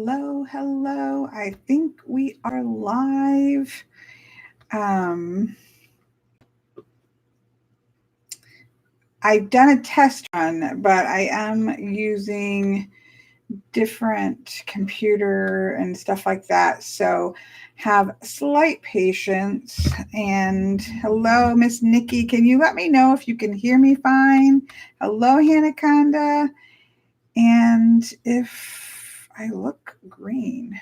Hello, hello. I think we are live. I've done a test run, but I am using different computer and stuff like that. So have slight patience. And hello, Miss Nikki. Can you let me know if you can hear me fine? Hello, Hanaconda. And if I look green.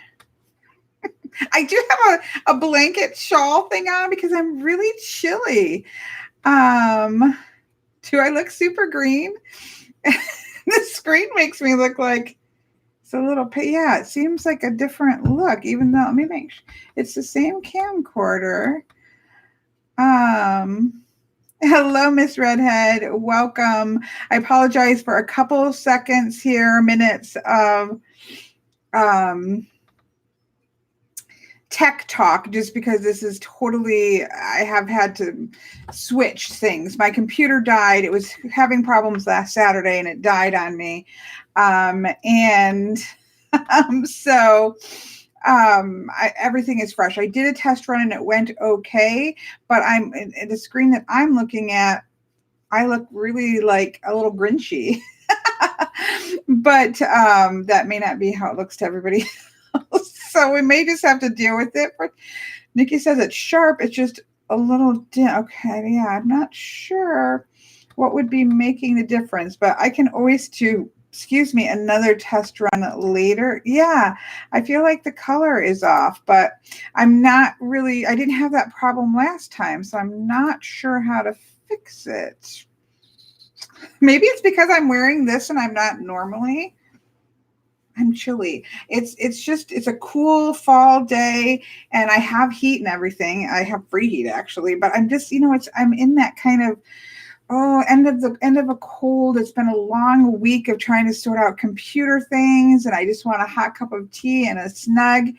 I do have a blanket shawl thing on because I'm really chilly. Do I look super green? The screen makes me look like it's a little, yeah, it seems like a different look, even though, let me make sure it's the same camcorder. Hello, Miss Redhead. Welcome. I apologize for a couple of seconds here, minutes of tech talk, just because this is totally, I have had to switch things. My computer died. It was having problems last Saturday and it died on me. Everything is fresh. I did a test run and it went okay, but I'm in the screen that I'm looking at, I look really like a little grinchy, but that may not be how it looks to everybody else. So we may just have to deal with it. Nikki says it's sharp. It's just a little dim. Okay, yeah, I'm not sure what would be making the difference, but I can always do, another test run later. Yeah, I feel like the color is off, but I'm not really, I didn't have that problem last time, so I'm not sure how to fix it. Maybe it's because I'm wearing this and I'm not normally. I'm chilly. It's a cool fall day and I have heat and everything. I have free heat actually, but I'm just, I'm in that kind of, end of a cold. It's been a long week of trying to sort out computer things and I just want a hot cup of tea and a snug.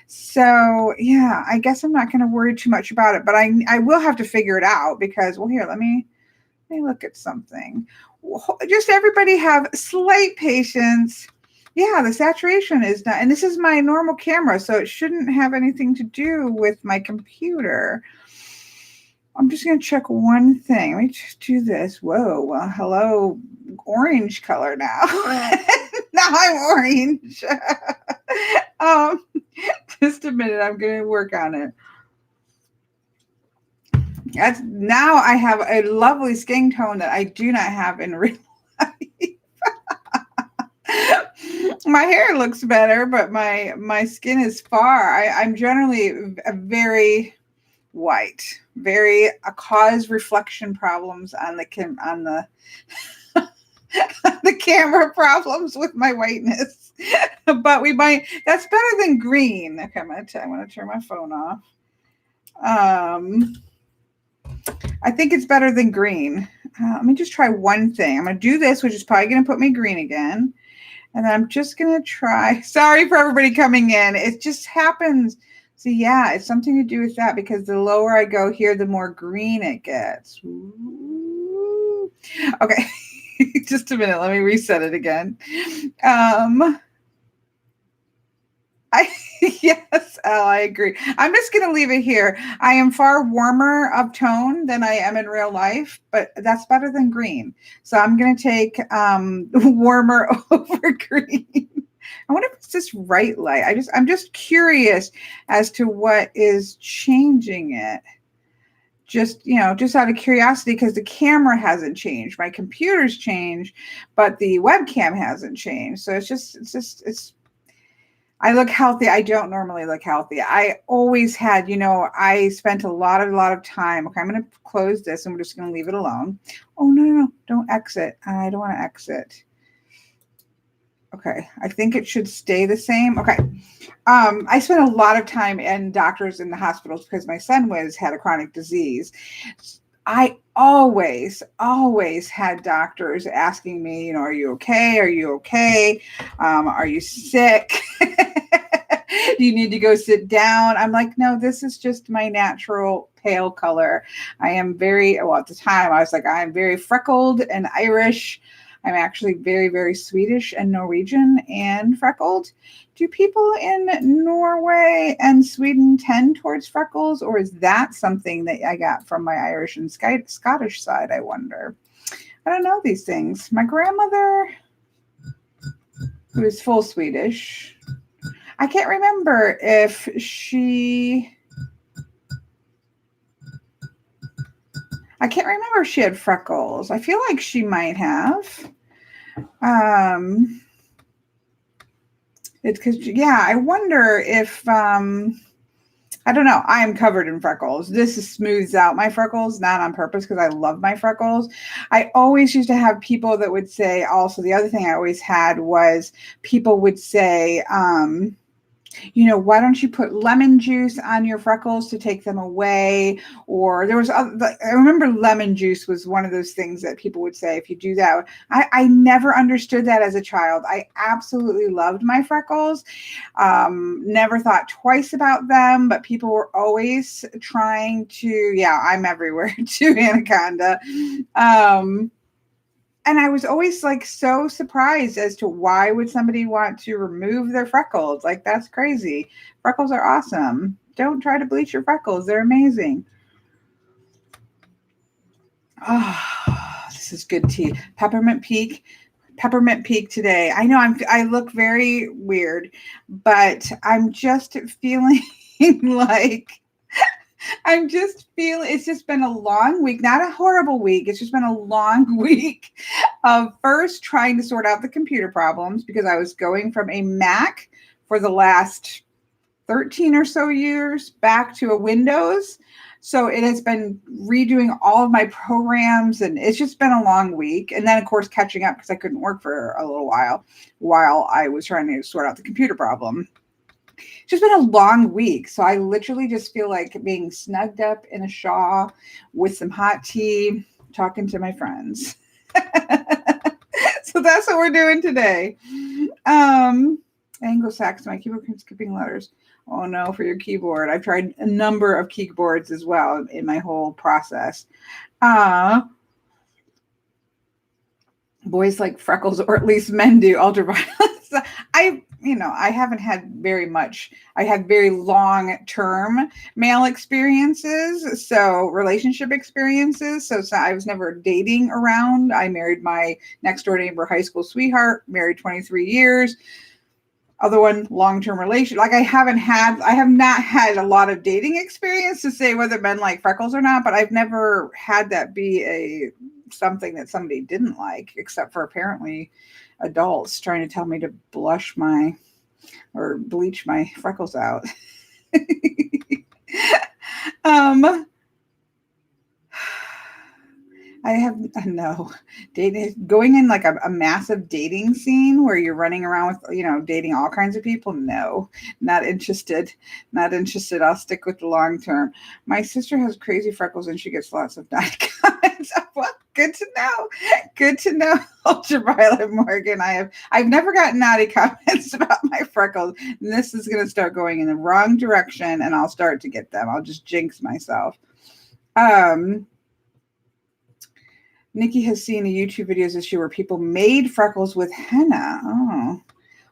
So yeah, I guess I'm not going to worry too much about it, but I will have to figure it out because, well, here, let me look at something. Just everybody have slight patience. Yeah, the saturation is not, and this is my normal camera, so it shouldn't have anything to do with my computer. I'm just going to check one thing. Let me just do this. Whoa, well, hello, orange color now. Now I'm orange. Just a minute, I'm going to work on it. Now I have a lovely skin tone that I do not have in real life. My hair looks better, but my skin is far. I'm generally very white, very cause reflection problems on the the camera problems with my whiteness. But that's better than green. Okay, I want to turn my phone off. I think it's better than green. Let me just try one thing. I'm going to do this, which is probably going to put me green again. And then I'm just going to try. Sorry for everybody coming in. It just happens. So yeah, it's something to do with that because the lower I go here, the more green it gets. Ooh. Okay. Just a minute. Let me reset it again. Yes, Al, I agree. I'm just going to leave it here. I am far warmer of tone than I am in real life, but that's better than green. So I'm going to take warmer over green. I wonder if it's this right light. I'm just curious as to what is changing it. Just out of curiosity, because the camera hasn't changed. My computer's changed, but the webcam hasn't changed. So it's I look healthy. I don't normally look healthy. I always had, I spent a lot of time. Okay, I'm going to close this and we're just going to leave it alone. Oh, no, don't exit. I don't want to exit. Okay, I think it should stay the same. Okay. I spent a lot of time in doctors in the hospitals because my son had a chronic disease. I always had doctors asking me, are you okay? Are you okay? Are you sick? Do you need to go sit down? I'm like, no, this is just my natural pale color. I am at the time I was like, I'm very freckled and Irish. I'm actually very, very Swedish and Norwegian and freckled. Do people in Norway and Sweden tend towards freckles, or is that something that I got from my Irish and Scottish side, I wonder? I don't know these things. My grandmother, who is full Swedish, I can't remember if she... I can't remember if she had freckles. I feel like she might have. It's because, yeah, I wonder if, I don't know. I am covered in freckles. This smooths out my freckles, not on purpose because I love my freckles. I always used to have people that would say, also, the other thing I always had was people would say, why don't you put lemon juice on your freckles to take them away? Or there was, I remember lemon juice was one of those things that people would say, if you do that. I never understood that as a child. I absolutely loved my freckles. Never thought twice about them, but people were always trying to, I'm everywhere too, Anaconda. And I was always like so surprised as to why would somebody want to remove their freckles? Like, that's crazy. Freckles are awesome. Don't try to bleach your freckles. They're amazing. Oh, this is good tea. Peppermint Peak today. I know I look very weird, but I'm just feeling like it's just been a long week, not a horrible week. It's just been a long week of first trying to sort out the computer problems, because I was going from a Mac for the last 13 or so years back to a Windows. So it has been redoing all of my programs, and it's just been a long week. And then, of course, catching up because I couldn't work for a little while I was trying to sort out the computer problem. It's just been a long week. So I literally just feel like being snugged up in a shawl with some hot tea, talking to my friends. So that's what we're doing today. Anglo-Saxon, my keyboard keeps skipping letters. Oh no, for your keyboard. I've tried a number of keyboards as well in my whole process. Boys like freckles, or at least men do, ultraviolet. I haven't had very much. I had very long-term male experiences, so relationship experiences. So I was never dating around. I married my next door neighbor high school sweetheart, married 23 years. Other one, long-term relation. Like I have not had a lot of dating experience to say whether men like freckles or not, but I've never had that be something that somebody didn't like, except for apparently adults trying to tell me to bleach my freckles out. I have no dating, going in like a massive dating scene where you're running around with, dating all kinds of people. No, not interested. I'll stick with the long term. My sister has crazy freckles and she gets lots of naughty comments. Well, good to know. Ultraviolet Morgan. I've never gotten naughty comments about my freckles. And this is going to start going in the wrong direction and I'll start to get them. I'll just jinx myself. Nikki has seen a YouTube videos this year where people made freckles with henna. Oh,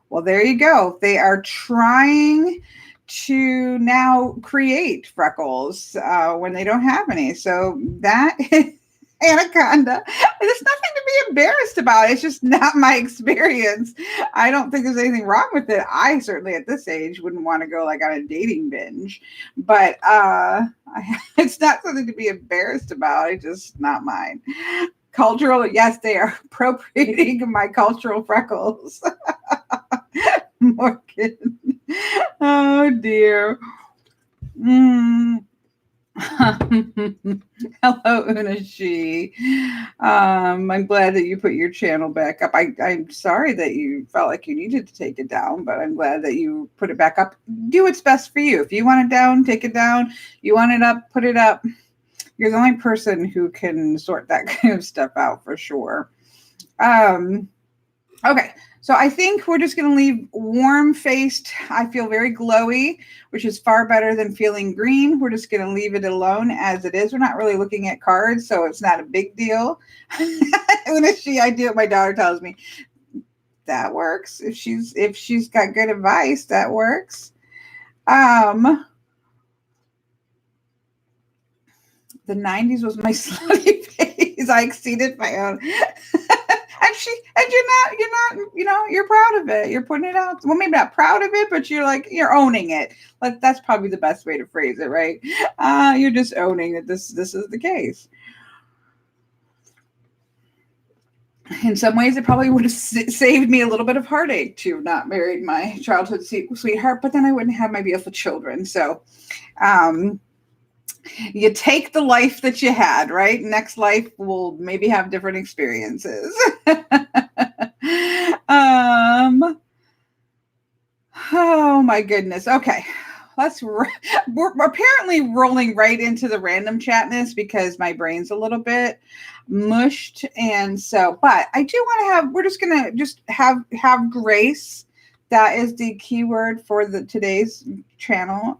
well, there you go. They are trying to now create freckles when they don't have any. So that is Anaconda. There's nothing to be embarrassed about. It's just not my experience. I don't think there's anything wrong with it. I certainly at this age wouldn't want to go like on a dating binge, but it's not something to be embarrassed about. It's just not mine. Cultural, yes, they are appropriating my cultural freckles. Morgan. Oh dear. Hello, Unashi. I'm glad that you put your channel back up. I'm sorry that you felt like you needed to take it down, but I'm glad that you put it back up. Do what's best for you. If you want it down, take it down. You want it up, put it up. You're the only person who can sort that kind of stuff out for sure. Okay, so I think we're just going to leave warm-faced. I feel very glowy, which is far better than feeling green. We're just going to leave it alone as it is. We're not really looking at cards, so it's not a big deal. I do what my daughter tells me. That works. If she's got good advice, that works. The 90s was my slutty phase. I exceeded my own. And you're proud of it. You're putting it out. Well, maybe not proud of it, but you're owning it. Like, that's probably the best way to phrase it, right? You're just owning that this is the case. In some ways, it probably would have saved me a little bit of heartache to have not married my childhood sweetheart, but then I wouldn't have my beautiful children. So, you take the life that you had, right? Next life will maybe have different experiences. Oh my goodness. Okay. We're apparently rolling right into the random chatness because my brain's a little bit mushed. And so, but I do want to we're just going to have grace. That is the keyword for today's channel,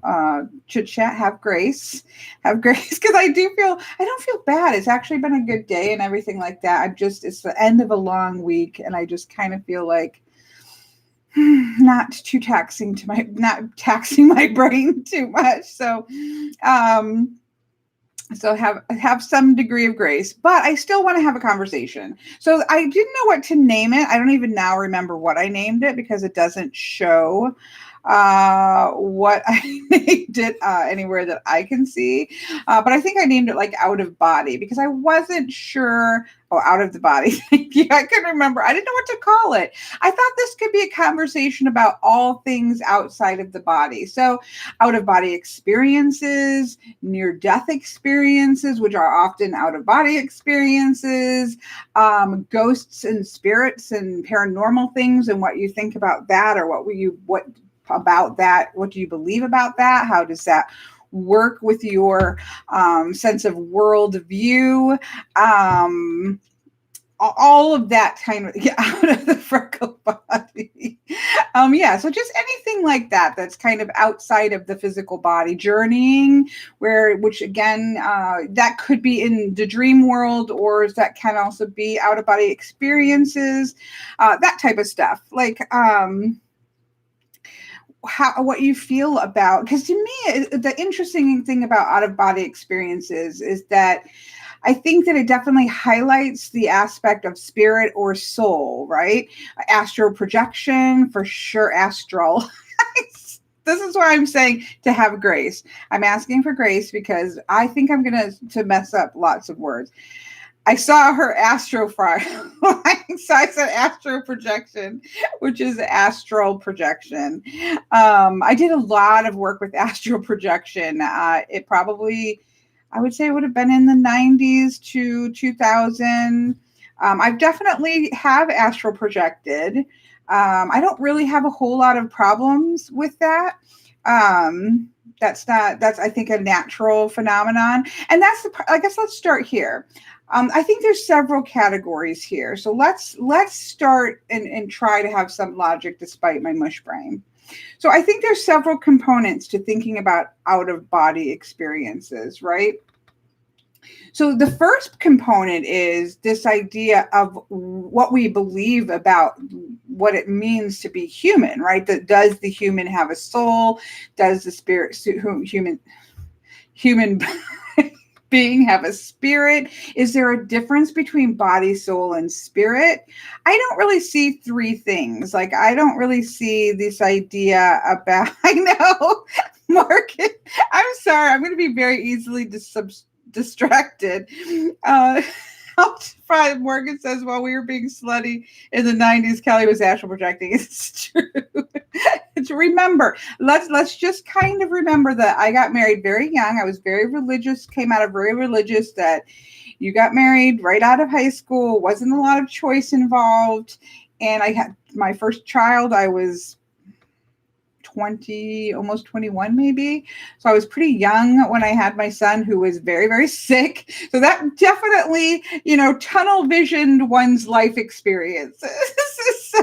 chit chat. Have grace, because I don't feel bad. It's actually been a good day and everything like that. It's the end of a long week, and I just kind of feel like not taxing my brain too much. So, so have some degree of grace, but I still want to have a conversation. So I didn't know what to name it. I don't even now remember what I named it because it doesn't show what I named it anywhere that I can see. But I think I named it like out of body because I wasn't sure. Oh, out of the body. Thank you. I couldn't remember. I didn't know what to call it. I thought this could be a conversation about all things outside of the body. So out of body experiences, near-death experiences, which are often out of body experiences, ghosts and spirits and paranormal things and what you think about that, or what about that? What do you believe about that? How does that work with your sense of worldview? All of that kind of out of the freckle body. So just anything like that that's kind of outside of the physical body, journeying, which again, that could be in the dream world, or that can also be out of body experiences, that type of stuff. Like, what you feel about, because to me, the interesting thing about out of body experiences is that I think that it definitely highlights the aspect of spirit or soul, right? Astral projection, for sure. Astral. This is why I'm saying to have grace. I'm asking for grace because I think I'm going to mess up lots of words. I saw her astro file. So I said astral projection, which is astral projection. I did a lot of work with astral projection. It probably, I would say it would have been in the 90s to 2000. I've definitely have astral projected. I don't really have a whole lot of problems with that. That's I think a natural phenomenon. And I guess let's start here. I think there's several categories here. So let's start and try to have some logic despite my mush brain. So I think there's several components to thinking about out of body experiences, right? So the first component is this idea of what we believe about what it means to be human, right? That does the human have a soul? Does the human being have a spirit? Is there a difference between body, soul, and spirit? I don't really see three things. Like, I don't really see this idea about, I know, Mark, I'm sorry, I'm going to be very easily distracted. Morgan says, while we were being slutty in the 90s, Kelly was astral projecting. It's true. Remember, let's just kind of remember that I got married very young. I was very religious, came out of very religious, that you got married right out of high school, wasn't a lot of choice involved. And I had my first child, I was 20, almost 21 maybe. So I was pretty young when I had my son, who was very, very sick. So that definitely, tunnel visioned one's life experiences. So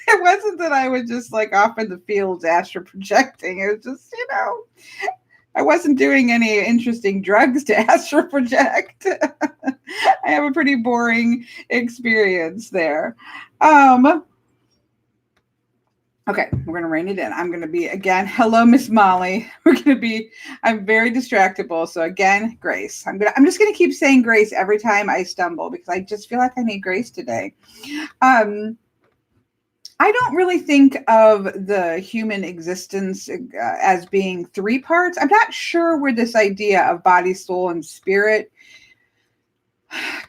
It wasn't that I was just like off in the fields astral projecting. It was just, I wasn't doing any interesting drugs to astral project. I have a pretty boring experience there. Okay, we're going to rein it in. I'm going to be, again, hello, Miss Molly. I'm very distractible. So again, Grace. I'm just going to keep saying Grace every time I stumble because I just feel like I need Grace today. I don't really think of the human existence as being three parts. I'm not sure where this idea of body, soul, and spirit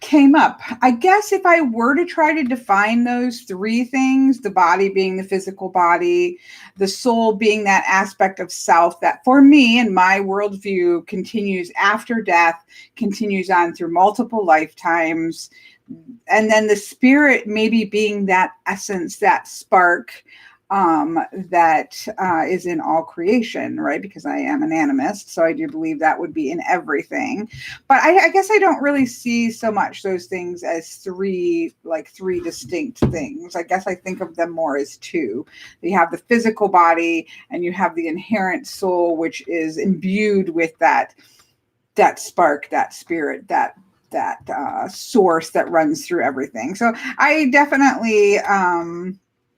came up. I guess if I were to try to define those three things, the body being the physical body, the soul being that aspect of self that for me and my worldview continues after death, continues on through multiple lifetimes, and then the spirit maybe being that essence, that spark that is in all creation, right? Because I am an animist, so I do believe that would be in everything. But I guess I don't really see so much those things as three distinct things. I guess I think of them more as two. You have the physical body and you have the inherent soul, which is imbued with that spark, that spirit, that source that runs through everything. So I definitely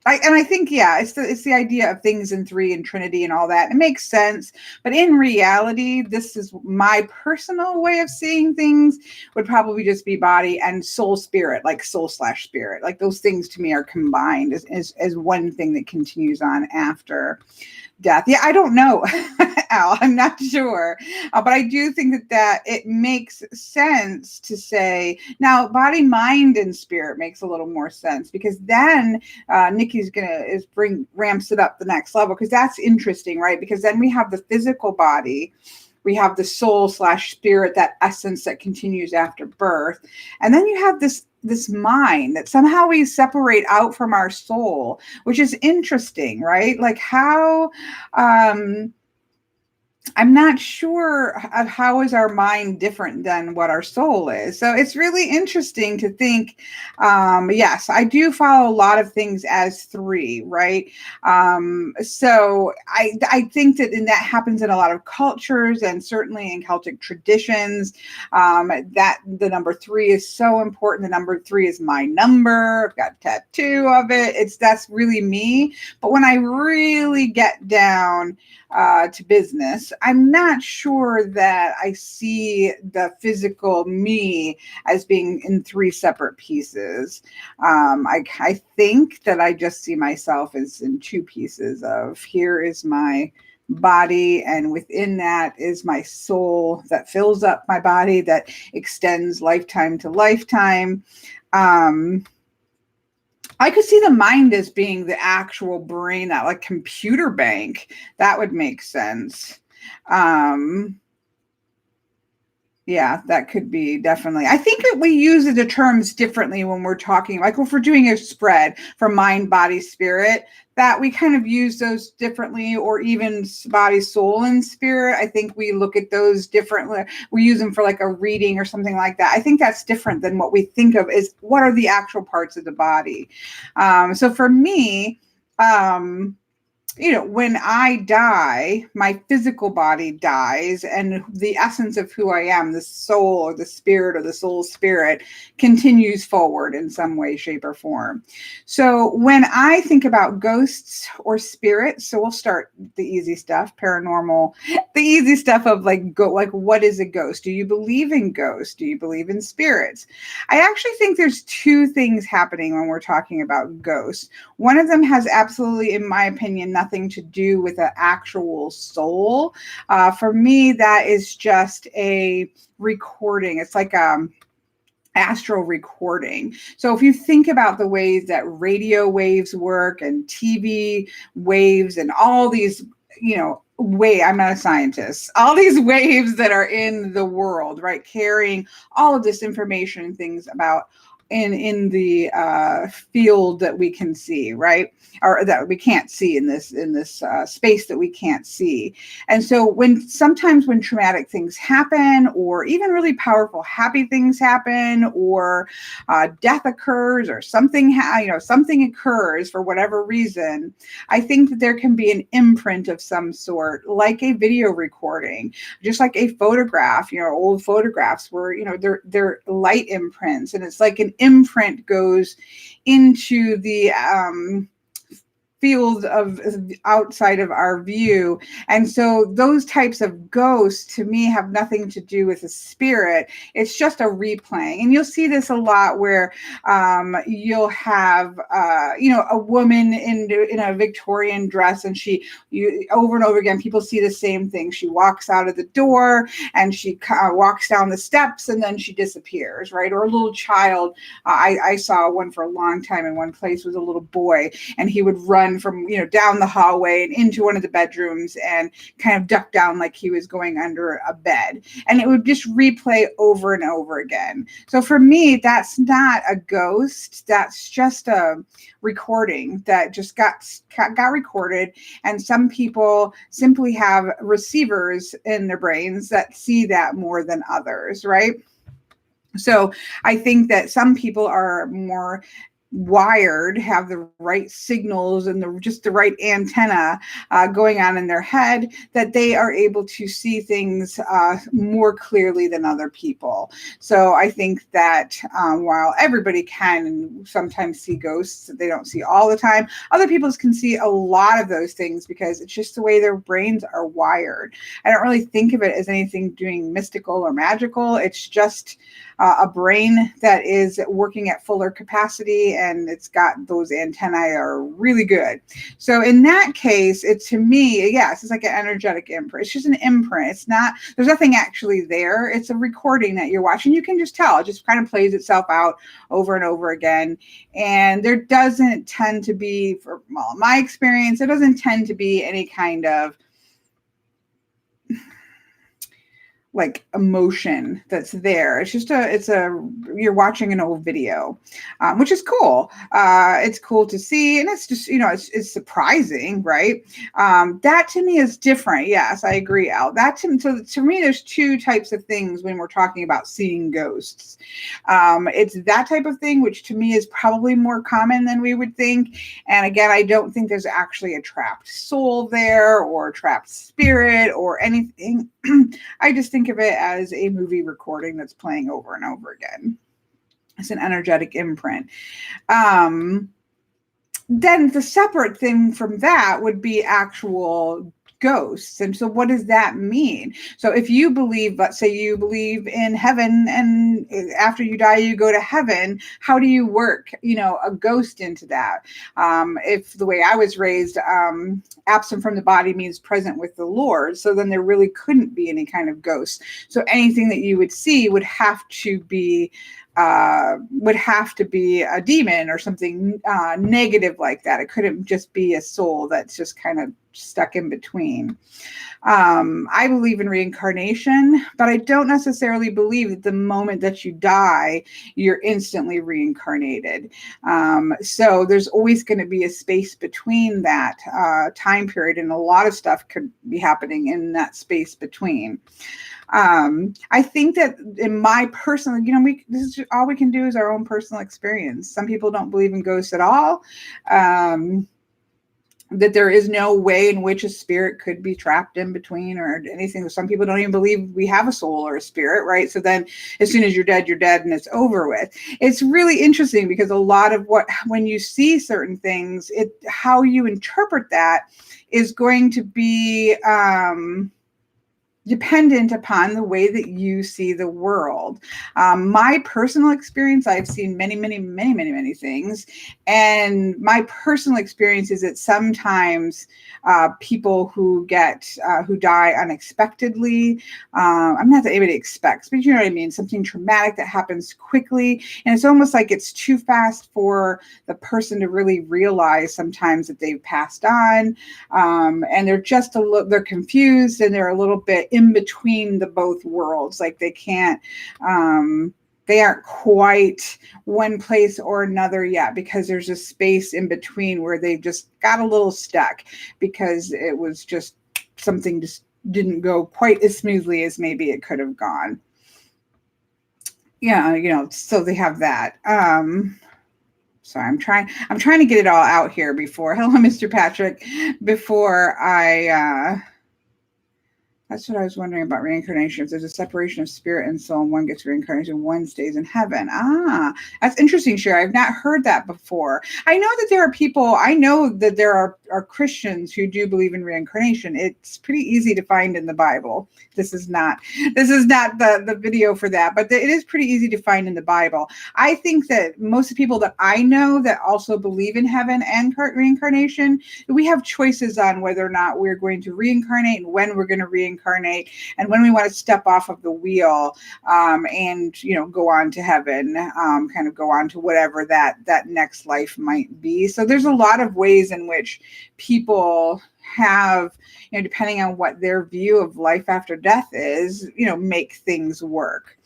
I think, yeah, it's the idea of things in three and Trinity and all that. It makes sense. But in reality, this is my personal way of seeing things would probably just be body and soul spirit, like soul/spirit. Like those things to me are combined as one thing that continues on after death. Yeah, I don't know, Al. I'm not sure. But I do think that it makes sense to say now body, mind, and spirit makes a little more sense because then Nikki's ramps it up the next level because that's interesting, right? Because then we have the physical body, we have the soul/spirit, that essence that continues after birth. And then you have this mind that somehow we separate out from our soul, which is interesting, right? Like how, I'm not sure how is our mind different than what our soul is. So it's really interesting to think, yes, I do follow a lot of things as three, right? So I think that that happens in a lot of cultures and certainly in Celtic traditions, that the number three is so important. The number three is my number. I've got a tattoo of it. That's really me. But when I really get down to business, I'm not sure that I see the physical me as being in three separate pieces. I think that I just see myself as in two pieces of here is my body, and within that is my soul that fills up my body, that extends lifetime to lifetime. I could see the mind as being the actual brain, that like computer bank. That would make sense. Yeah, that could be definitely. I think that we use the terms differently when we're talking, like if we're doing a spread for mind, body, spirit, that we kind of use those differently, or even body, soul, and spirit. I think we look at those differently. We use them for like a reading or something like that. I think that's different than what we think of as what are the actual parts of the body. So for me, when I die, my physical body dies, and the essence of who I am, the soul or the spirit or the soul spirit, continues forward in some way, shape, or form. So when I think about ghosts or spirits, so we'll start the easy stuff, paranormal, the easy stuff of like what is a ghost? Do you believe in ghosts? Do you believe in spirits? I actually think there's two things happening when we're talking about ghosts. One of them has absolutely, in my opinion, nothing to do with an actual soul. For me, that is just a recording. It's like astral recording. So if you think about the ways that radio waves work and TV waves and all these, I'm not a scientist, all these waves that are in the world, right? Carrying all of this information and things about in the field that we can see, right? Or that we can't see in this space that we can't see. And so sometimes when traumatic things happen, or even really powerful happy things happen, or death occurs, or something something occurs for whatever reason, I think that there can be an imprint of some sort, like a video recording, just like a photograph. Old photographs were, they're light imprints, and it's like an imprint goes into the field of outside of our view. And so those types of ghosts to me have nothing to do with a spirit. It's just a replaying. And you'll see this a lot where you'll have a woman in a Victorian dress, and over and over again people see the same thing. She walks out of the door and she walks down the steps and then she disappears, right? Or a little child. I saw one for a long time in one place with a little boy, and he would run from down the hallway and into one of the bedrooms and kind of duck down like he was going under a bed, and it would just replay over and over again. So for me, that's not a ghost. That's just a recording that just got recorded, and some people simply have receivers in their brains that see that more than others, right? So I think that some people are more wired, have the right signals and just the right antenna going on in their head, that they are able to see things more clearly than other people. So I think that while everybody can sometimes see ghosts that they don't see all the time, other people can see a lot of those things because it's just the way their brains are wired. I don't really think of it as anything doing mystical or magical. It's just a brain that is working at fuller capacity, and it's got those antennae are really good. So in that case, to me, yes, it's like an energetic imprint. It's just an imprint. It's not, there's nothing actually there. It's a recording that you're watching. You can just tell. It just kind of plays itself out over and over again. And there doesn't tend to be, in my experience, there doesn't tend to be any kind of like emotion that's there. It's just you're watching an old video, which is cool. It's cool to see, and it's just, it's surprising, right? That to me is different. Yes, I agree, Al. So to me, there's two types of things when we're talking about seeing ghosts. It's that type of thing, which to me is probably more common than we would think. And again, I don't think there's actually a trapped soul there or a trapped spirit or anything. I just think of it as a movie recording that's playing over and over again. It's an energetic imprint. Then the separate thing from that would be actual ghosts. And so what does that mean? So if you believe, let's say you believe in heaven, and after you die, you go to heaven, how do you work, a ghost into that? If the way I was raised, absent from the body means present with the Lord. So then there really couldn't be any kind of ghost. So anything that you would see would have to be a demon or something negative like that. It couldn't just be a soul that's just kind of stuck in between. I believe in reincarnation, but I don't necessarily believe that the moment that you die, you're instantly reincarnated. So there's always going to be a space between that time period, and a lot of stuff could be happening in that space between. I think that in my personal, this is all we can do is our own personal experience. Some people don't believe in ghosts at all. That there is no way in which a spirit could be trapped in between or anything. Some people don't even believe we have a soul or a spirit, right? So then as soon as you're dead and it's over with. It's really interesting because a lot of when you see certain things, how you interpret that is going to be dependent upon the way that you see the world. My personal experience, I've seen many, many, many, many, many things. And my personal experience is that sometimes people who die unexpectedly, I'm not that anybody expects, but you know what I mean? Something traumatic that happens quickly. And it's almost like it's too fast for the person to really realize sometimes that they've passed on. And they're just they're confused, and they're a little bit in between the both worlds. Like they can't they aren't quite one place or another yet, because there's a space in between where they just got a little stuck because it was just something just didn't go quite as smoothly as maybe it could have gone. Yeah, so they have that. So I'm trying to get it all out here before, hello, Mr. Patrick, before that's what I was wondering about reincarnation. If there's a separation of spirit and soul, and one gets reincarnated, one stays in heaven. That's interesting, Sherry. I've not heard that before. I know that there are Christians who do believe in reincarnation. It's pretty easy to find in the Bible. This is not the video for that, but it is pretty easy to find in the Bible. I think that most of the people that I know that also believe in heaven and reincarnation, we have choices on whether or not we're going to reincarnate and when we're going to reincarnate, and when we want to step off of the wheel and go on to heaven, kind of go on to whatever that next life might be. So there's a lot of ways in which people have, depending on what their view of life after death is, make things work.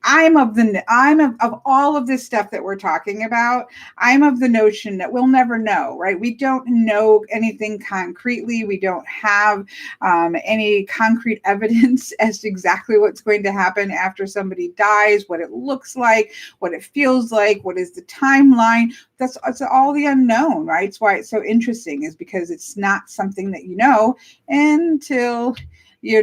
Of all of this stuff that we're talking about, I'm of the notion that we'll never know, right? We don't know anything concretely. We don't have any concrete evidence as to exactly what's going to happen after somebody dies, what it looks like, what it feels like, what is the timeline. That's all the unknown, right? It's why it's so interesting, is because it's not something that until you're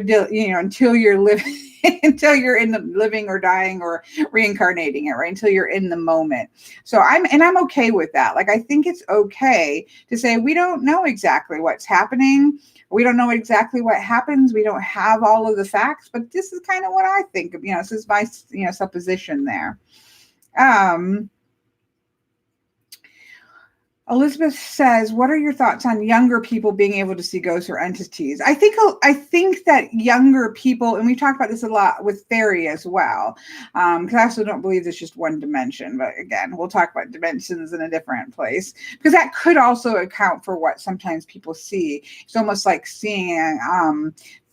living, until you're in the living or dying or reincarnating it, right? Until you're in the moment. So I'm okay with that. Like, I think it's okay to say, we don't know exactly what's happening. We don't know exactly what happens. We don't have all of the facts, but this is kind of what I think of, this is my, supposition there. Elizabeth says, what are your thoughts on younger people being able to see ghosts or entities? I think that younger people, and we've talked about this a lot with fairy as well, because I also don't believe there's just one dimension. But again, we'll talk about dimensions in a different place, because that could also account for what sometimes people see. It's almost like seeing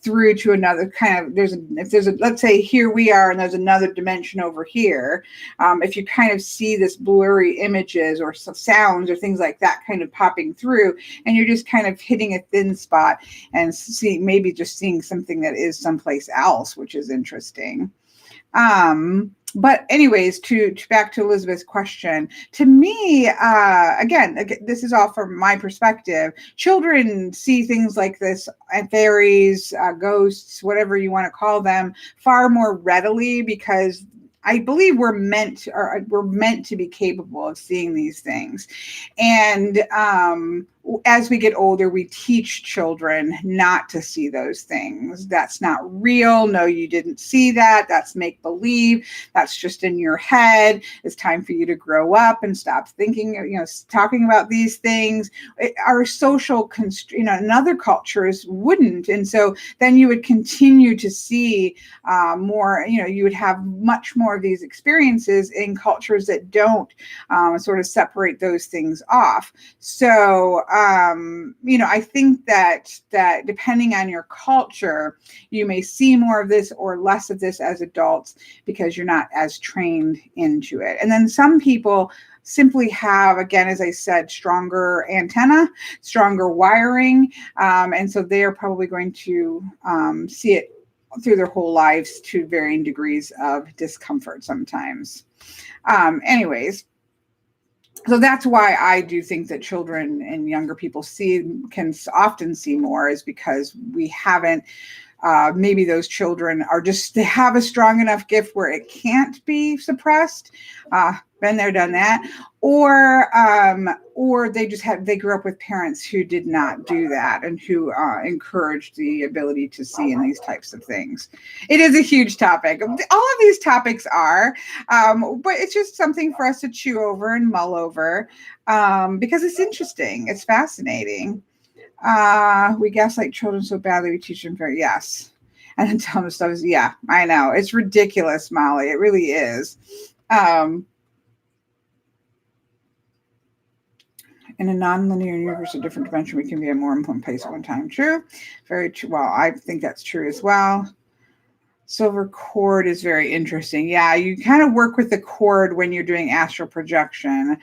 through to another kind of, let's say here we are and there's another dimension over here. If you kind of see this blurry images or sounds or things like that kind of popping through, and you're just kind of hitting a thin spot and maybe just seeing something that is someplace else, which is interesting. But anyways, back to Elizabeth's question, to me, again, this is all from my perspective. Children see things like this, fairies, ghosts, whatever you want to call them, far more readily, because I believe we're meant to be capable of seeing these things. And as we get older, we teach children not to see those things. That's not real. No, you didn't see that. That's make believe. That's just in your head. It's time for you to grow up and stop thinking, talking about these things. Our social, in other cultures wouldn't. And so then you would continue to see more, you would have much more of these experiences in cultures that don't sort of separate those things off. So, I think that depending on your culture, you may see more of this or less of this as adults because you're not as trained into it. And then some people simply have, again, as I said, stronger antenna, stronger wiring. And so they are probably going to see it through their whole lives to varying degrees of discomfort sometimes. Anyways. So that's why I do think that children and younger people can often see more, is because we haven't, maybe those children they have a strong enough gift where it can't be suppressed. Been there, done that. Or they grew up with parents who did not do that and who encouraged the ability to see in these types of things. It is a huge topic. All of these topics are, but it's just something for us to chew over and mull over, because it's interesting. It's fascinating. We gaslight children so badly, we teach them yes. And then tell them stuff is, yeah, I know. It's ridiculous, Molly. It really is. In a non-linear universe, a different dimension, we can be at more than one place at one time. True. Very true. Well, I think that's true as well. Silver cord is very interesting. Yeah, you kind of work with the cord when you're doing astral projection.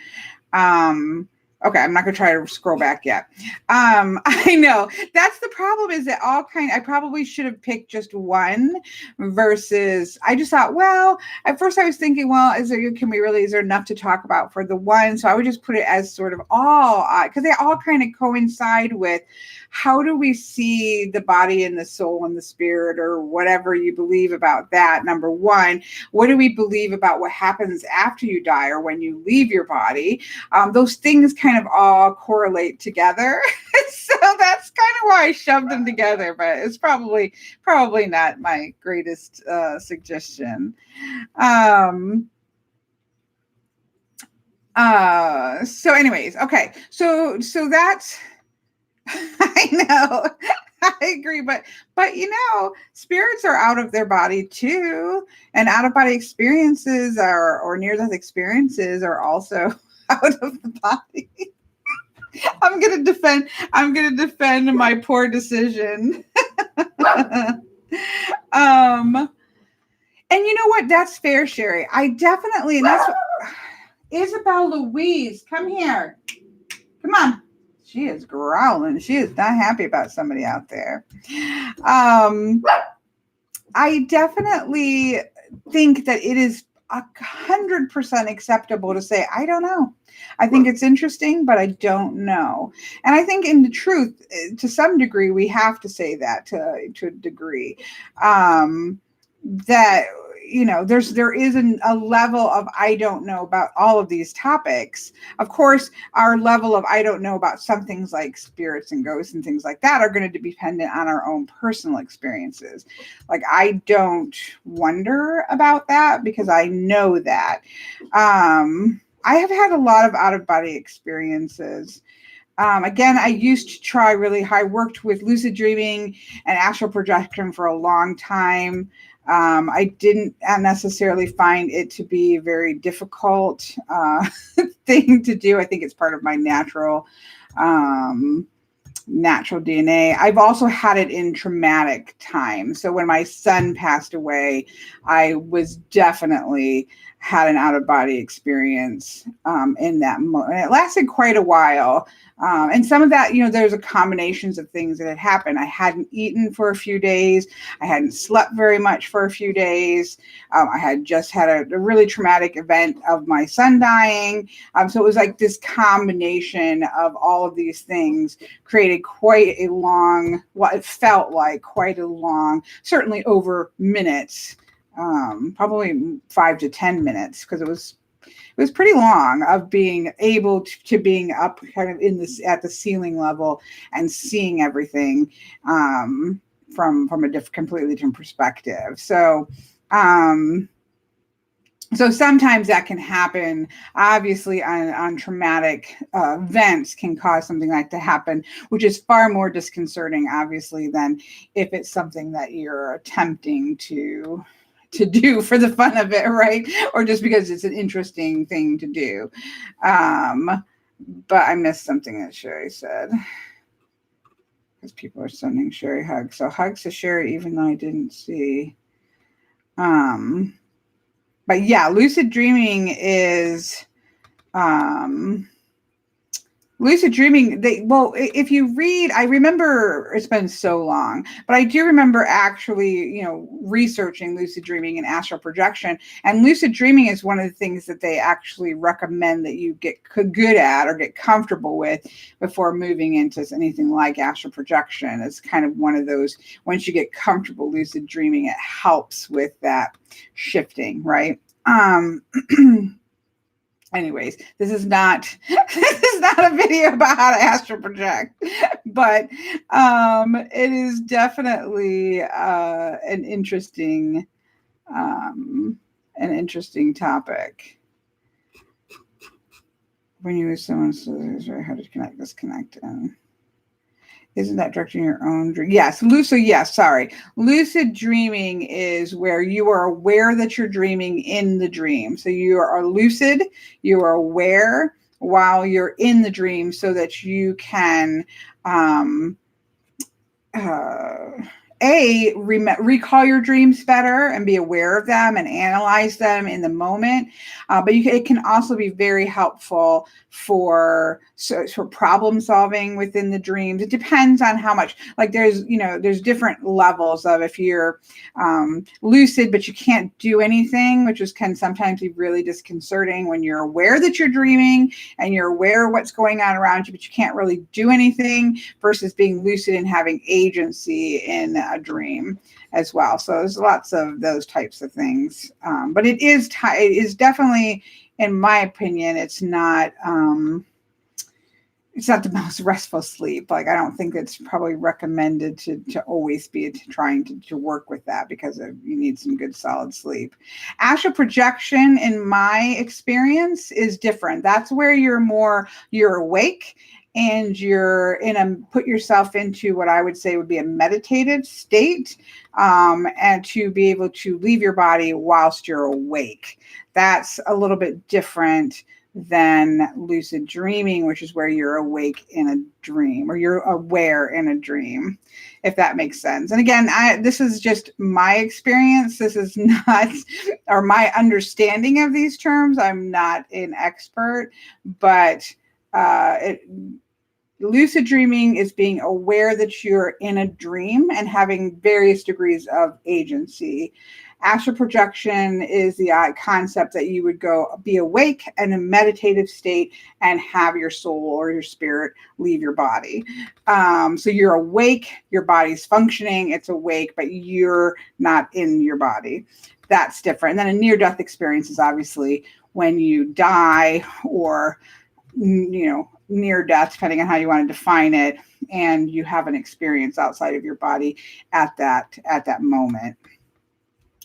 Okay, I'm not gonna try to scroll back yet. I know that's the problem, is that I probably should have picked just one versus I just thought, well, at first I was thinking, well, is there enough to talk about for the one? So I would just put it as sort of all, because they all kind of coincide with how do we see the body and the soul and the spirit, or whatever you believe about that. Number one, what do we believe about what happens after you die or when you leave your body? Those things kind of all correlate together. So that's kind of why I shoved them together, but it's probably not my greatest suggestion. So anyways, okay. So that's I know. I agree, but spirits are out of their body too, and out of body experiences or near death experiences are also out of the body. I'm gonna defend my poor decision. And you know what? That's fair, Sherry. I definitely, and that's what, Isabel Louise, come here. Come on. She is growling. She is not happy about somebody out there. I definitely think that it is 100% acceptable to say, I don't know. I think it's interesting, but I don't know. And I think in the truth, to some degree, we have to say that to a degree, that, there is a level of I don't know about all of these topics. Of course, our level of I don't know about some things like spirits and ghosts and things like that are going to be dependent on our own personal experiences. Like, I don't wonder about that because I know that. I have had a lot of out-of-body experiences. Again, I used to try really hard. I worked with lucid dreaming and astral projection for a long time. I didn't necessarily find it to be a very difficult thing to do. I think it's part of my natural DNA. I've also had it in traumatic times. So when my son passed away, I was definitely had an out-of-body experience in that moment. It lasted quite a while. And some of that, there's a combinations of things that had happened. I hadn't eaten for a few days. I hadn't slept very much for a few days. I had just had a really traumatic event of my son dying. So it was like this combination of all of these things created quite a long, it felt like quite a long, certainly over minutes, probably 5 to 10 minutes, because it was pretty long of being able to being up kind of at the ceiling level and seeing everything from a completely different perspective. So sometimes that can happen. Obviously, on traumatic events can cause something like to happen, which is far more disconcerting, obviously, than if it's something that you're attempting to do for the fun of it, right? Or just because it's an interesting thing to do. But I missed something that Sherry said, because people are sending Sherry hugs. So hugs to Sherry, even though I didn't see. But yeah, lucid dreaming is lucid dreaming. If you read, I remember, it's been so long, but I do remember actually, researching lucid dreaming and astral projection. And lucid dreaming is one of the things that they actually recommend that you get good at or get comfortable with before moving into anything like astral projection. It's kind of one of those, once you get comfortable lucid dreaming, it helps with that shifting, right? Anyways, this is not a video about how to astral project, but it is definitely an interesting topic. When you use someone says how to disconnect and isn't that directing your own dream? Yes, lucid dreaming is where you are aware that you're dreaming in the dream. So you are lucid, you are aware while you're in the dream, so that you can recall your dreams better and be aware of them and analyze them in the moment. But it can also be very helpful for problem solving within the dreams. It depends on how much, like there's different levels of, if you're lucid but you can't do anything, which can sometimes be really disconcerting when you're aware that you're dreaming and you're aware of what's going on around you, but you can't really do anything, versus being lucid and having agency in a dream as well. So there's lots of those types of things. But it is definitely, in my opinion, it's not the most restful sleep. Like, I don't think it's probably recommended to always be trying to work with that, because you need some good solid sleep. Astral projection, in my experience, is different. That's where you're awake and you're put yourself into what I would say would be a meditative state, and to be able to leave your body whilst you're awake. That's a little bit different than lucid dreaming, which is where you're awake in a dream, or you're aware in a dream, if that makes sense. And again, this is just my experience. This is not, or my understanding of these terms. I'm not an expert, but lucid dreaming is being aware that you're in a dream and having various degrees of agency. Astral projection is the concept that you would be awake in a meditative state and have your soul or your spirit leave your body. So you're awake, your body's functioning, it's awake, but you're not in your body. That's different. And then a near-death experience is obviously when you die, or near death, depending on how you want to define it, and you have an experience outside of your body at that moment.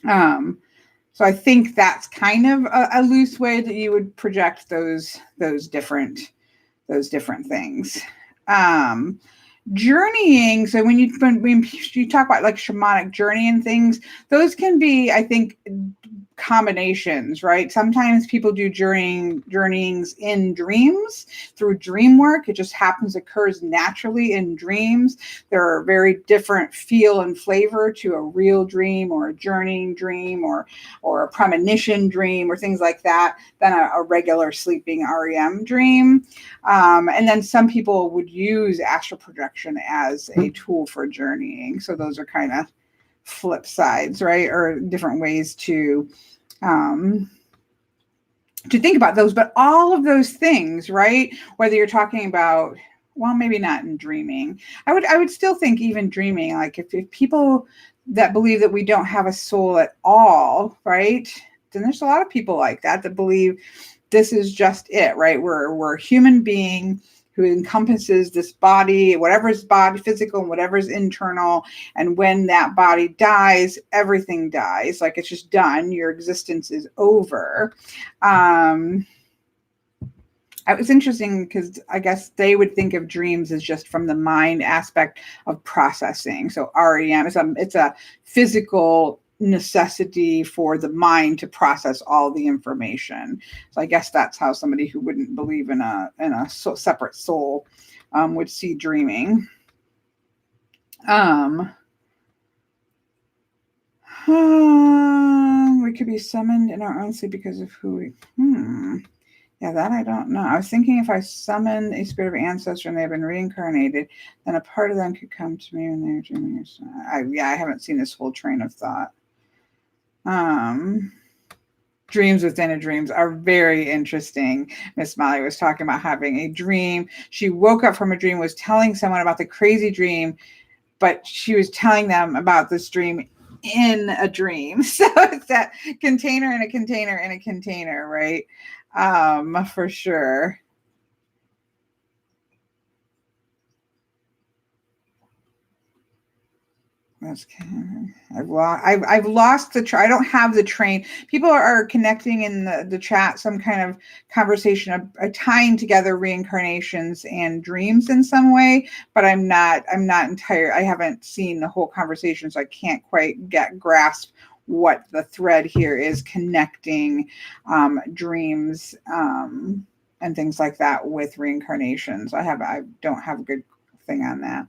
So I think that's kind of a loose way that you would project those different things. Journeying. So when you talk about like shamanic journey and things, those can be, I think, combinations, right? Sometimes people do journeyings in dreams through dream work. It just occurs naturally in dreams. There are very different feel and flavor to a real dream, or a journeying dream, or a premonition dream, or things like that, than a regular sleeping REM dream. And then some people would use astral projection as a tool for journeying. So those are kind of flip sides, right? Or different ways to think about those. But all of those things, right? Whether you're talking about, well, maybe not in dreaming. I would still think even dreaming, like if people that believe that we don't have a soul at all, right? Then there's a lot of people like that believe this is just it, right? We're a human being who encompasses this body, whatever's body, physical, and whatever's internal. And when that body dies, everything dies. Like, it's just done. Your existence is over. It was interesting because I guess they would think of dreams as just from the mind aspect of processing. So REM, it's a physical necessity for the mind to process all the information. So I guess that's how somebody who wouldn't believe in a separate soul would see dreaming. We could be summoned in our own sleep because of who we. Yeah, that I don't know. I was thinking, if I summon a spirit of ancestor and they've been reincarnated, then a part of them could come to me when they're dreaming. I haven't seen this whole train of thought. Dreams within a dreams are very interesting. Miss Molly was talking about having a dream. She woke up from a dream, was telling someone about the crazy dream, but she was telling them about this dream in a dream. So it's that container in a container in a container, right? For sure. I've lost the I don't have the train. People are connecting in the chat, some kind of conversation, tying together reincarnations and dreams in some way, but I'm not entire. I haven't seen the whole conversation, so I can't quite grasp what the thread here is connecting dreams and things like that with reincarnations. I don't have a good thing on that.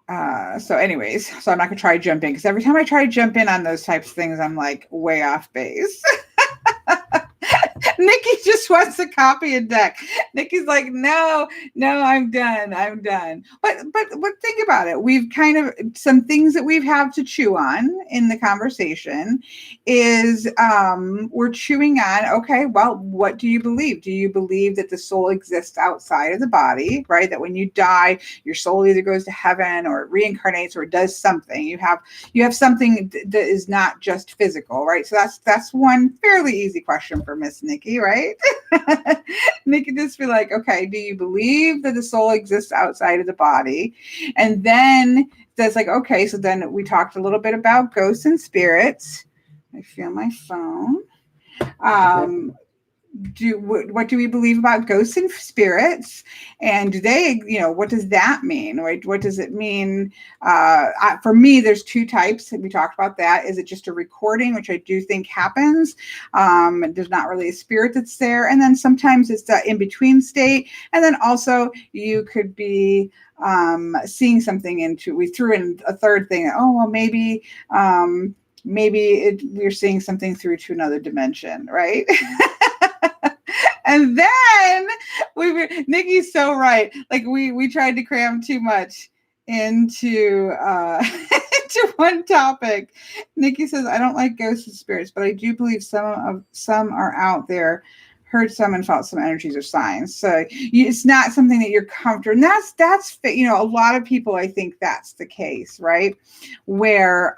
So anyways, so I'm not gonna try to jump in because every time I try to jump in on those types of things, I'm like way off base. Nikki just wants to copy a deck. Nikki's like, no, I'm done. But think about it. We've kind of some things that we've had to chew on in the conversation is we're chewing on, okay, well, what do you believe? Do you believe that the soul exists outside of the body, right? That when you die, your soul either goes to heaven or it reincarnates or does something. You have something that is not just physical, right? So that's one fairly easy question for Miss Nikki, right? Nikki just be like, okay, do you believe that the soul exists outside of the body? And then that's like, okay, so then we talked a little bit about ghosts and spirits. I feel my phone. What do we believe about ghosts and spirits, and do they, what does that mean, right? What does it mean? For me, there's two types. We talked about that. Is it just a recording, which I do think happens? There's not really a spirit that's there, and then sometimes it's the in-between state, and then also you could be seeing something we threw in a third thing. Oh, well, maybe we're seeing something through to another dimension, right? And then Nikki's so right. Like we tried to cram too much into into one topic. Nikki says, I don't like ghosts and spirits, but I do believe some are out there. Heard some and felt some energies or signs. So it's not something that you're comfortable. And that's a lot of people, I think that's the case, right? Where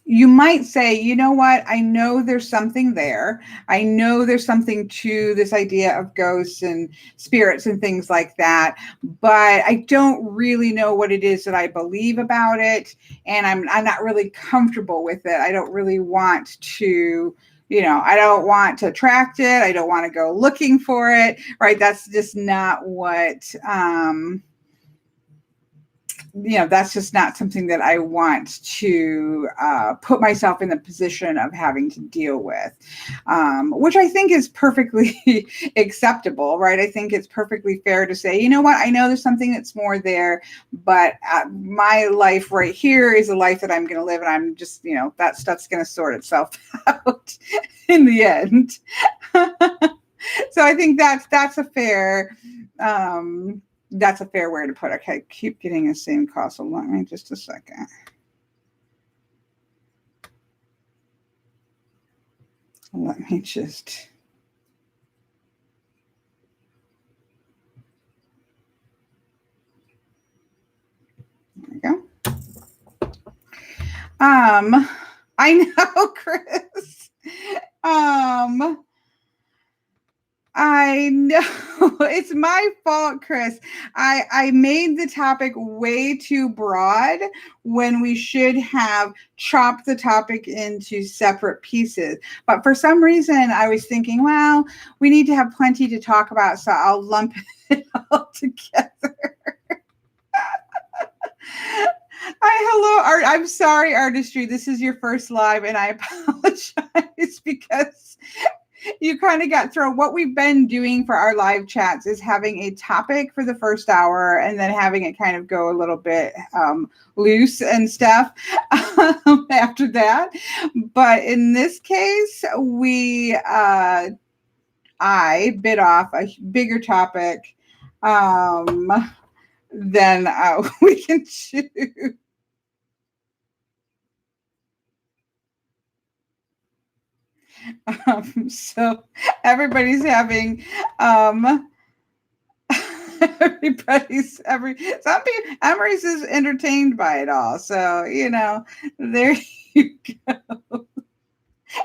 you might say, you know what? I know there's something there. I know there's something to this idea of ghosts and spirits and things like that, but I don't really know what it is that I believe about it, and I'm not really comfortable with it. I don't really want to, I don't want to attract it. I don't want to go looking for it, right? That's just not what that's just not something that I want to put myself in the position of having to deal with, which I think is perfectly acceptable, right? I think it's perfectly fair to say, you know what, I know there's something that's more there, but my life right here is a life that I'm going to live, and I'm just, that stuff's going to sort itself out in the end. So I think that's a fair way to put it. Okay, I keep getting the same call, so let me just a second. Let me just. There we go. I know, Chris. I know it's my fault, Chris. I made the topic way too broad when we should have chopped the topic into separate pieces. But for some reason, I was thinking, well, we need to have plenty to talk about, so I'll lump it all together. Hello, I'm sorry, Artistry. This is your first live, and I apologize because you kind of got thrown. What we've been doing for our live chats is having a topic for the first hour and then having it kind of go a little bit loose and stuff after that. But in this case, I bit off a bigger topic than we can chew. So everybody's having Emery's is entertained by it all. So, there you go.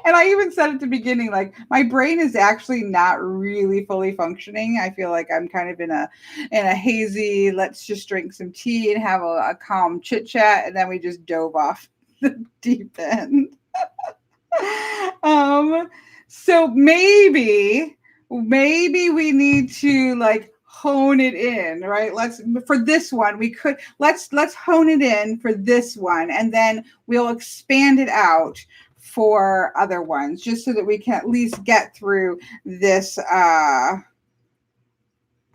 And I even said at the beginning, like, my brain is actually not really fully functioning. I feel like I'm kind of in a hazy, let's just drink some tea and have a calm chit chat. And then we just dove off the deep end. So maybe we need to like hone it in, right? For this one, let's hone it in for this one, and then we'll expand it out for other ones, just so that we can at least get through this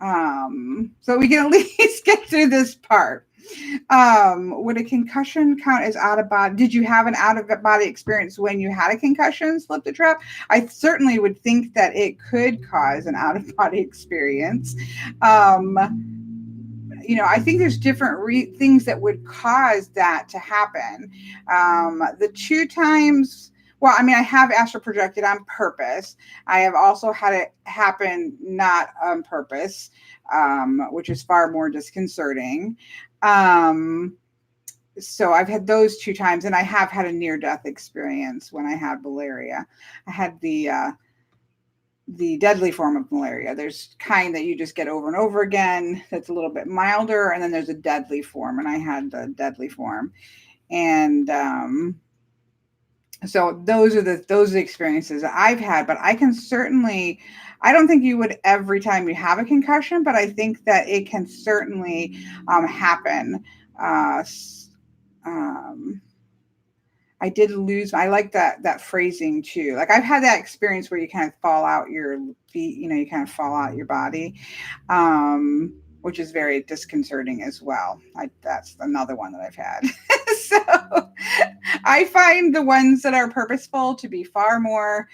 So we can at least get through this part. Would a concussion count as out of body? Did you have an out of body experience when you had a concussion, slip the trap? I certainly would think that it could cause an out of body experience. Um, I think there's different things that would cause that to happen. The two times, well, I mean, I have astral projected on purpose. I have also had it happen not on purpose, which is far more disconcerting. So I've had those two times, and I have had a near-death experience when I had malaria. I had the deadly form of malaria. There's kind that you just get over and over again that's a little bit milder, and then there's a deadly form, and I had the deadly form. And so those are the experiences that I've had, but I can certainly, I don't think you would every time you have a concussion, but I think that it can certainly happen. I did lose. I like that phrasing too. Like I've had that experience where you kind of fall out your feet. You kind of fall out your body, which is very disconcerting as well. That's another one that I've had. So I find the ones that are purposeful to be far more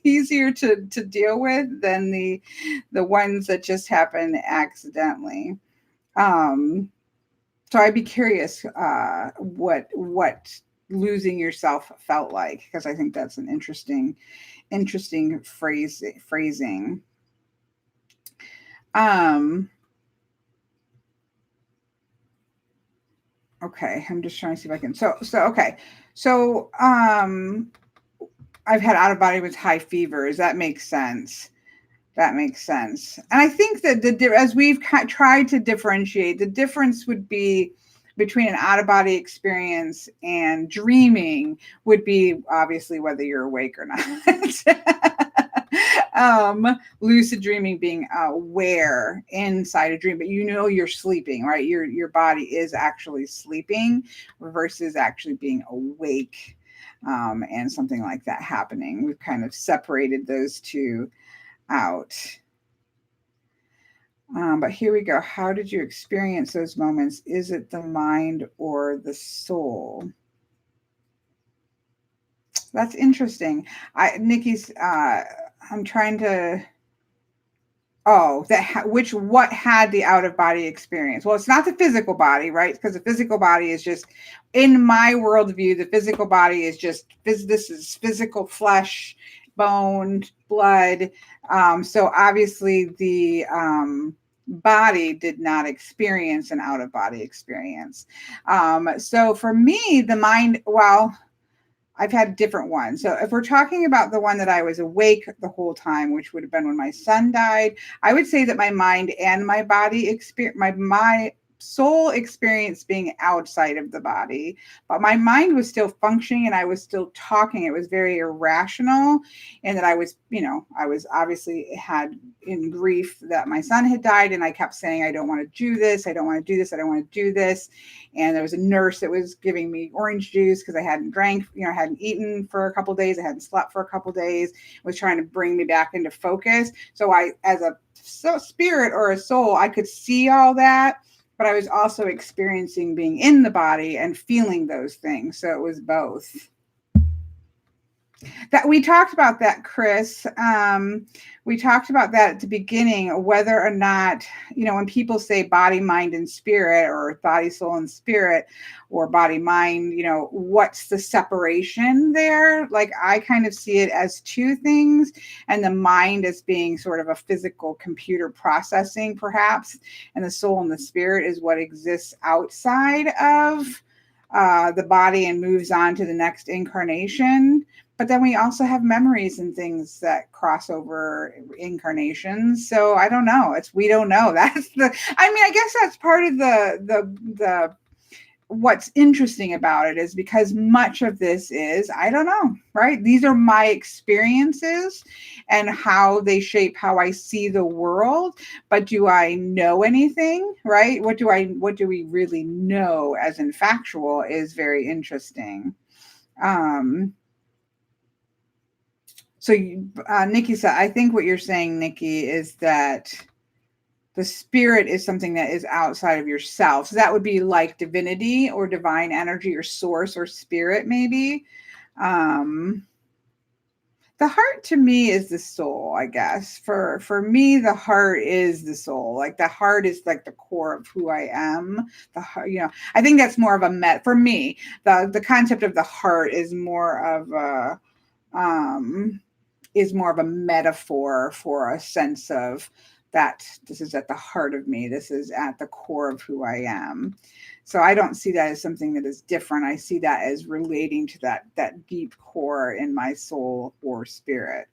easier to deal with than the ones that just happen accidentally. So I'd be curious what losing yourself felt like, because I think that's an interesting phrasing. Okay, I'm just trying to see if I can. Okay. So I've had out of body with high fevers. That makes sense. And I think that as we've tried to differentiate, the difference would be between an out-of-body experience and dreaming would be obviously whether you're awake or not. Lucid dreaming being aware inside a dream, but you're sleeping, right? Your body is actually sleeping versus actually being awake, and something like that happening. We've kind of separated those two out. But here we go. How did you experience those moments? Is it the mind or the soul? That's interesting. Nikki's, I'm trying to, what had the out of body experience? Well, it's not the physical body, right? Because the physical body is just, in my worldview, the physical body is just, this is physical flesh, bone, blood. So obviously the body did not experience an out of body experience. So for me, the mind, well, I've had different ones. So if we're talking about the one that I was awake the whole time, which would have been when my son died, I would say that my mind and my body my soul experience being outside of the body, but my mind was still functioning and I was still talking. It was very irrational, and that I was obviously had in grief that my son had died, and I kept saying, I don't want to do this. I don't want to do this. I don't want to do this. And there was a nurse that was giving me orange juice because I hadn't drank, I hadn't eaten for a couple of days. I hadn't slept for a couple of days, was trying to bring me back into focus. So I, as a spirit or a soul, I could see all that, but I was also experiencing being in the body and feeling those things. So it was both. That we talked about that, Chris. We talked about that at the beginning, whether or not, when people say body, mind, and spirit, or body, soul, and spirit, or body, mind, what's the separation there? Like, I kind of see it as two things, and the mind as being sort of a physical computer processing, perhaps, and the soul and the spirit is what exists outside of the body and moves on to the next incarnation. But then we also have memories and things that cross over incarnations. So I don't know. We don't know. I guess that's part of the what's interesting about it, is because much of this is, I don't know, right? These are my experiences and how they shape how I see the world. But do I know anything, right? What do we really know as in factual is very interesting. So Nikki said, I think what you're saying, Nikki, is that the spirit is something that is outside of yourself. So that would be like divinity or divine energy or source or spirit, maybe. The heart to me is the soul, I guess. For me, the heart is the soul. Like the heart is like the core of who I am. The heart, I think that's more of a for me. The concept of the heart is more of a metaphor for a sense of that this is at the heart of me. This is at the core of who I am. So I don't see that as something that is different. I see that as relating to that deep core in my soul or spirit.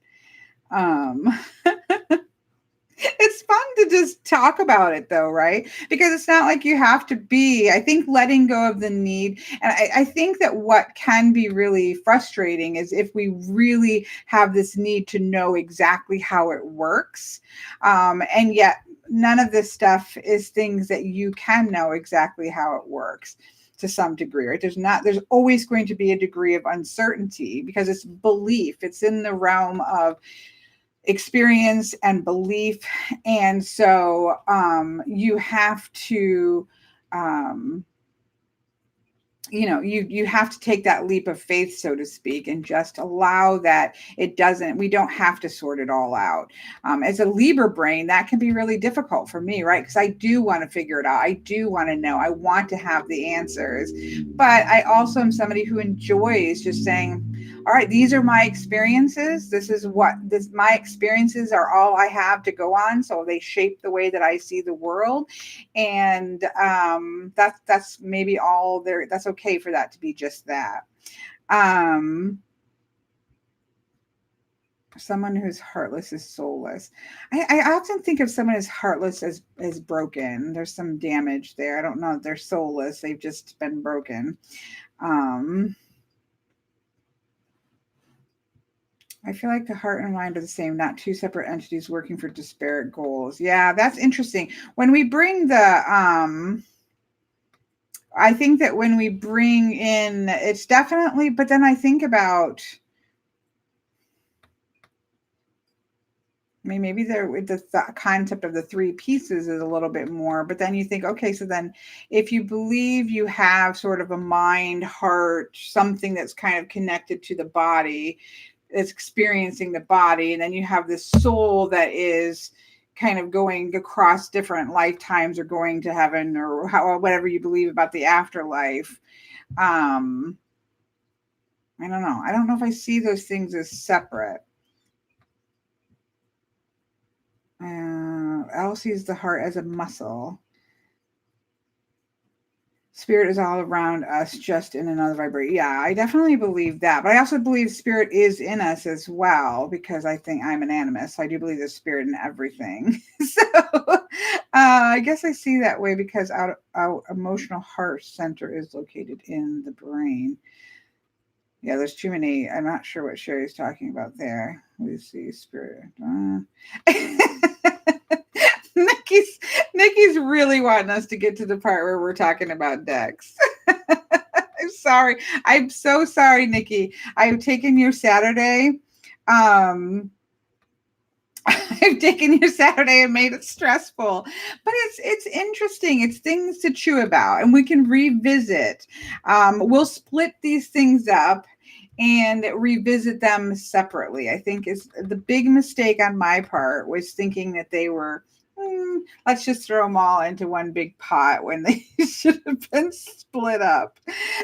It's fun to just talk about it though, right? Because it's not like you have to be, I think letting go of the need. And I think that what can be really frustrating is if we really have this need to know exactly how it works. And yet none of this stuff is things that you can know exactly how it works to some degree, right? There's always going to be a degree of uncertainty because it's belief. It's in the realm of experience and belief. And so you have to, you have to take that leap of faith, so to speak, and just allow that we don't have to sort it all out. As a Libra brain, that can be really difficult for me, right? Because I do want to figure it out. I do want to know. I want to have the answers. But I also am somebody who enjoys just saying, all right, these are my experiences. My experiences are all I have to go on. So they shape the way that I see the world. And that's maybe all there. That's okay for that to be just that. Someone who's heartless is soulless. I often think of someone as heartless as broken. There's some damage there. I don't know if they're soulless. They've just been broken. I feel like the heart and mind are the same, not two separate entities working for disparate goals. Yeah, that's interesting. When we bring I think that when we bring in, it's definitely, but then I think about, I mean, maybe the concept of the three pieces is a little bit more, but then you think, okay, so then if you believe you have sort of a mind, heart, something that's kind of connected to the body, it's experiencing the body, and then you have this soul that is kind of going across different lifetimes or going to heaven or whatever you believe about the afterlife. I don't know. I don't know if I see those things as separate. Elle sees the heart as a muscle. Spirit is all around us, just in another vibration. Yeah, I definitely believe that. But I also believe spirit is in us as well, because I think I'm an animist. So I do believe there's spirit in everything. So I guess I see that way because our emotional heart center is located in the brain. Yeah, there's too many. I'm not sure what Sherry's talking about there. We see spirit. Nikki's really wanting us to get to the part where we're talking about decks. I'm sorry. I'm so sorry, Nikki. I've taken your Saturday. I've taken your Saturday and made it stressful, but it's interesting. It's things to chew about, and we can revisit. We'll split these things up and revisit them separately. I think is the big mistake on my part was thinking that they were, let's just throw them all into one big pot when they should have been split up.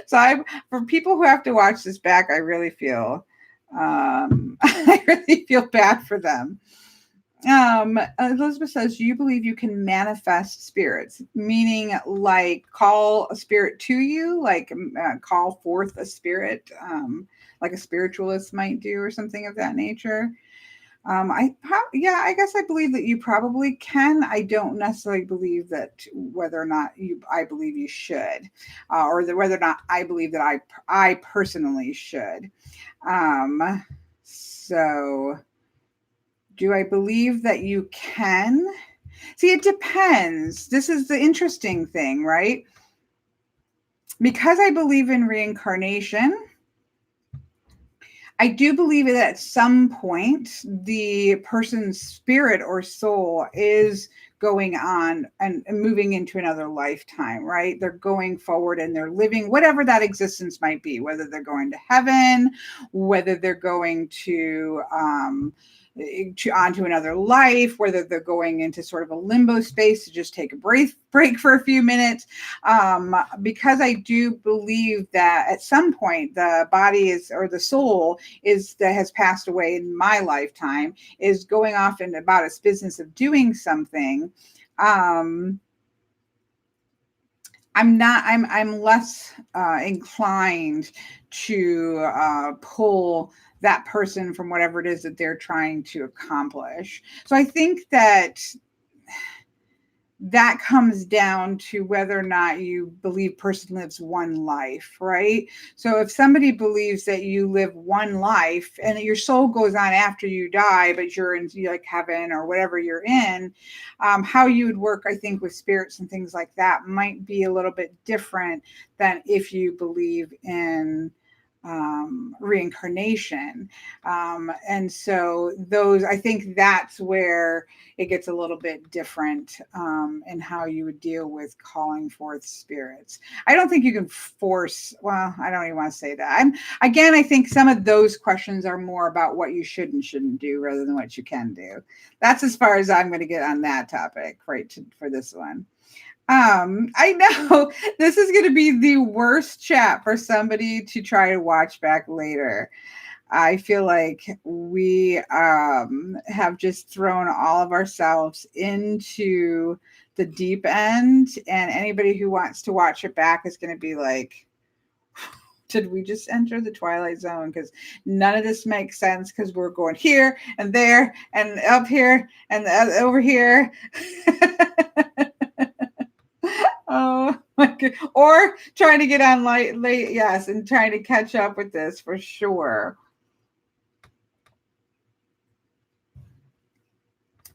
So for people who have to watch this back, I really feel I really feel bad for them. Elizabeth says, you believe you can manifest spirits, meaning like call a spirit to you, like call forth a spirit, like a spiritualist might do or something of that nature. I guess I believe that you probably can. I don't necessarily believe that whether or not I believe you should, or whether or not I believe that I personally should. So do I believe that you can? See, it depends. This is the interesting thing, right? Because I believe in reincarnation, I do believe that at some point, the person's spirit or soul is going on and moving into another lifetime, right? They're going forward and they're living whatever that existence might be, whether they're going to heaven, whether they're going to onto another life, whether they're going into sort of a limbo space to just take a break for a few minutes. Because I do believe that at some point the body is, or the soul is, that has passed away in my lifetime, is going off and about its business of doing something. I'm less inclined to pull that person from whatever it is that they're trying to accomplish. So I think that comes down to whether or not you believe person lives one life, right? So if somebody believes that you live one life and that your soul goes on after you die, but you're in like heaven or whatever you're in, how you would work, I think, with spirits and things like that might be a little bit different than if you believe in reincarnation. And so those, I think that's where it gets a little bit different in how you would deal with calling forth spirits. I don't think you can force, well, I don't even want to say that. I think some of those questions are more about what you should and shouldn't do rather than what you can do. That's as far as I'm going to get on that topic, right, for this one. I know this is going to be the worst chat for somebody to try to watch back later. I feel like we have just thrown all of ourselves into the deep end, and anybody who wants to watch it back is going to be like, did we just enter the Twilight Zone? Because none of this makes sense, because we're going here and there and up here and over here. Oh my God. Or trying to get on late, yes, and trying to catch up with this for sure.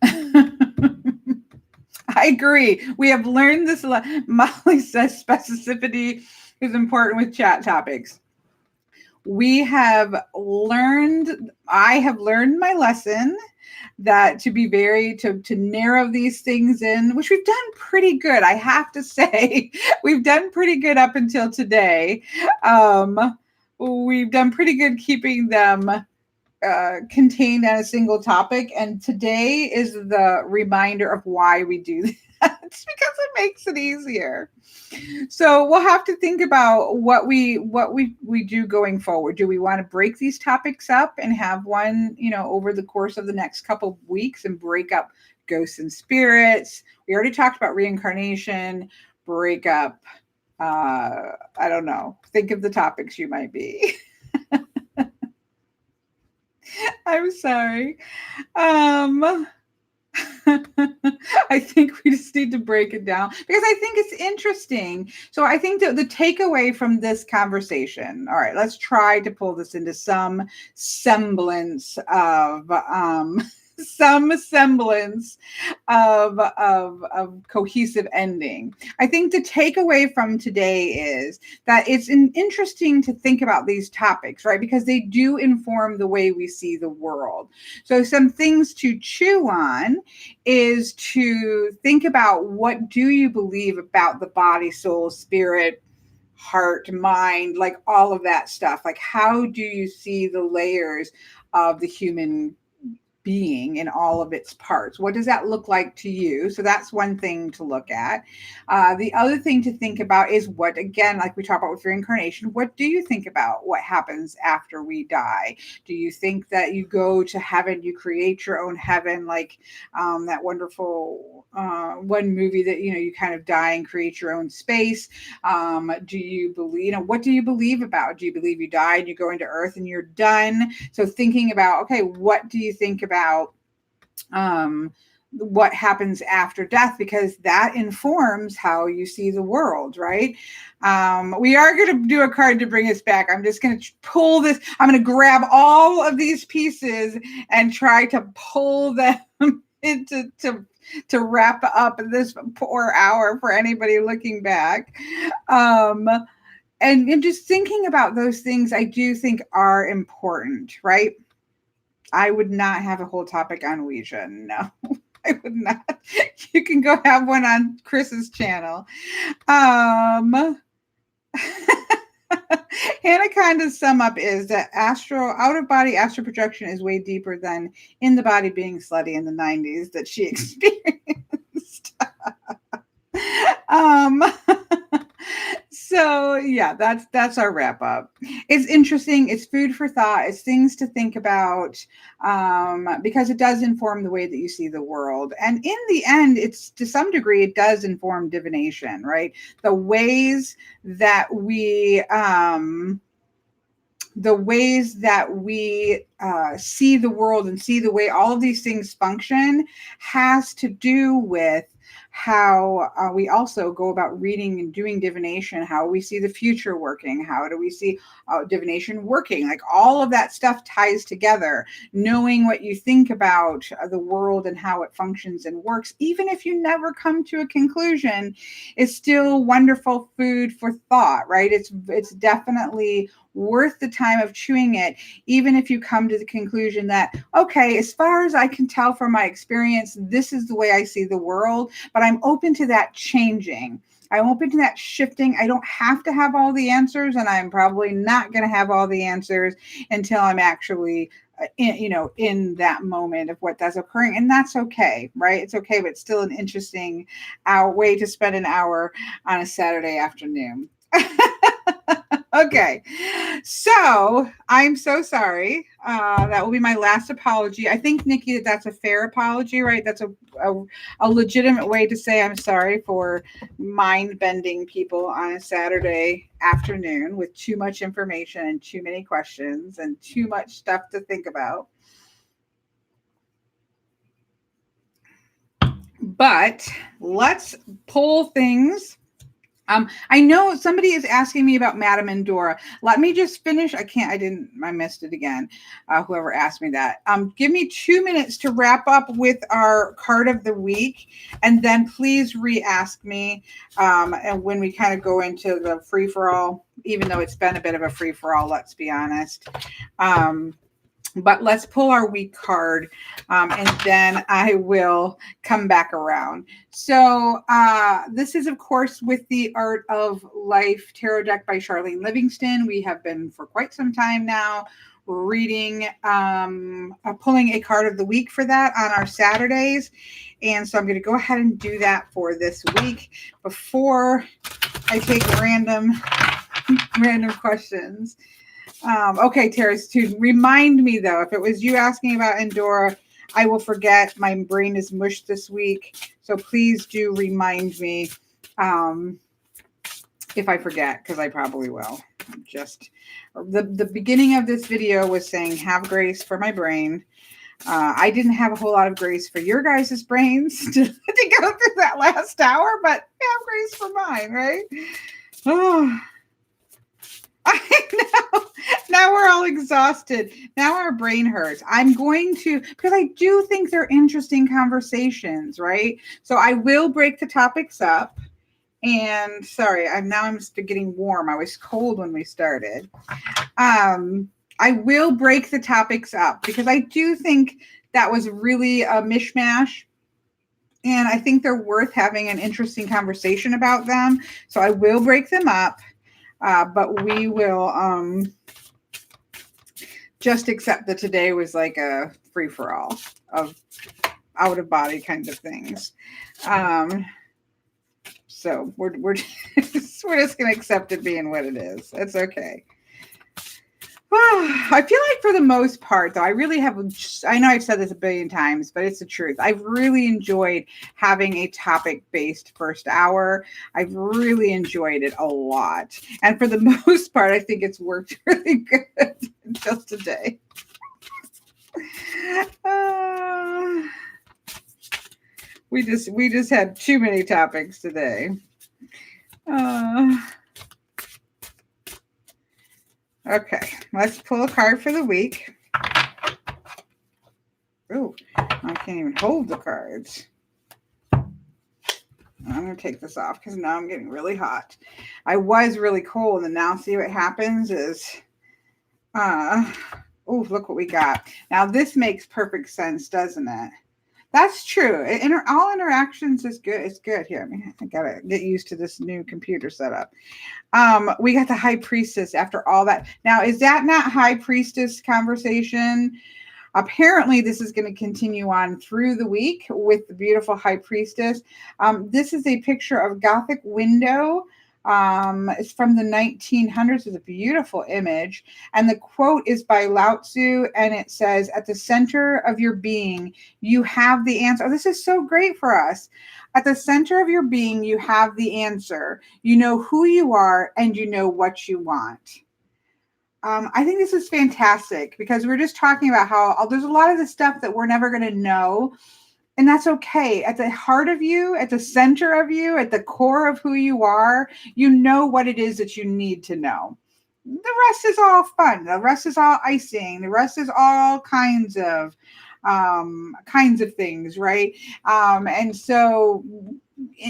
I agree. We have learned this a lot. Molly says specificity is important with chat topics. I have learned my lesson, that to be to narrow these things in, which we've done pretty good. I have to say, we've done pretty good up until today. We've done pretty good keeping them contained on a single topic. And today is the reminder of why we do that. It's because it makes it easier. So we'll have to think about what we do going forward. Do we want to break these topics up and have one, over the course of the next couple of weeks, and break up ghosts and spirits? We already talked about reincarnation. Break up, I don't know. Think of the topics you might be. I'm sorry. I think we just need to break it down, because I think it's interesting. So I think that the takeaway from this conversation, all right, let's try to pull this into some semblance of cohesive ending. I think the takeaway from today is that it's interesting to think about these topics, right? Because they do inform the way we see the world. So some things to chew on is to think about, what do you believe about the body, soul, spirit, heart, mind, like all of that stuff? Like, how do you see the layers of the human being in all of its parts? What does that look like to you? So that's one thing to look at. The other thing to think about is, what, again, like we talked about with reincarnation, what do you think about what happens after we die? Do you think that you go to heaven, you create your own heaven, like that wonderful one movie that, you kind of die and create your own space? Do you believe, what do you believe about? Do you believe you die and you go into earth and you're done? So thinking about, okay, what do you think about what happens after death, because that informs how you see the world, right? We are going to do a card to bring us back. I'm just going to pull this. I'm going to grab all of these pieces and try to pull them into to wrap up this poor hour for anybody looking back. and just thinking about those things, I do think are important, right? I would not have a whole topic on Ouija. No, I would not. You can go have one on Chris's channel. Anaconda's sum up is that out-of-body astral projection is way deeper than in the body being slutty in the 90s that she experienced. So yeah, that's our wrap up. It's interesting. It's food for thought. It's things to think about, because it does inform the way that you see the world. And in the end, it's to some degree, it does inform divination, right? The ways that we see the world and see the way all of these things function has to do with how we also go about reading and doing divination, how we see the future working, how do we see divination working, like all of that stuff ties together. Knowing what you think about the world and how it functions and works, even if you never come to a conclusion, is still wonderful food for thought, right? It's definitely worth the time of chewing it, even if you come to the conclusion that, okay, as far as I can tell from my experience, this is the way I see the world, but I'm open to that changing. I'm open to that shifting. I don't have to have all the answers, and I'm probably not going to have all the answers until I'm actually in that moment of what that's occurring. And that's okay, right? It's okay, but it's still an interesting way to spend an hour on a Saturday afternoon. Okay, so I'm so sorry. That will be my last apology. I think, Nikki, that's a fair apology, right? That's a legitimate way to say I'm sorry for mind-bending people on a Saturday afternoon with too much information and too many questions and too much stuff to think about. But let's pull things. I know somebody is asking me about Madame Endora. Let me just finish. I missed it again. Whoever asked me that. Give me 2 minutes to wrap up with our card of the week, and then please re-ask me. And when we kind of go into the free-for-all, even though it's been a bit of a free-for-all, let's be honest. But let's pull our week card, and then I will come back around. So this is, of course, with the Art of Life Tarot deck by Charlene Livingston. We have been for quite some time now reading, pulling a card of the week for that on our Saturdays. And so I'm going to go ahead and do that for this week before I take random questions. Okay, Terrace, to remind me though, if it was you asking about Endora, I will forget. My brain is mush this week. So please do remind me if I forget, because I probably will. Just the beginning of this video was saying have grace for my brain. I didn't have a whole lot of grace for your guys' brains to go through that last hour, but have grace for mine, right? Oh. I know. Now we're all exhausted. Now our brain hurts. I'm going to, because I do think they're interesting conversations, right? So I will break the topics up. And sorry, I'm getting warm. I was cold when we started. I will break the topics up because I do think that was really a mishmash. And I think they're worth having an interesting conversation about them. So I will break them up. But we will just accept that today was like a free-for-all of out-of-body kind of things. So we're just going to accept it being what it is. It's okay. I feel like for the most part, though, I really have, I know I've said this a billion times, but it's the truth. I've really enjoyed having a topic-based first hour. I've really enjoyed it a lot. And for the most part, I think it's worked really good until today. We just had too many topics today. Okay, let's pull a card for the week. Oh, I can't even hold the cards. I'm going to take this off because now I'm getting really hot. I was really cold, and now see what happens is, oh, look what we got. Now this makes perfect sense, doesn't it? That's true. All interactions is good. It's good. Here, I gotta get used to this new computer setup. We got the High Priestess after all that. Now, is that not High Priestess conversation? Apparently, this is going to continue on through the week with the beautiful High Priestess. This is a picture of Gothic window. It's from the 1900s. It's a beautiful image. And the quote is by Lao Tzu, and it says, "At the center of your being, you have the answer." Oh, this is so great for us. At the center of your being, you have the answer. You know who you are, and you know what you want. I think this is fantastic because we're just talking about how there's a lot of the stuff that we're never going to know. And that's okay. At the heart of you, at the center of you, at the core of who you are, you know what it is that you need to know. The rest is all fun. The rest is all icing. The rest is all kinds of things, right? And so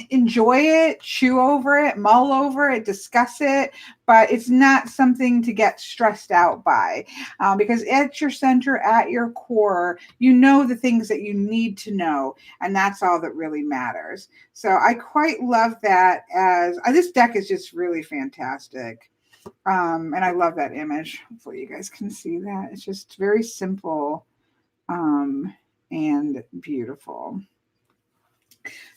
enjoy it, chew over it, mull over it, discuss it, but it's not something to get stressed out by, because at your center, at your core, you know the things that you need to know, and that's all that really matters. So I quite love that. As this deck is just really fantastic. And I love that image. Hopefully you guys can see that. It's just very simple and beautiful.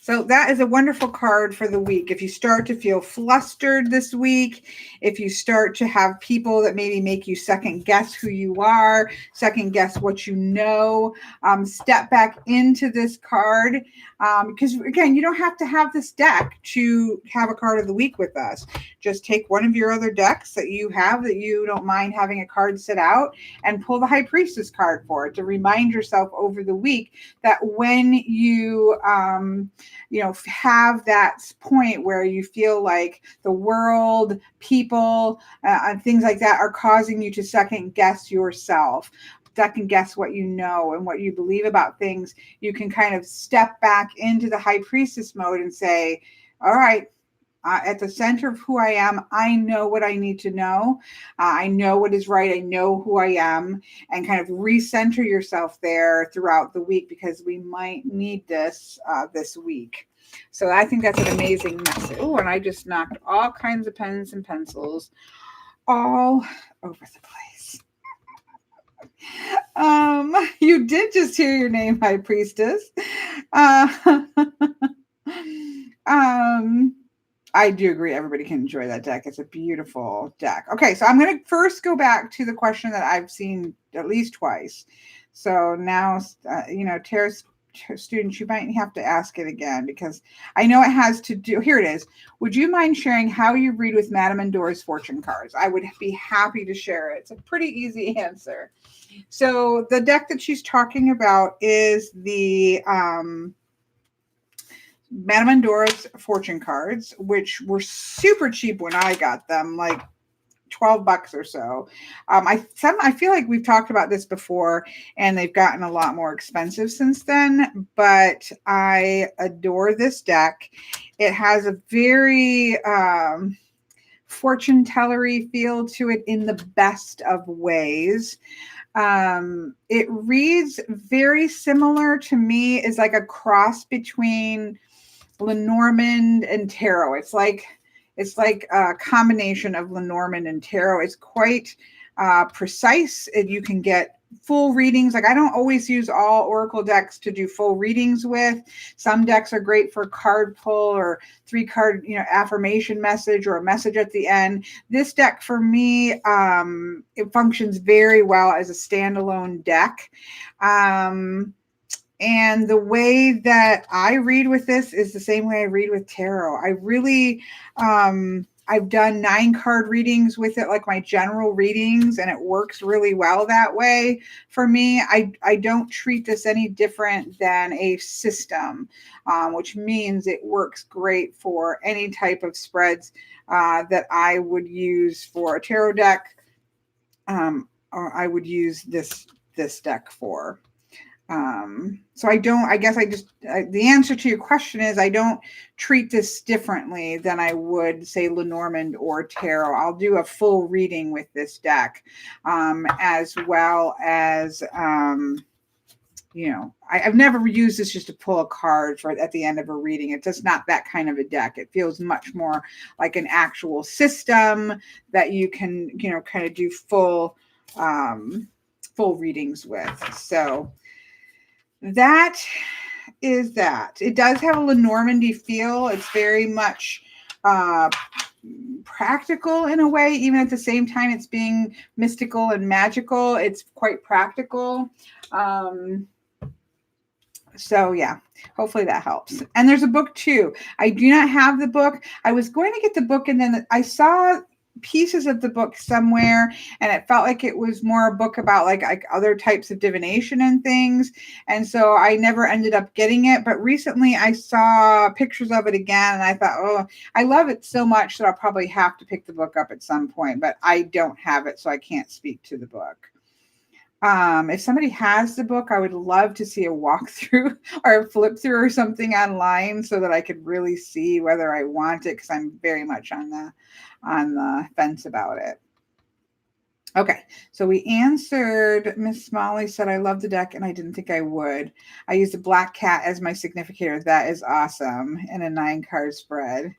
So that is a wonderful card for the week. If you start to feel flustered this week, if you start to have people that maybe make you second guess who you are, second guess what you know, step back into this card. Because again, you don't have to have this deck to have a card of the week with us. Just take one of your other decks that you have that you don't mind having a card sit out and pull the High Priestess card for it to remind yourself over the week that when you have that point where you feel like the world, people, and things like that are causing you to second guess yourself, second guess what you know and what you believe about things, you can kind of step back into the High Priestess mode and say, all right, at the center of who I am, I know what I need to know. I know what is right. I know who I am, and kind of recenter yourself there throughout the week because we might need this this week. So I think that's an amazing message. Oh, and I just knocked all kinds of pens and pencils all over the place. You did just hear your name, High Priestess. I do agree. Everybody can enjoy that deck. It's a beautiful deck. Okay, so I'm going to first go back to the question that I've seen at least twice. So now, Tara's students, you might have to ask it again because I know it has to do. Here it is. Would you mind sharing how you read with Madame Endora's fortune cards? I would be happy to share it. It's a pretty easy answer. So the deck that she's talking about is the Madame Endora's fortune cards, which were super cheap when I got them, like $12 or so. I feel like we've talked about this before, and they've gotten a lot more expensive since then. But I adore this deck. It has a very fortune tellery feel to it in the best of ways. It reads very similar to me, is like a cross between Lenormand and tarot. It's like a combination of Lenormand and tarot. It's quite precise, and you can get full readings. Like, I don't always use all Oracle decks to do full readings with. Some decks are great for card pull or 3-card, affirmation message or a message at the end. This deck for me, it functions very well as a standalone deck. And the way that I read with this is the same way I read with tarot. I really, I've done 9-card readings with it, like my general readings, and it works really well that way for me. I don't treat this any different than a system, which means it works great for any type of spreads that I would use for a tarot deck, or I would use this deck for. So I guess the answer to your question is I don't treat this differently than I would say Lenormand or Tarot. I'll do a full reading with this deck, as well as, I've never used this just to pull a card for at the end of a reading. It's just not that kind of a deck. It feels much more like an actual system that you can, kind of do full readings with. So that is that. It does have a Lenormandy feel. It's very much practical in a way, even at the same time it's being mystical and magical. It's quite practical. So yeah, hopefully that helps. And there's a book too. I do not have the book. I was going to get the book, and then I saw pieces of the book somewhere, and it felt like it was more a book about like other types of divination and things, and so I never ended up getting it. But recently I saw pictures of it again, and I thought, oh, I love it so much that I'll probably have to pick the book up at some point, but I don't have it, so I can't speak to the book. If somebody has the book, I would love to see a walkthrough or a flip through or something online so that I could really see whether I want it, because I'm very much on the fence about it. Okay, so we answered. Miss Smalley said, I love the deck and I didn't think I would. I used a black cat as my significator. That is awesome. In a 9-card spread.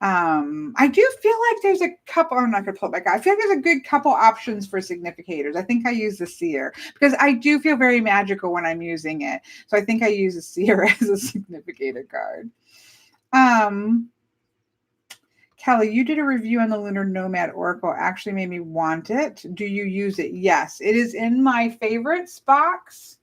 I do feel like there's a couple, I'm not going to pull it back. I feel like there's a good couple options for significators. I think I use the Seer because I do feel very magical when I'm using it. So I think I use the Seer as a significator card. Kelly, you did a review on the Lenormand and Oracle. Actually made me want it. Do you use it? Yes, it is in my favorites box.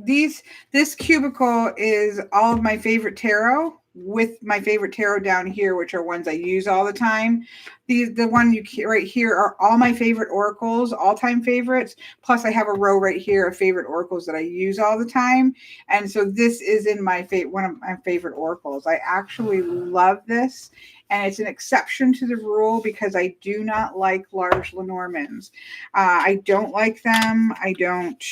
This cubicle is all of my favorite tarot, with my favorite tarot down here, which are ones I use all the time. The one right here are all my favorite oracles, all-time favorites. Plus I have a row right here of favorite oracles that I use all the time. And so this is in my one of my favorite oracles. I actually love this. And it's an exception to the rule because I do not like large Lenormands. I don't like them. I don't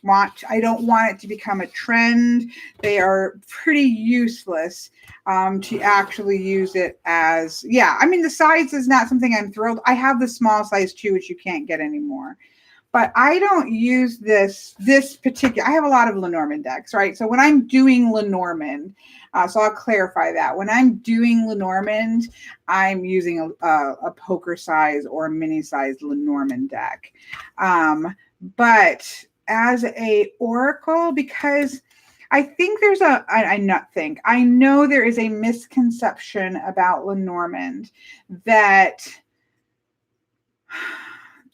want it to become a trend. They are pretty useless to actually use it as, I mean, the size is not something I'm thrilled. I have the small size too, which you can't get anymore. But I don't use this particular, I have a lot of Lenormand decks, right? So when I'm doing Lenormand, so I'll clarify that. When I'm doing Lenormand, I'm using a poker size or a mini size Lenormand deck. But as a oracle, because I think there's I know there is a misconception about Lenormand that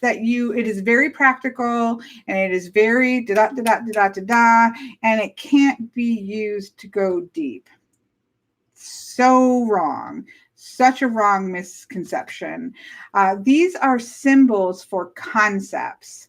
it is very practical and it is very and it can't be used to go deep. So wrong. Such a wrong misconception. These are symbols for concepts.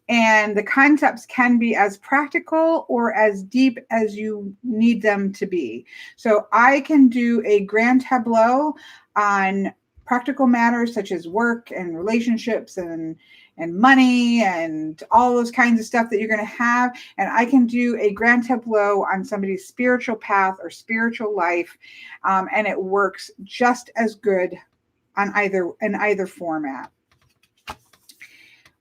And the concepts can be as practical or as deep as you need them to be. So I can do a grand tableau on practical matters such as work and relationships and money and all those kinds of stuff that you're going to have. And I can do a grand tableau on somebody's spiritual path or spiritual life. And it works just as good in either format.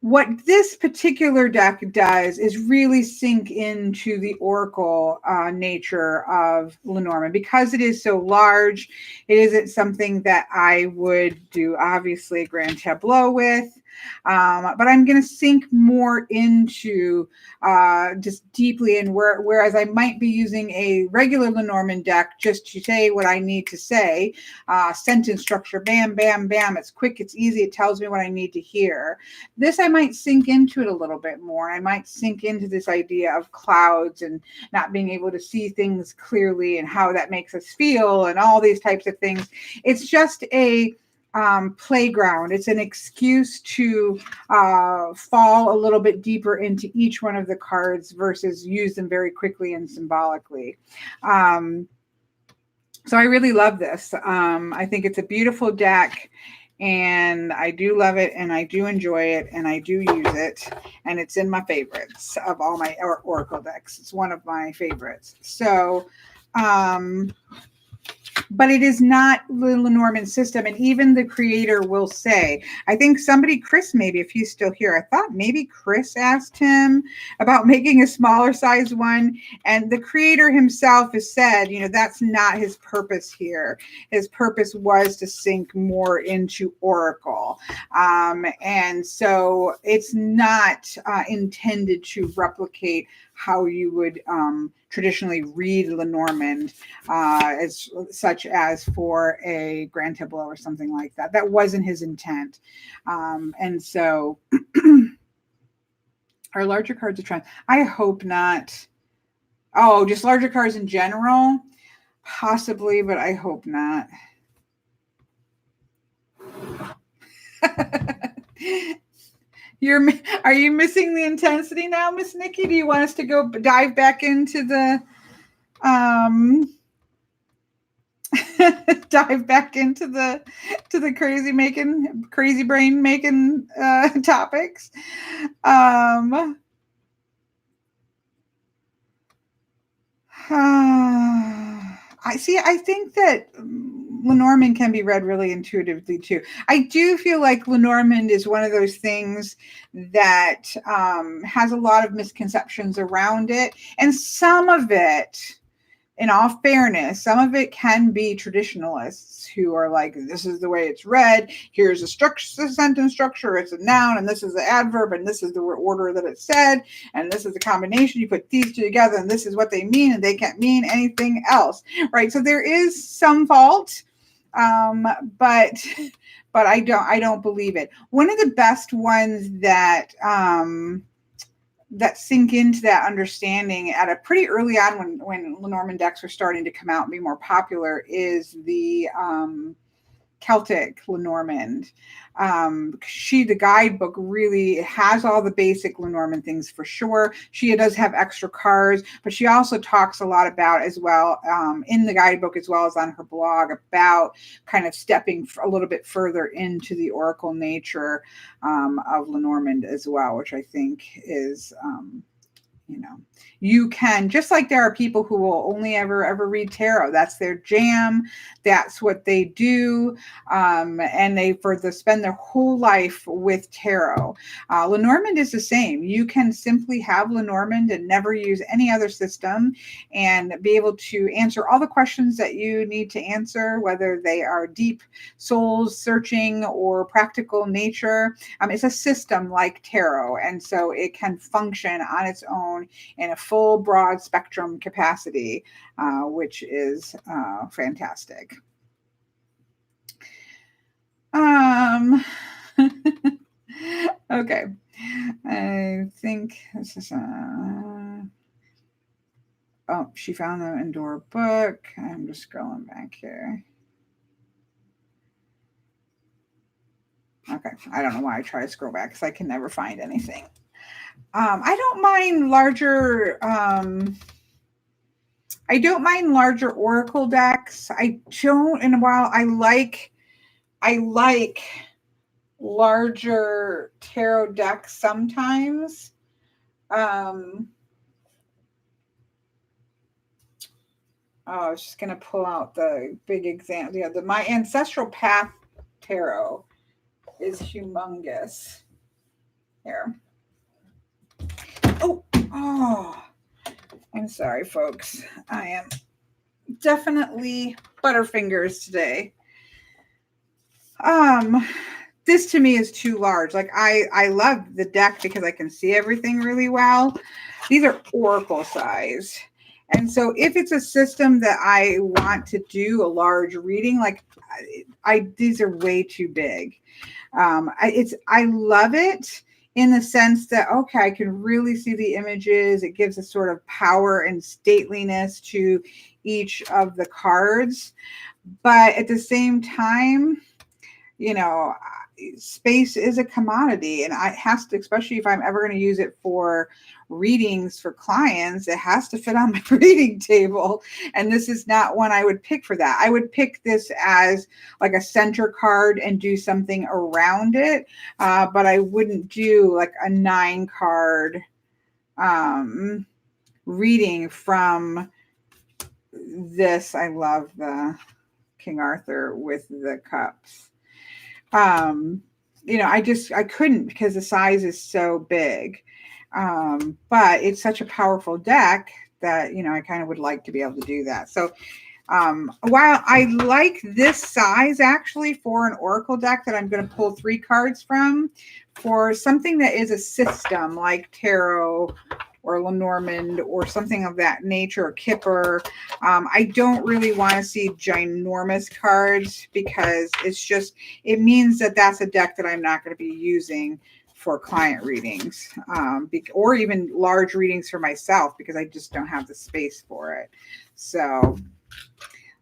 What this particular deck does is really sink into the oracle nature of Lenormand. Because it is so large, it isn't something that I would do, obviously, a grand tableau with. But I'm going to sink more into just deeply, and whereas I might be using a regular Lenormand deck just to say what I need to say, sentence structure, bam, bam, bam. It's quick, it's easy, it tells me what I need to hear. This I might sink into it a little bit more. I might sink into this idea of clouds and not being able to see things clearly and how that makes us feel and all these types of things. It's just a playground. It's an excuse to fall a little bit deeper into each one of the cards versus use them very quickly and symbolically. So I really love this. I think it's a beautiful deck. and I do love it, and I do enjoy it, and I do use it, and it's in my favorites of all my Oracle decks. It's one of my favorites. So, but it is not the Lenormand system. And even the creator will say, I think somebody, Chris, maybe if he's still here, I thought maybe Chris asked him about making a smaller size one. And the creator himself has said, that's not his purpose here. His purpose was to sink more into Oracle. And so it's not intended to replicate how you would traditionally read Lenormand, such as for a Grand Tableau or something like that. That wasn't his intent. And so are larger cards a trend? I hope not. Oh, just larger cards in general? Possibly, but I hope not. Are you missing the intensity now, Miss Nikki? Do you want us to go dive back into the crazy brain making topics? I think that Lenormand can be read really intuitively too. I do feel like Lenormand is one of those things that has a lot of misconceptions around it. And some of it, in all fairness, some of it can be traditionalists who are like, this is the way it's read. Here's a structure, sentence structure. It's a noun, and this is the adverb, and this is the order that it's said, and this is the combination. You put these two together, and this is what they mean, and they can't mean anything else, right? So there is some fault, but I don't believe it. One of the best ones that sink into that understanding at a pretty early on when Lenormand decks were starting to come out and be more popular is the Celtic Lenormand. The guidebook really has all the basic Lenormand things for sure. She does have extra cards, but she also talks a lot about as well in the guidebook as well as on her blog about kind of stepping a little bit further into the oracle nature of Lenormand as well, which I think is you can, just like there are people who will only ever read tarot. That's their jam. That's what they do. And they spend their whole life with tarot. Lenormand is the same. You can simply have Lenormand and never use any other system and be able to answer all the questions that you need to answer, whether they are deep soul searching or practical nature. It's a system like tarot. And so it can function on its own in a full broad spectrum capacity, which is fantastic. Okay. I think this is oh, she found the Endora book. I'm just scrolling back here. Okay. I don't know why I try to scroll back because I can never find anything. I don't mind larger oracle decks. I don't, and while I like larger tarot decks sometimes. I was just gonna pull out the big example. Yeah, my Ancestral Path Tarot is humongous. Here. Oh, I'm sorry, folks. I am definitely butterfingers today. This to me is too large. Like I love the deck because I can see everything really well. These are oracle size. And so if it's a system that I want to do a large reading, like these are way too big. I love it in the sense that, okay, I can really see the images. It gives a sort of power and stateliness to each of the cards. But at the same time, space is a commodity, and it has to, especially if I'm ever going to use it for readings for clients, it has to fit on my reading table. And this is not one I would pick for that. I would pick this as like a center card and do something around it. But I wouldn't do like a 9 card reading from this. I love the King Arthur with the cups. I couldn't, because the size is so big. But it's such a powerful deck that, I kind of would like to be able to do that. So while I like this size actually for an Oracle deck that I'm going to pull 3 cards from, for something that is a system like tarot or Lenormand or something of that nature, or Kipper, I don't really want to see ginormous cards, because it means that that's a deck that I'm not going to be using for client readings, or even large readings for myself, because I just don't have the space for it. So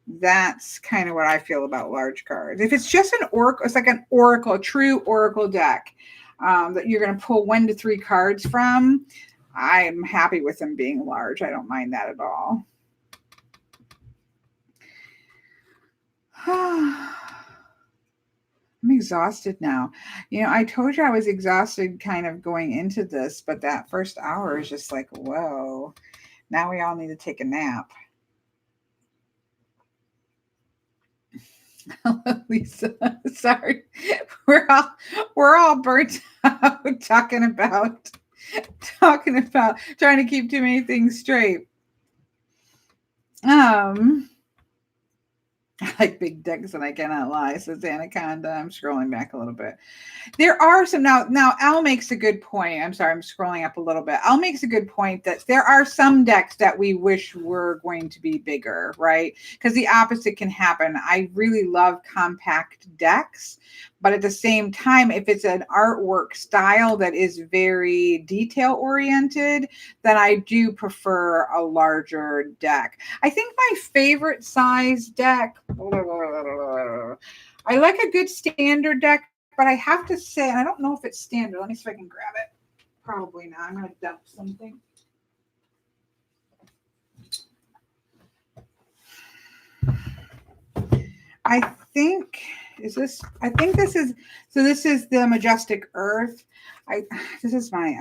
that's kind of what I feel about large cards. If it's just an Oracle, it's like an Oracle, a true Oracle deck that you're going to pull 1 to 3 cards from, I'm happy with them being large. I don't mind that at all. I'm exhausted now. I told you I was exhausted kind of going into this, but that first hour is just like, whoa, now we all need to take a nap. Lisa, sorry. We're all burnt out talking about trying to keep too many things straight. I like big decks and I cannot lie, says Anaconda. I'm scrolling back a little bit. There are some, now Al makes a good point. I'm sorry, I'm scrolling up a little bit. Al makes a good point that there are some decks that we wish were going to be bigger, right? Because the opposite can happen. I really love compact decks, but at the same time, if it's an artwork style that is very detail oriented, then I do prefer a larger deck. I think my favorite size deck, I like a good standard deck, but I have to say, I don't know if it's standard. Let me see if I can grab it. Probably not. I'm going to dump something. I think this is the Majestic Earth. I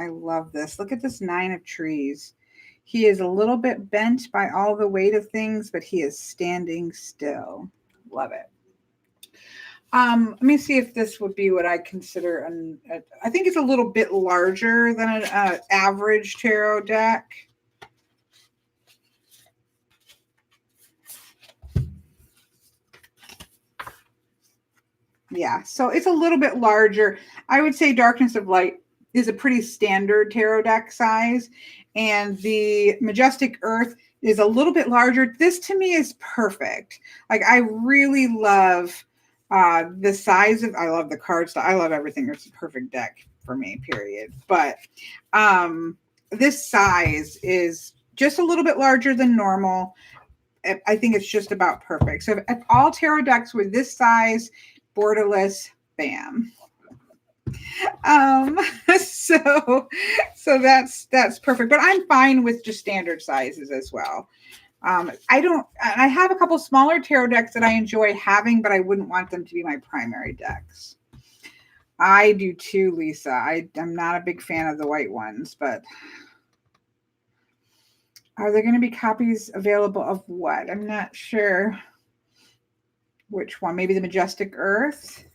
love this. Look at this 9 of trees. He is a little bit bent by all the weight of things, but he is standing still. Love it. Let me see if this would be what I consider I think it's a little bit larger than an average tarot deck. Yeah, so it's a little bit larger. I would say Darkness of Light is a pretty standard tarot deck size, and the Majestic Earth is a little bit larger. This to me is perfect. Like, I really love the size of, I love the card style. I love everything. It's a perfect deck for me, period. But this size is just a little bit larger than normal. I think it's just about perfect. So if all tarot decks were this size, borderless, bam. So that's perfect. But I'm fine with just standard sizes as well. I have a couple smaller tarot decks that I enjoy having, but I wouldn't want them to be my primary decks. I do too, Lisa. I'm not a big fan of the white ones, but are there going to be copies available of what? I'm not sure which one. Maybe the Majestic Earth.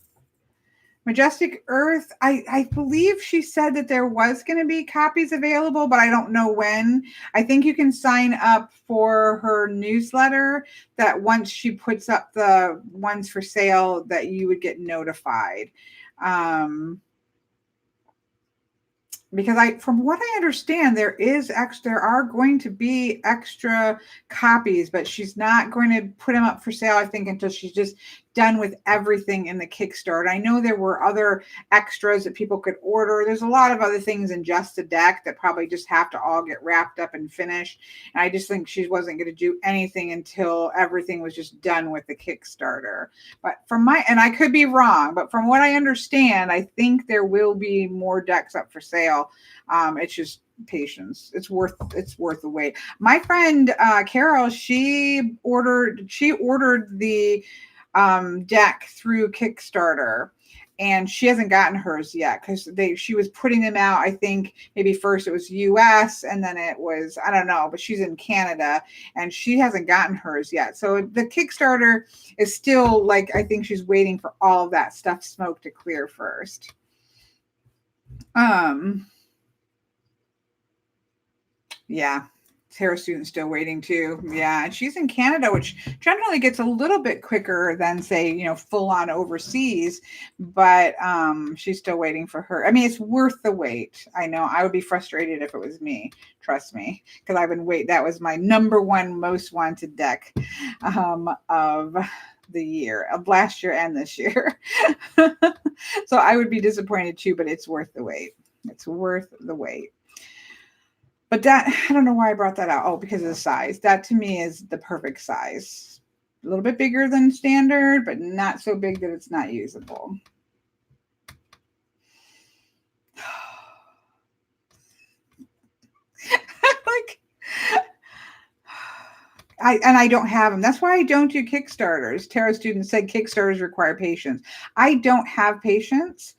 Majestic Earth, I believe she said that there was going to be copies available, but I don't know when. I think you can sign up for her newsletter, that once she puts up the ones for sale, that you would get notified. Because from what I understand, there are going to be extra copies, but she's not going to put them up for sale, I think, until she's just done with everything in the Kickstarter. I know there were other extras that people could order. There's a lot of other things in just the deck that probably just have to all get wrapped up and finished. And I just think she wasn't going to do anything until everything was just done with the Kickstarter. But and I could be wrong, but from what I understand, I think there will be more decks up for sale. It's just patience. It's worth the wait. My friend Carol, she ordered the deck through Kickstarter, and she hasn't gotten hers yet because she was putting them out. I think maybe first it was US and then it was, I don't know, but she's in Canada and she hasn't gotten hers yet. So the Kickstarter is still like, I think she's waiting for all of that stuff smoke to clear first. Yeah. Tarot student still waiting too. Yeah. And she's in Canada, which generally gets a little bit quicker than say, full on overseas, but she's still waiting for her. I mean, it's worth the wait. I know I would be frustrated if it was me. Trust me, because I've been waiting. That was my number one most wanted deck of the year, of last year and this year. So I would be disappointed too, but it's worth the wait. It's worth the wait. But that, I don't know why I brought that out. Oh, because of the size. That to me is the perfect size. A little bit bigger than standard, but not so big that it's not usable. I don't have them. That's why I don't do Kickstarters. Tarot students said Kickstarters require patience. I don't have patience.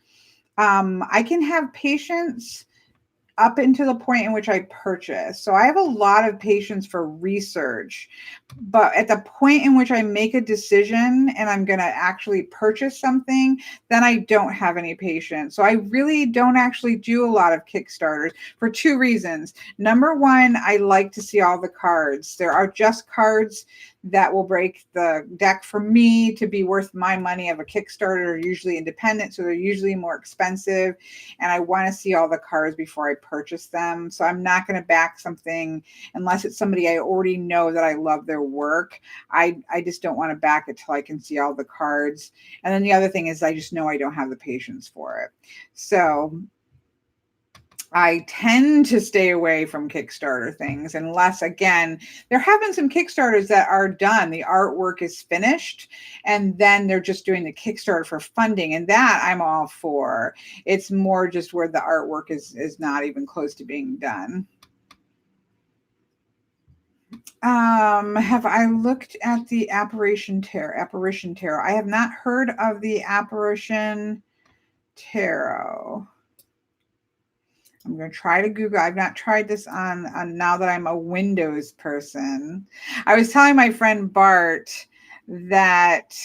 I can have patience up until the point in which I purchase. So I have a lot of patience for research, but at the point in which I make a decision and I'm going to actually purchase something, then I don't have any patience. So I really don't actually do a lot of Kickstarters for two reasons. Number one, I like to see all the cards. There are just cards that will break the deck for me to be worth my money. Of a Kickstarter are usually independent, so they're usually more expensive, and I want to see all the cards before I purchase them. So I'm not going to back something unless it's somebody I already know that I love their work. I just don't want to back it till I can see all the cards. And then the other thing is I just know I don't have the patience for it. So I tend to stay away from Kickstarter things unless, again, there have been some Kickstarters that are done. The artwork is finished and then they're just doing the Kickstarter for funding. And that I'm all for. It's more just where the artwork is not even close to being done. Have I looked at the Apparition Tarot? I have not heard of the Apparition Tarot. I'm going to try to Google. I've not tried this on now that I'm a Windows person. I was telling my friend Bart that,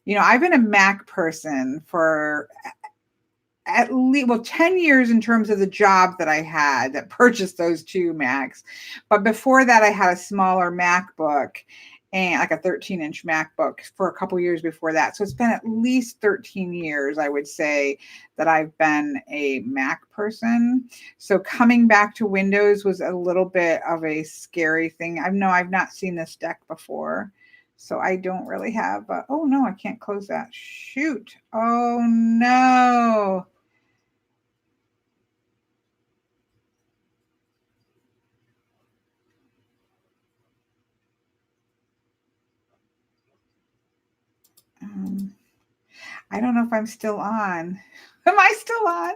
I've been a Mac person for at least, 10 years in terms of the job that I had that purchased those two Macs. But before that, I had a smaller MacBook, and like a 13-inch MacBook for a couple years before that. So it's been at least 13 years, I would say, that I've been a Mac person. So coming back to Windows was a little bit of a scary thing. I've not seen this deck before. So I don't really have, oh no, I can't close that. Shoot. Oh no. I don't know if I'm still on. Am I still on?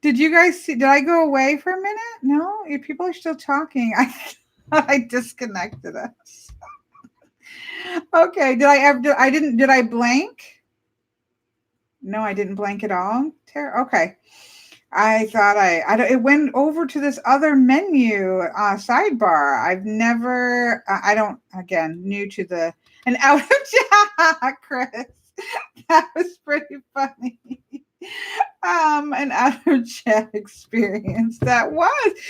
Did you guys see? Did I go away for a minute? No, people are still talking. I disconnected us. Okay. Did I blank? No, I didn't blank at all. Okay. I thought it went over to this other menu sidebar. I've never, I don't, again, new to an out of chat, Chris. That was pretty funny. An out of chat experience. It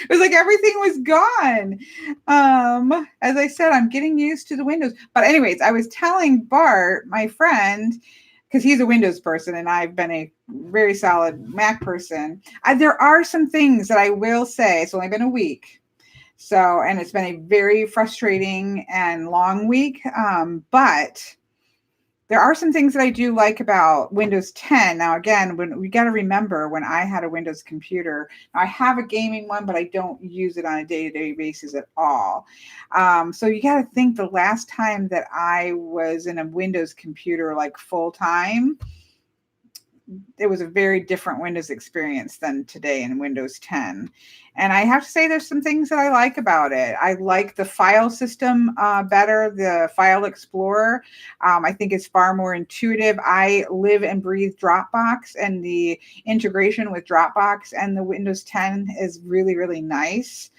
was like everything was gone. As I said, I'm getting used to the Windows. But anyways, I was telling Bart, my friend, because he's a Windows person and I've been a very solid Mac person. There are some things that I will say. It's only been a week. So, and it's been a very frustrating and long week. But There are some things that I do like about Windows 10. Now, again, when we got to remember when I had a Windows computer, I have a gaming one, but I don't use it on a day-to-day basis at all. So you got to think the last time that I was in a Windows computer like full time, it was a very different Windows experience than today in Windows 10. And I have to say, there's some things that I like about it. I like the file system better, the File Explorer. I think it's far more intuitive. I live and breathe Dropbox, and the integration with Dropbox and the Windows 10 is really, really nice.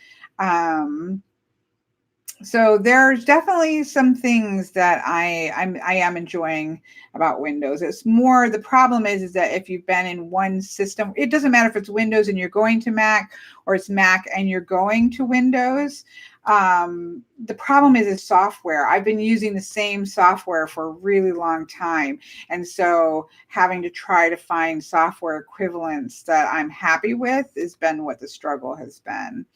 So there's definitely some things that I am enjoying about Windows. It's more, the problem is that if you've been in one system, it doesn't matter if it's Windows and you're going to Mac, or it's Mac and you're going to Windows. The problem is software. I've been using the same software for a really long time. And so having to try to find software equivalents that I'm happy with has been what the struggle has been.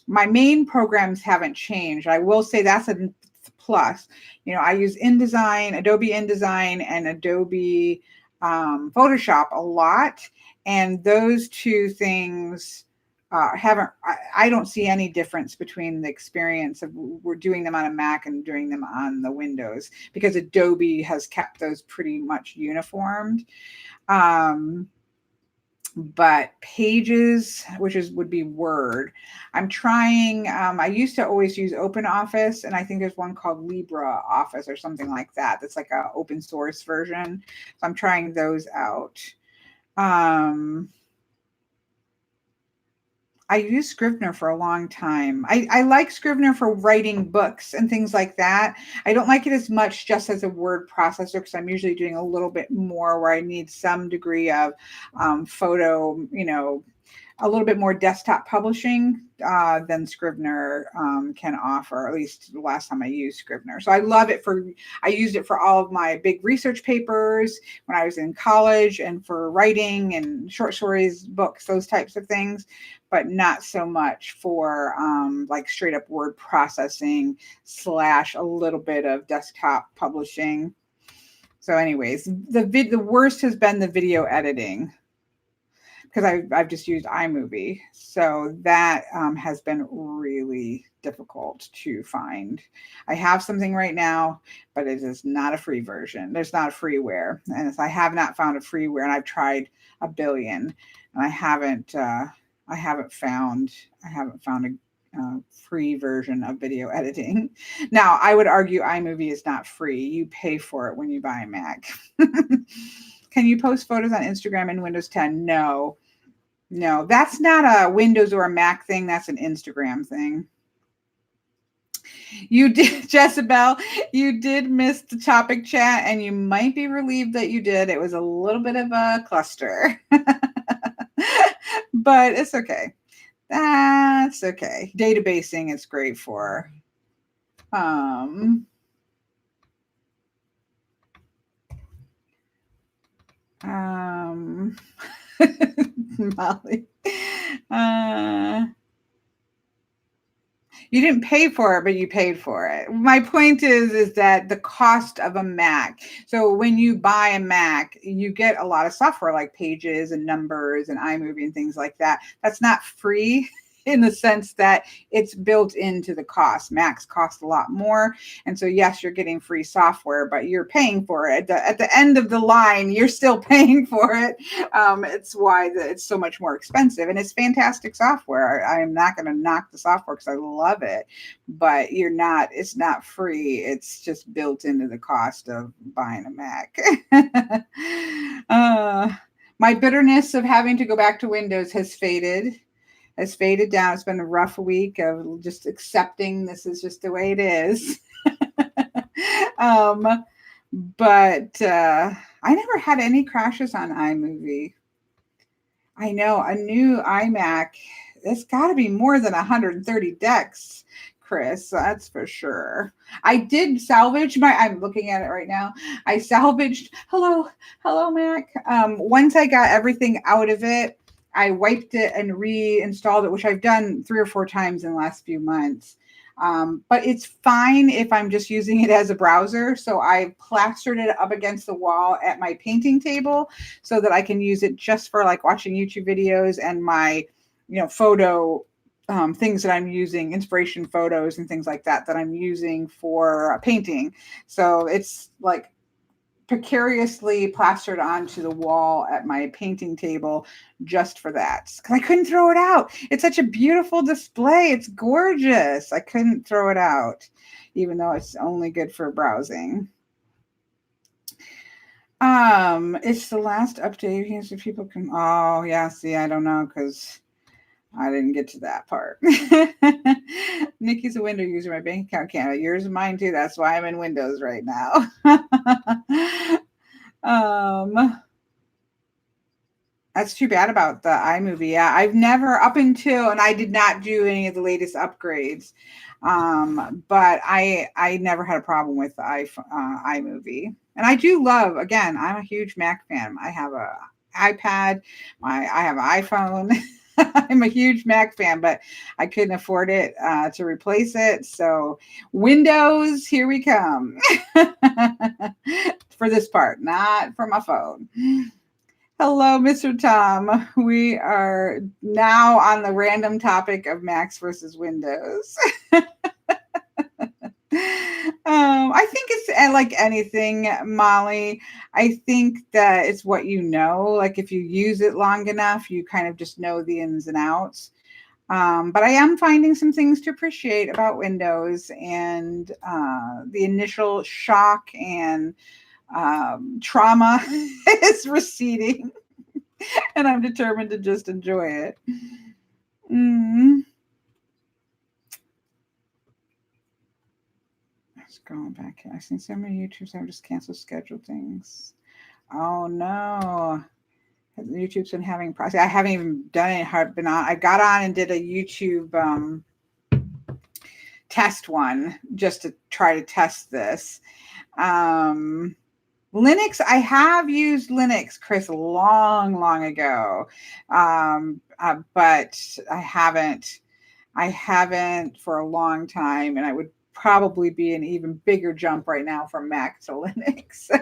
My main programs haven't changed. I will say that's a plus. You know, I use InDesign, Adobe InDesign, and Adobe Photoshop a lot. And those two things I don't see any difference between the experience of we're doing them on a Mac and doing them on the Windows, because Adobe has kept those pretty much uniformed. But Pages, would be Word. I'm trying, I used to always use OpenOffice, and I think there's one called LibreOffice or something like that. That's like an open source version. So I'm trying those out. I used Scrivener for a long time. I like Scrivener for writing books and things like that. I don't like it as much just as a word processor, because I'm usually doing a little bit more where I need some degree of photo, a little bit more desktop publishing than Scrivener can offer, at least the last time I used Scrivener. So I love it I used it for all of my big research papers when I was in college, and for writing and short stories, books, those types of things, but not so much for like straight up word processing / a little bit of desktop publishing. So anyways, the worst has been the video editing, because I've just used iMovie. So that has been really difficult to find. I have something right now, but it is not a free version. There's not a freeware. And I have not found a freeware, and I've tried a billion, and I haven't found a free version of video editing. Now, I would argue iMovie is not free. You pay for it when you buy a Mac. Can you post photos on Instagram in Windows 10? No, that's not a Windows or a Mac thing. That's an Instagram thing. You did, Jezebel, you did miss the topic chat, and you might be relieved that you did. It was a little bit of a cluster, but it's okay. That's okay. Databasing is great for. Molly. You didn't pay for it, but you paid for it. My point is that the cost of a Mac. So when you buy a Mac, you get a lot of software like Pages and Numbers and iMovie and things like that. That's not free in the sense that it's built into the cost. Macs cost a lot more. And so, yes, you're getting free software, but you're paying for it. At the end of the line, you're still paying for it. It's why it's so much more expensive. And it's fantastic software. I am not going to knock the software because I love it, but it's not free. It's just built into the cost of buying a Mac. My bitterness of having to go back to Windows has faded down. It's been a rough week of just accepting this is just the way it is. But I never had any crashes on iMovie. I know a new iMac, it's got to be more than 130 decks, Chris. That's for sure. I did salvage I'm looking at it right now. I salvaged, hello, Mac. Once I got everything out of it, I wiped it and reinstalled it, which I've done 3 or 4 times in the last few months. But it's fine if I'm just using it as a browser. So I plastered it up against the wall at my painting table so that I can use it just for like watching YouTube videos and my, photo things that I'm using, inspiration photos and things like that I'm using for painting. So it's like precariously plastered onto the wall at my painting table just for that, because I couldn't throw it out. It's such a beautiful display. It's gorgeous. I couldn't throw it out, even though it's only good for browsing. It's the last update here so people can, oh yeah, see, I don't know, because I didn't get to that part. Nikki's a window user. My bank account can't. Yours and mine too. That's why I'm in Windows right now. That's too bad about the iMovie. Yeah, I've never, up until, and I did not do any of the latest upgrades. But I never had a problem with the iMovie. And I do love, again, I'm a huge Mac fan. I have a iPad. I have an iPhone. I'm a huge Mac fan, but I couldn't afford it to replace it. So Windows, here we come. For this part, not for my phone. Hello, Mr. Tom. We are now on the random topic of Macs versus Windows. I think it's like anything, Molly. I think that it's what you know. Like if you use it long enough, you kind of just know the ins and outs. But I am finding some things to appreciate about Windows, and the initial shock and trauma is receding, and I'm determined to just enjoy it. Going back, I've seen so many YouTubers have just canceled scheduled things. Oh no, YouTube's been having problems. I haven't even done it. I got on and did a YouTube test one just to try to test this. Linux, I have used Linux, Chris, long ago, but I haven't for a long time, and I would probably be an even bigger jump right now from Mac to Linux. So,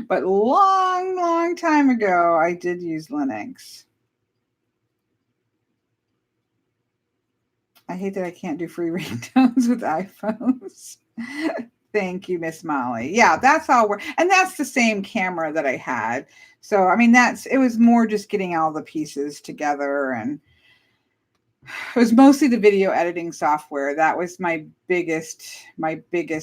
but long time ago, I did use Linux. I hate that I can't do free ringtones with iPhones. Thank you, Miss Molly. Yeah, that's all and that's the same camera that I had. So, I mean, it was more just getting all the pieces together, and it was mostly the video editing software. That was my biggest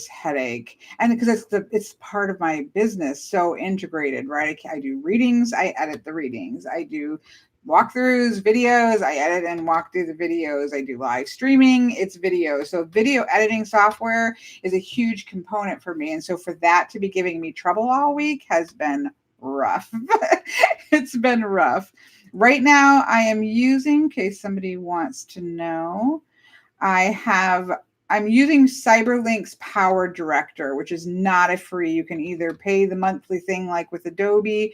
headache. And because it's part of my business, so integrated, right? I do readings, I edit the readings. I do walkthroughs, videos, I edit and walk through the videos. I do live streaming, it's video. So video editing software is a huge component for me. And so for that to be giving me trouble all week has been rough. It's been rough. Right now, I am using, in case somebody wants to know, I'm using Cyberlink's Power Director, which is not a free. You can either pay the monthly thing like with Adobe,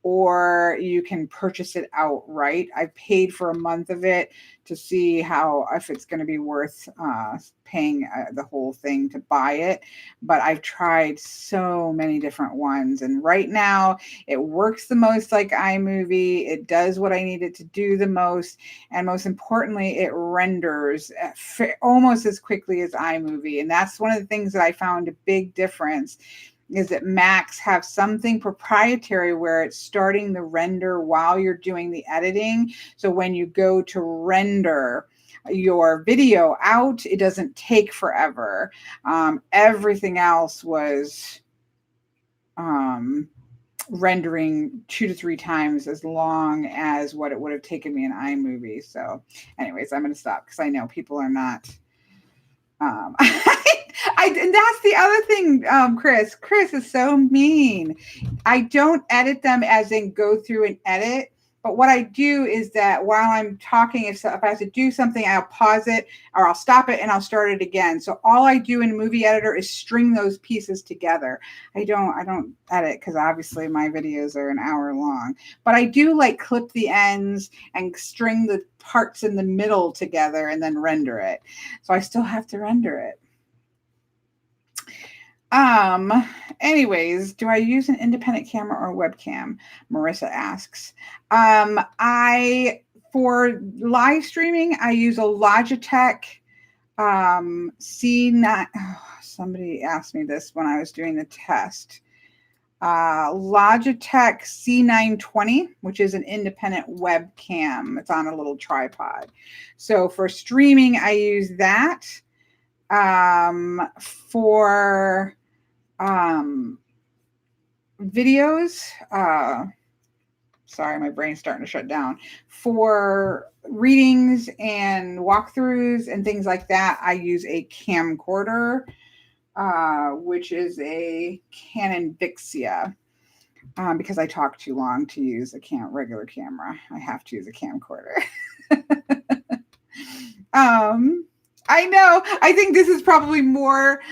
or you can purchase it outright. I paid for a month of it to see if it's going to be worth paying the whole thing to buy it. But I've tried so many different ones, and right now it works the most like iMovie. It does what I need it to do the most, and most importantly, it renders almost as quickly as iMovie. And that's one of the things that I found a big difference, is that Macs have something proprietary where it's starting the render while you're doing the editing. So when you go to render your video out, it doesn't take forever. Everything else was rendering 2 to 3 times as long as what it would have taken me in iMovie. So anyways, I'm going to stop because I know people are not... and that's the other thing, Chris. Chris is so mean. I don't edit them as in go through and edit. But what I do is that while I'm talking, if I have to do something, I'll pause it or I'll stop it and I'll start it again. So all I do in Movie Editor is string those pieces together. I don't edit because obviously my videos are an hour long, but I do like clip the ends and string the parts in the middle together and then render it. So I still have to render it. Anyways, do I use an independent camera or webcam? Marissa asks. For live streaming, I use a Logitech C9. Oh, somebody asked me this when I was doing the test. Logitech C920, which is an independent webcam. It's on a little tripod. So for streaming, I use that. For videos, sorry, my brain's starting to shut down. For readings and walkthroughs and things like that, I use a camcorder, which is a Canon Vixia, because I talk too long to use a regular camera. I have to use a camcorder. I know. I think this is probably more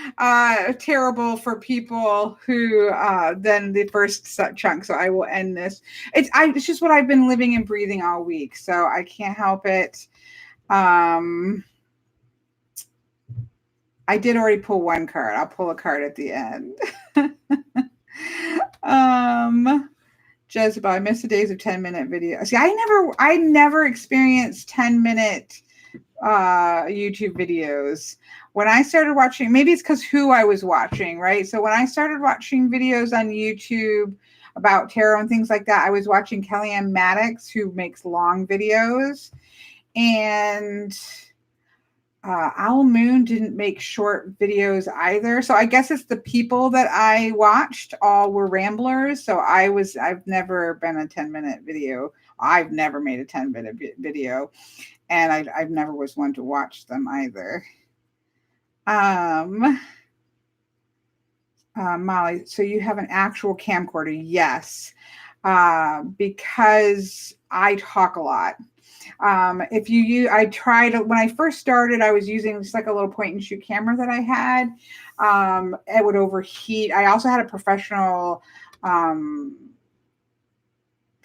terrible for people who than the first chunk. So I will end this. It's just what I've been living and breathing all week, so I can't help it. I did already pull one card. I'll pull a card at the end. Jezebel, I miss the days of 10-minute videos. See, I never experienced 10-minute YouTube videos. When I started watching, maybe it's because who I was watching, right? So when I started watching videos on YouTube about tarot and things like that, I was watching Kellyanne Maddox, who makes long videos, and Owl Moon didn't make short videos either. So I guess it's the people that I watched all were ramblers. So I've never been a 10-minute video. I've never made a 10-minute video. And I never was one to watch them either. Molly, so you have an actual camcorder? Yes, because I talk a lot. I tried when I first started, I was using just like a little point and shoot camera that I had. It would overheat. I also had a professional.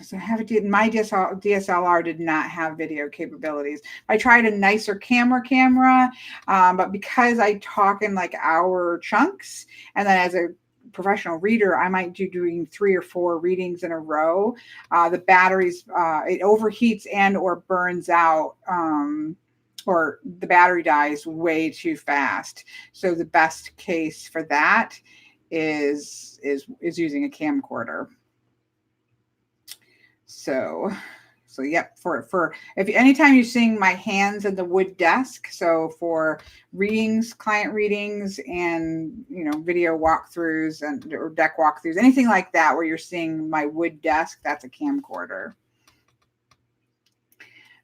So my DSLR did not have video capabilities. I tried a nicer camera, but because I talk in like hour chunks, and then as a professional reader, I might doing 3 or 4 readings in a row. The batteries, it overheats and or burns out, or the battery dies way too fast. So the best case for that is using a camcorder. So yep, for if anytime you're seeing my hands at the wood desk, so for readings, client readings, and video walkthroughs or deck walkthroughs, anything like that where you're seeing my wood desk, that's a camcorder.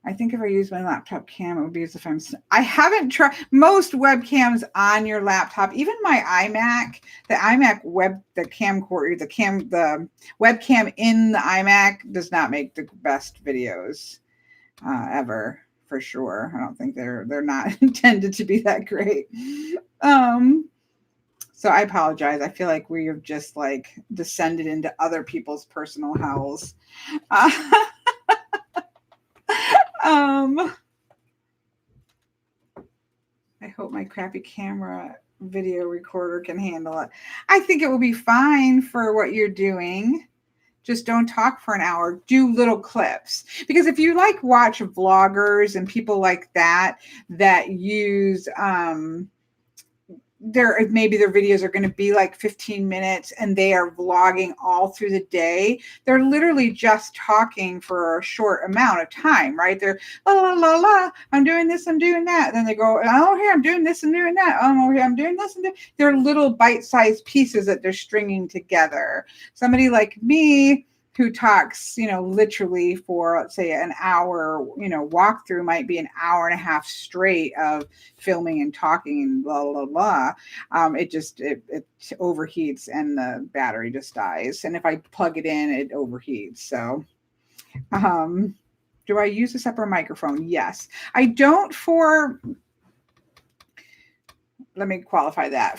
I think if I use my laptop cam, it would be as if I haven't tried most webcams on your laptop, even my iMac, the camcorder, the webcam in the iMac does not make the best videos ever, for sure. I don't think they're not intended to be that great. So I apologize. I feel like we have just like descended into other people's personal hells. I hope my crappy camera video recorder can handle it. I think it will be fine for what you're doing. Just don't talk for an hour. Do little clips. Because if you watch vloggers and people like that use maybe their videos are going to be like 15 minutes and they are vlogging all through the day. They're literally just talking for a short amount of time, right? They're la la la la, I'm doing this, I'm doing that. And then they go, oh, here I'm doing this and doing that. Oh, here I'm doing this and they're little bite-sized pieces that they're stringing together. Somebody like me who talks, literally for, let's say, an hour, walkthrough might be an hour and a half straight of filming and talking and blah, blah, blah. It overheats and the battery just dies. And if I plug it in, it overheats. So Do I use a separate microphone? Yes. I don't let me qualify that.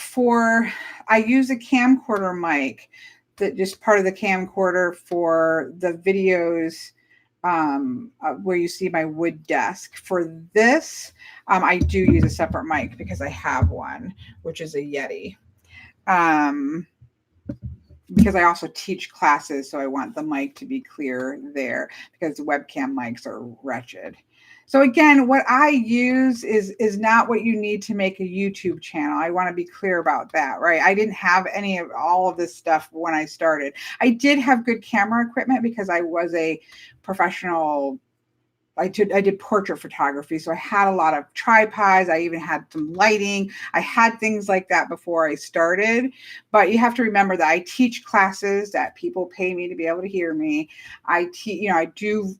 I use a camcorder mic, that just part of the camcorder for the videos where you see my wood desk. For this, I do use a separate mic because I have one, which is a Yeti. Because I also teach classes, so I want the mic to be clear there, because webcam mics are wretched. So again, what I use is not what you need to make a YouTube channel. I want to be clear about that, right? I didn't have all of this stuff when I started. I did have good camera equipment because I was a professional. I did portrait photography, so I had a lot of tripods. I even had some lighting. I had things like that before I started. But you have to remember that I teach classes that people pay me to be able to hear me. I do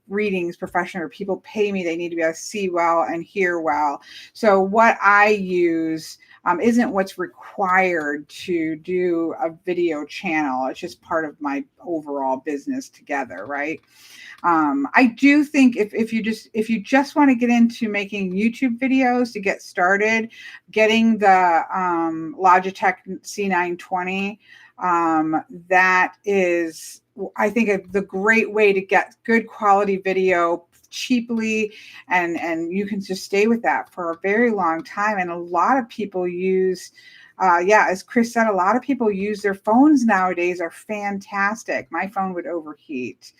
readings professionally, where people pay me. They need to be able to see well and hear well. So what I use isn't what's required to do a video channel. It's just part of my overall business together, right? I do think if you just want to get into making YouTube videos to get started, getting the Logitech C920, that is, I think, the great way to get good quality video cheaply, and you can just stay with that for a very long time. And a lot of people use as Chris said, a lot of people use their phones nowadays are fantastic. My phone would overheat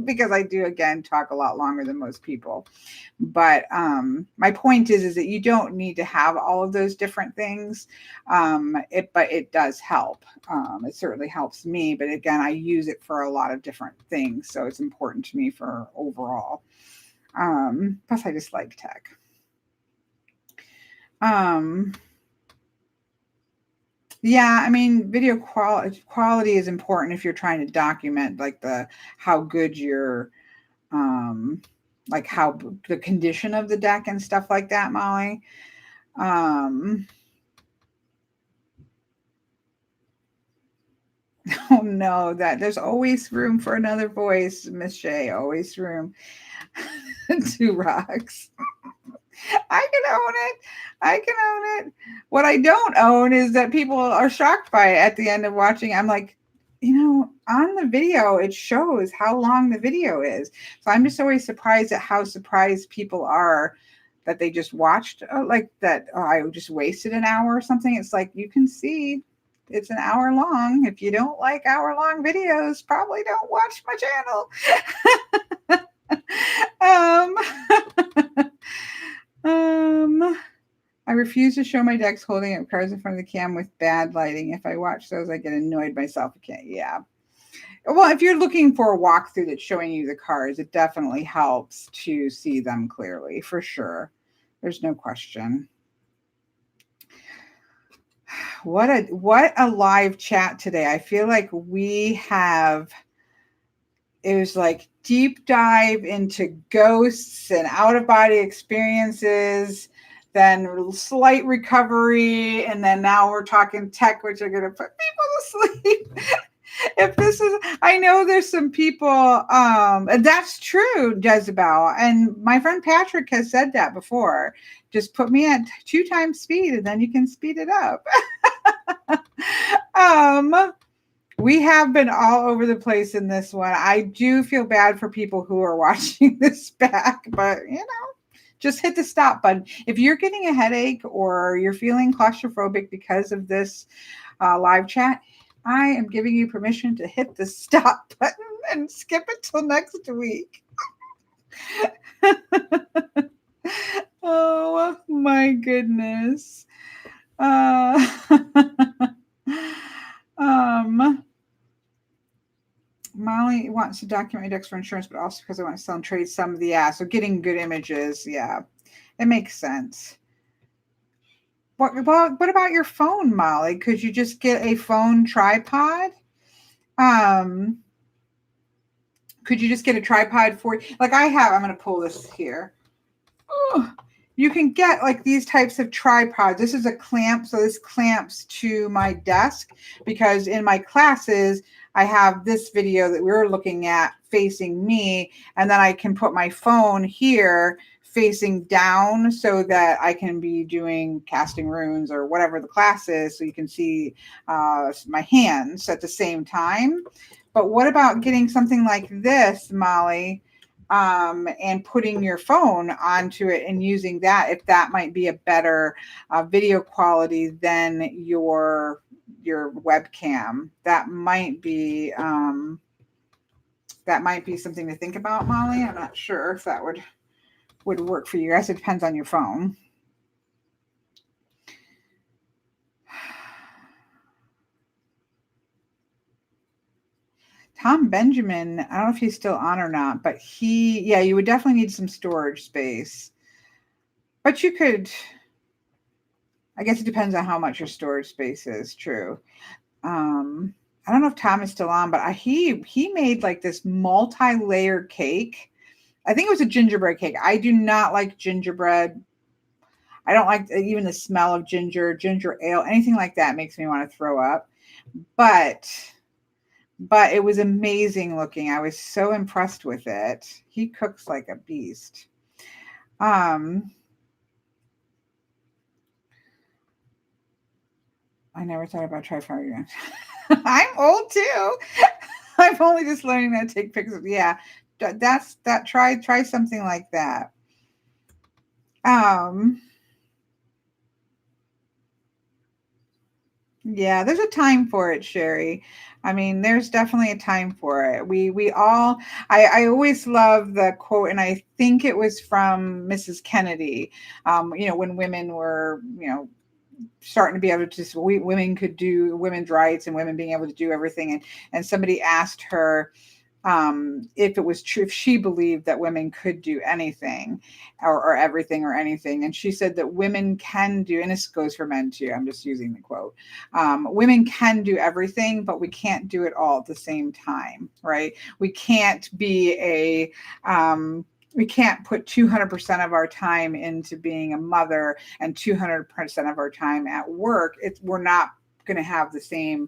because I do, again, talk a lot longer than most people. But my point is that you don't need to have all of those different things. But it does help. It certainly helps me. But again, I use it for a lot of different things. So it's important to me for overall. Plus, I just like tech. Yeah, I mean, video quality is important if you're trying to document like how good your like how the condition of the deck and stuff like that, Molly. Oh no, that there's always room for another voice, Miss Shay. Always room. 2 rocks. I can own it. I can own it. What I don't own is that people are shocked by it at the end of watching. I'm like, on the video, it shows how long the video is. So I'm just always surprised at how surprised people are that they just watched like that. Oh, I just wasted an hour or something. It's like, you can see it's an hour long. If you don't like hour-long videos, probably don't watch my channel. I refuse to show my decks holding up cards in front of the cam with bad lighting. If I watch those, I get annoyed myself. Okay, yeah. Well, if you're looking for a walkthrough that's showing you the cards, it definitely helps to see them clearly, for sure. There's no question. What a live chat today. I feel like it was like deep dive into ghosts and out-of-body experiences, then slight recovery, and then now we're talking tech, which are going to put people to sleep. I know there's some people, and that's true, Jezebel, and my friend Patrick has said that before. Just put me at 2 times speed, and then you can speed it up. We have been all over the place in this one. I do feel bad for people who are watching this back, but just hit the stop button. If you're getting a headache or you're feeling claustrophobic because of this live chat, I am giving you permission to hit the stop button and skip it till next week. Oh my goodness. Molly wants to document my decks for insurance, but also because I want to sell and trade some of the ass. So getting good images, yeah, it makes sense. What about your phone, Molly? Could you just get a phone tripod? Could you just get a tripod for, like I have? I'm going to pull this here. Oh, you can get like these types of tripods. This is a clamp, so this clamps to my desk because in my classes, I have this video that we're looking at facing me, and then I can put my phone here facing down so that I can be doing casting runes or whatever the class is, so you can see my hands at the same time. But what about getting something like this, Molly, and putting your phone onto it and using that, if that might be a better video quality than your webcam? That might be something to think about, Molly. I'm not sure if that would work for you. I guess it depends on your phone. Tom Benjamin, I don't know if he's still on or not, but you would definitely need some storage space. But you could, I guess it depends on how much your storage space is. True. I don't know if Tom is still on, but he made like this multi-layer cake. I think it was a gingerbread cake. I do not like gingerbread. I don't like even the smell of ginger ale, anything like that makes me want to throw up. But it was amazing looking. I was so impressed with it. He cooks like a beast. I never thought about tripod. I'm old too. I'm only just learning how to take pictures. Yeah, try something like that. Yeah, there's a time for it, Sherry. I mean, there's definitely a time for it. We all, I always love the quote, and I think it was from Mrs. Kennedy, when women were, starting to be able to, women could do women's rights and women being able to do everything. And somebody asked her, if it was true, if she believed that women could do anything or everything or anything. And she said that women can do, and this goes for men too, I'm just using the quote, women can do everything, but we can't do it all at the same time, right? We can't be we can't put 200% of our time into being a mother and 200% of our time at work. We're not going to have the same,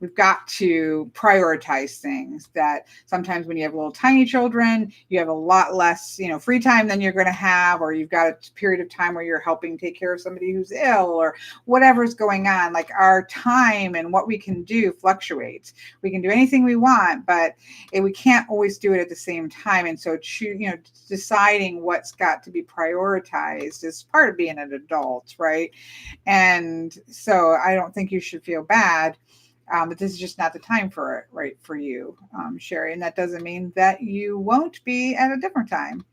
we've got to prioritize things. That sometimes when you have little tiny children, you have a lot less, free time than you're going to have, or you've got a period of time where you're helping take care of somebody who's ill or whatever's going on. Like, our time and what we can do fluctuates. We can do anything we want, but we can't always do it at the same time. And so, deciding what's got to be prioritized is part of being an adult, right? And so I don't think you should feel bad, but this is just not the time for it, right, for you, Sherry. And that doesn't mean that you won't be at a different time.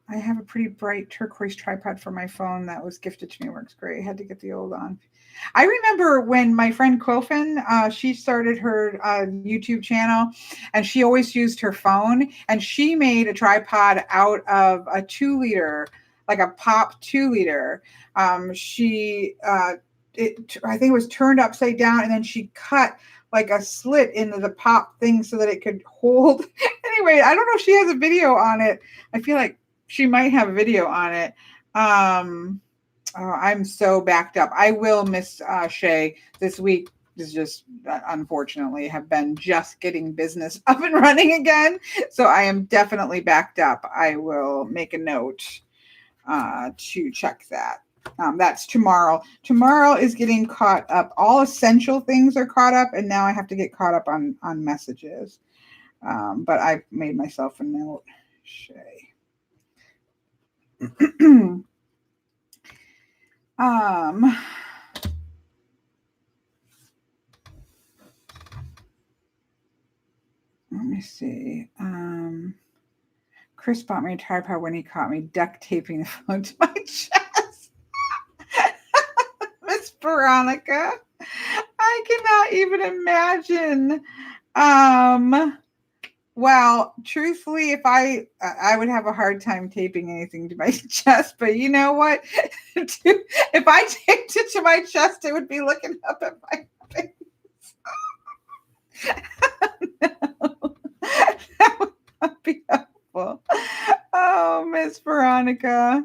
I have a pretty bright turquoise tripod for my phone that was gifted to me. Works great. I had to get the old on. I remember when my friend Quilfin, she started her YouTube channel, and she always used her phone, and she made a tripod out of a 2-liter, like a pop 2-liter. I think it was turned upside down, and then she cut like a slit into the pop thing so that it could hold. Anyway, I don't know if she has a video on it. I feel like she might have a video on it. I'm so backed up. I will miss Shay this week. Is just unfortunately have been just getting business up and running again. So I am definitely backed up. I will make a note to check that. That's tomorrow. Tomorrow is getting caught up. All essential things are caught up, and now I have to get caught up on messages. But I made myself a note. Shay. Let me see. Chris bought me a tripod when he caught me duct taping the phone to my chest. Miss Veronica, I cannot even imagine. Well, truthfully, if I would have a hard time taping anything to my chest, but you know what? If I taped it to my chest, it would be looking up at my face. No, that would not be helpful. Oh, Miss Veronica.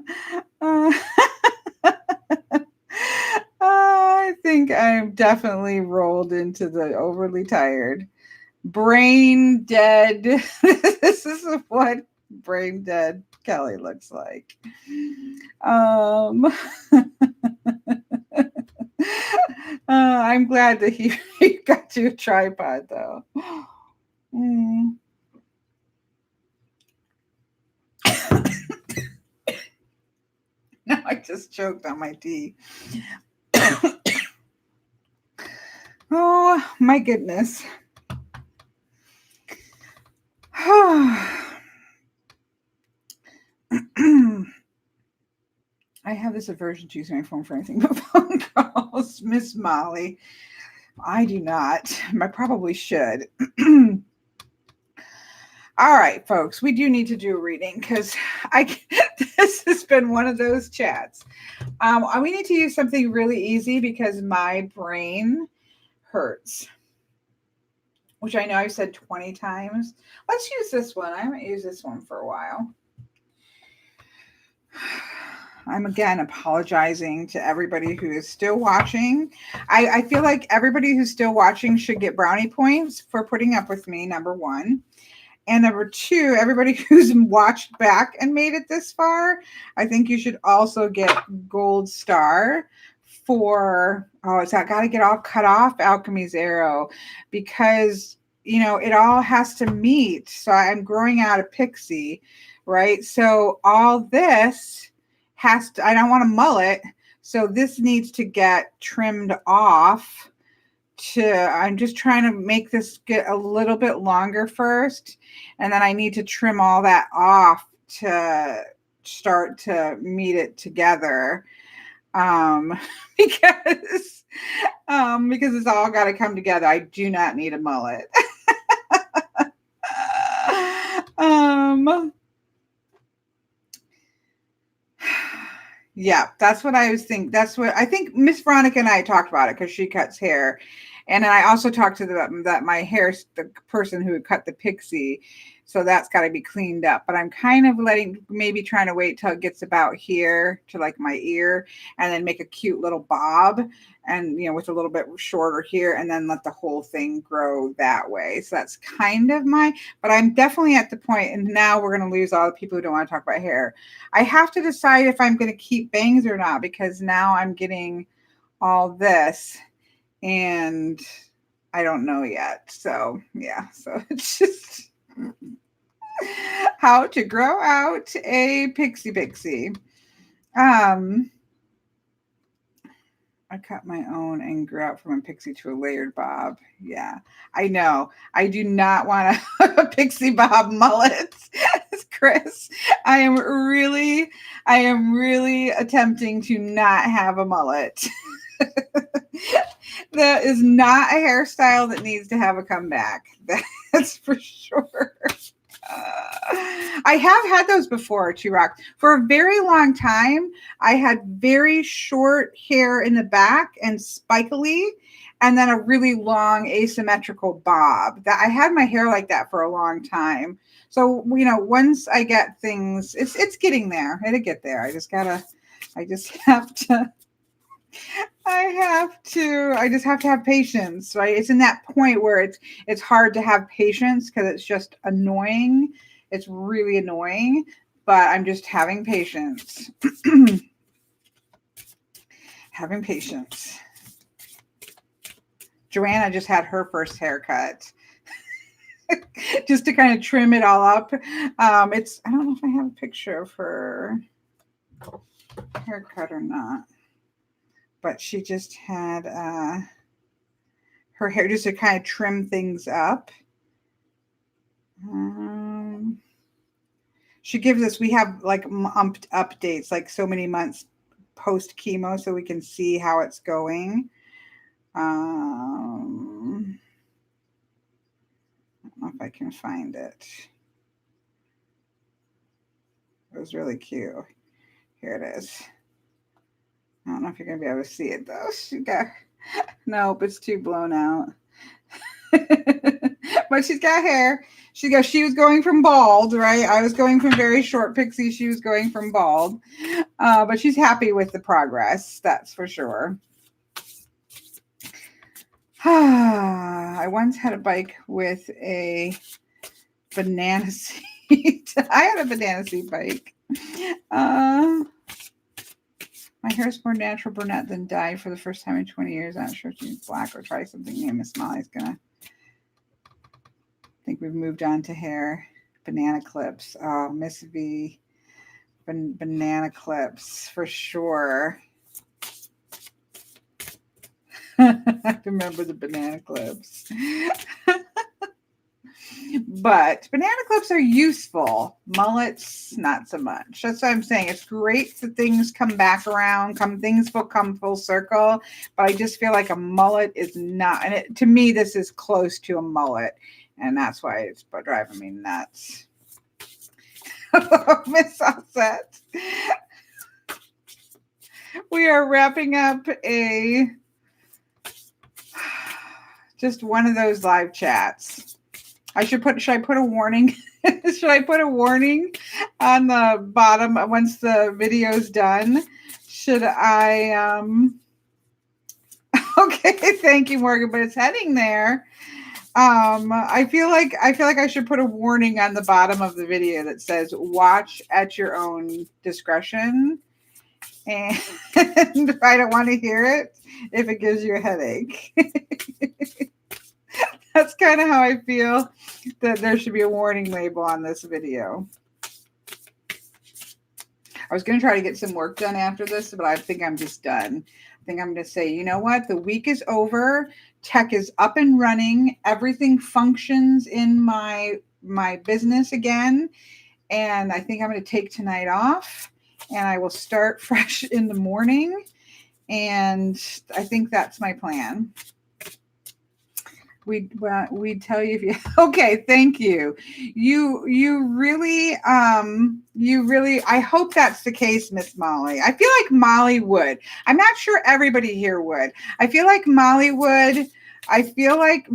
I think I'm definitely rolled into the overly tired. Brain dead. This is what brain dead Kelly looks like. I'm glad that he got you a tripod, though. Mm. Now I just choked on my tea. Oh, my goodness. I have this aversion to using my phone for anything but phone calls, Miss Molly. I do not. I probably should. All right, folks, we do need to do a reading because this has been one of those chats. We need to use something really easy because my brain hurts, which I know I've said 20 times. Let's use this one. I haven't used this one for a while. I'm again apologizing to everybody who is still watching. I feel like everybody who's still watching should get brownie points for putting up with me, number one. And number two, everybody who's watched back and made it this far, I think you should also get gold star for, it's got to get all cut off, Alchemy's Arrow, because, it all has to meet. So I'm growing out a pixie, right? So all this I don't want a mullet. So this needs to get trimmed off. I'm just trying to make this get a little bit longer first. And then I need to trim all that off to start to meet it together. Because it's all got to come together. I do not need a mullet. Yeah, that's what I was thinking. That's what I think Miss Veronica and I talked about it because she cuts hair. And then I also talked to that my hair, the person who cut the pixie. So that's got to be cleaned up. But I'm kind of maybe trying to wait till it gets about here to like my ear and then make a cute little bob and, with a little bit shorter here and then let the whole thing grow that way. So that's kind of but I'm definitely at the point, and now we're going to lose all the people who don't want to talk about hair. I have to decide if I'm going to keep bangs or not because now I'm getting all this. And I don't know yet. So, yeah. So it's just how to grow out a pixie. I cut my own and grew out from a pixie to a layered bob. Yeah, I know. I do not want a pixie bob mullet, Chris. I am really attempting to not have a mullet. That is not a hairstyle that needs to have a comeback. That's for sure. I have had those before, Rock. For a very long time, I had very short hair in the back and spikily, and then a really long asymmetrical bob. That I had my hair like that for a long time. So, once I get things, it's getting there. It'll get there. I just have to have patience, right? It's in that point where it's hard to have patience because it's just annoying. It's really annoying, but I'm just having patience. Having patience. Joanna just had her first haircut. Just to kind of trim it all up. I don't know if I have a picture of her haircut or not. But she just had her hair just to kind of trim things up. She gives us, we have like updates, like so many months post chemo, so we can see how it's going. I don't know if I can find it. It was really cute. Here it is. I don't know if you're going to be able to see it, though. Nope, it's too blown out. But she's got hair. She was going from bald, right? I was going from very short pixie. She was going from bald. But she's happy with the progress. That's for sure. I once had a bike with a banana seat. I had a banana seat bike. My hair is more natural brunette than dyed for the first time in 20 years. I'm not sure if she's black or try something new. Miss Molly's gonna. I think we've moved on to hair. Banana clips. Oh, Miss V. Banana clips for sure. I remember the banana clips. But banana clips are useful. Mullets, not so much. That's what I'm saying. It's great that things come back around, things will come full circle. But I just feel like a mullet is not, and to me, this is close to a mullet. And that's why it's driving me nuts. Miss Offset. We are wrapping up just one of those live chats. Should I put a warning? Should I put a warning on the bottom once the video's done? Should I okay, thank you, Morgan, but it's heading there. I feel like I should put a warning on the bottom of the video that says watch at your own discretion. And I don't want to hear it if it gives you a headache. That's kind of how I feel that there should be a warning label on this video. I was going to try to get some work done after this, but I think I'm just done. I think I'm going to say, you know what? The week is over. Tech is up and running. Everything functions in my business again. And I think I'm going to take tonight off and I will start fresh in the morning. And I think that's my plan. We'd tell you if you okay, thank you. You really I hope that's the case, Miss Molly. I feel like Molly would. I'm not sure everybody here would. I feel like Molly would. I feel like